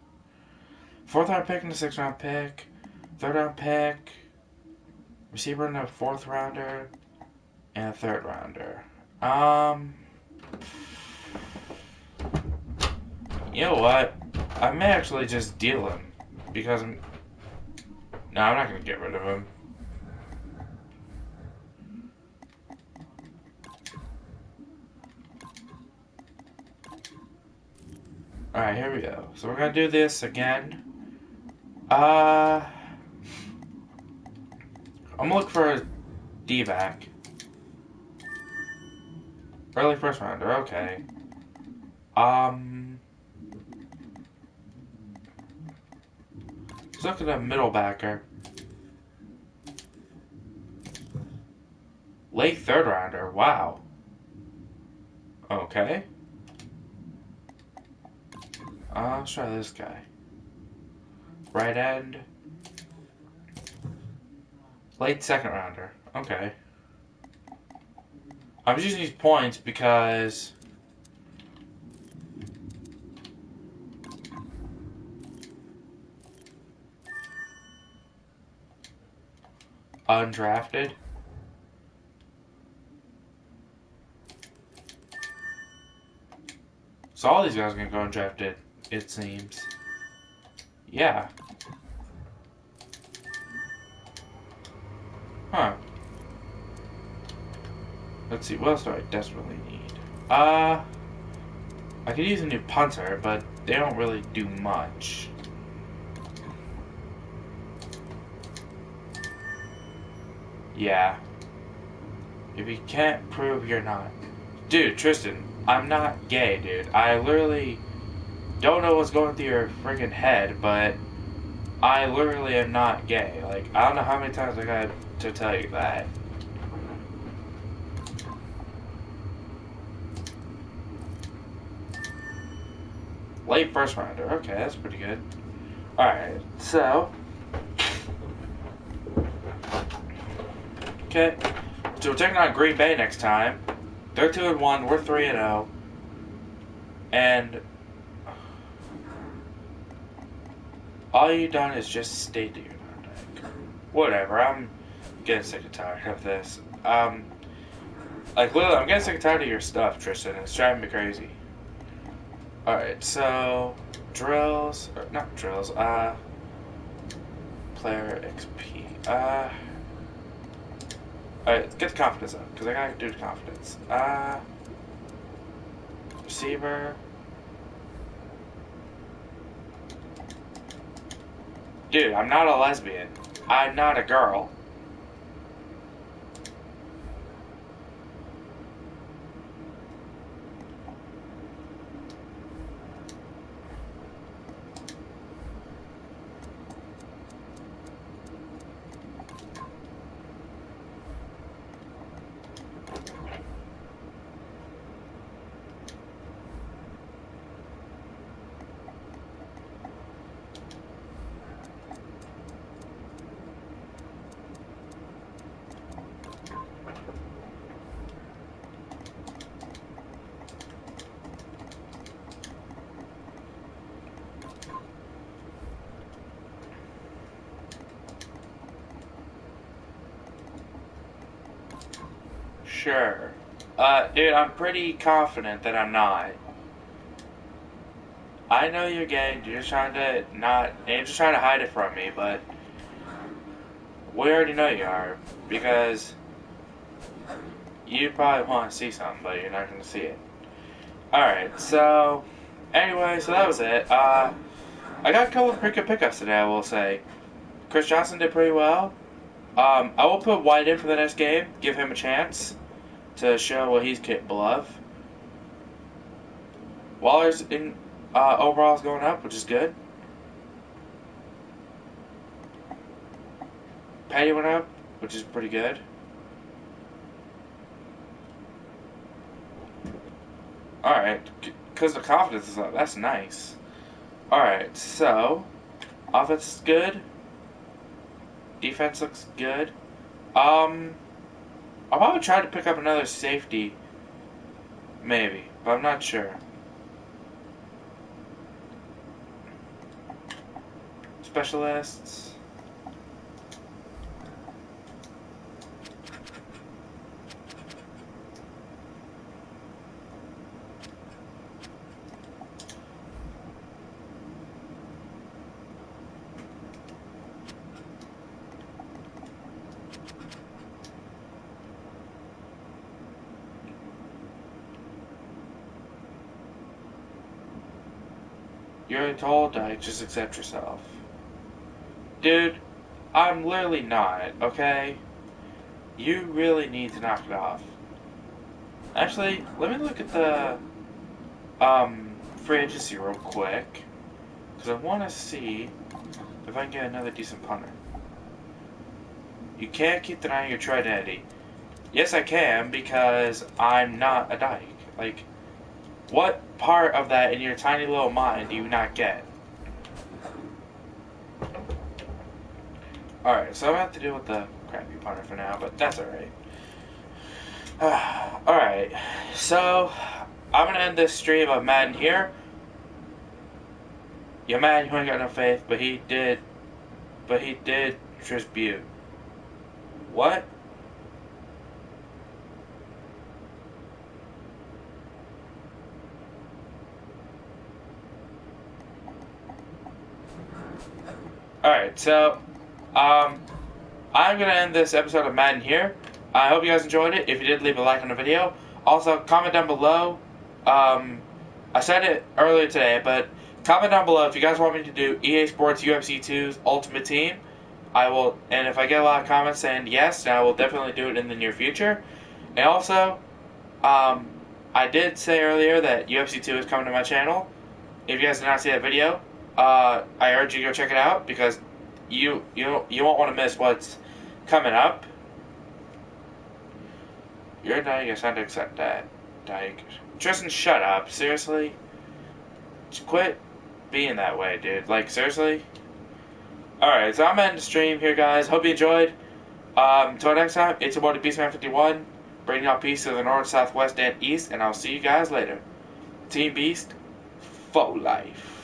4th round pick and a 6th round pick. 3rd round pick. Receiver and a 4th rounder. And a 3rd rounder. You know what? I may actually just deal him. Because I'm... No, I'm not going to get rid of him. Alright, here we go. So we're going to do this again. I'm going to look for a D-back. Early 1st rounder, okay. Let's look at a middle backer. Late 3rd rounder, wow. Okay. Let's try this guy. Right end. Late 2nd rounder, okay. I'm just using these points because... Undrafted. So all these guys are going to go undrafted, it seems. Yeah. Huh. Let's see, what else do I desperately need? I could use a new punter, but they don't really do much. Yeah. If you can't prove you're not... Dude, Tristan, I'm not gay, dude. I literally don't know what's going through your friggin' head, but I literally am not gay. Like, I don't know how many times I got to tell you that. Late first rounder. Okay, that's pretty good. Alright, so... Okay. So we're taking on Green Bay next time. They're 2-1, we're 3-0. And... all you done is just state that you're not dying. Whatever, I'm getting sick and tired of this. Like, literally, I'm getting sick and tired of your stuff, Tristan. It's driving me crazy. Alright, so... drills... or not drills, player XP. Alright, get the confidence up, because I gotta do the confidence. Receiver. Dude, I'm not a lesbian. I'm not a girl. Sure. Dude, I'm pretty confident that I'm not. I know you're gay, you're just trying to you're just trying to hide it from me, but we already know you are, because you probably want to see something, but you're not going to see it. Alright, so, anyway, so that was it. I got a couple of pretty good pickups today, I will say. Chris Johnson did pretty well. I will put White in for the next game, give him a chance to show what he's capable of. Waller's in overall's going up, which is good. Petty went up, which is pretty good. Alright, because the confidence is up. That's nice. Alright, so offense is good. Defense looks good. I'll probably try to pick up another safety. Maybe, but I'm not sure. Specialists. You're told to just accept yourself. Dude, I'm literally not, okay? You really need to knock it off. Actually, let me look at the free agency real quick, because I want to see if I can get another decent punter. You can't keep denying your true identity. Yes, I can, because I'm not a dyke. Like, what part of that in your tiny little mind do you not get? Alright, so I'm going to have to deal with the crappy punter for now, but that's alright. Alright, so I'm going to end this stream of Madden here. You're mad you ain't got no faith, but he did tribute. What? Alright, so, I'm gonna end this episode of Madden here. I hope you guys enjoyed it. If you did, leave a like on the video. Also, comment down below. I said it earlier today, but comment down below if you guys want me to do EA Sports UFC 2's Ultimate Team. I will, and if I get a lot of comments saying yes, then I will definitely do it in the near future. And also, I did say earlier that UFC 2 is coming to my channel. If you guys did not see that video, I urge you to go check it out because you won't want to miss what's coming up. You're not going to accept that. Tristan, shut up. Seriously? Just quit being that way, dude. Like, seriously? Alright, so I'm ending the stream here, guys. Hope you enjoyed. Until next time, it's your boy, Beastman51, bringing y'all peace to the north, south, west, and east, and I'll see you guys later. Team Beast, for life.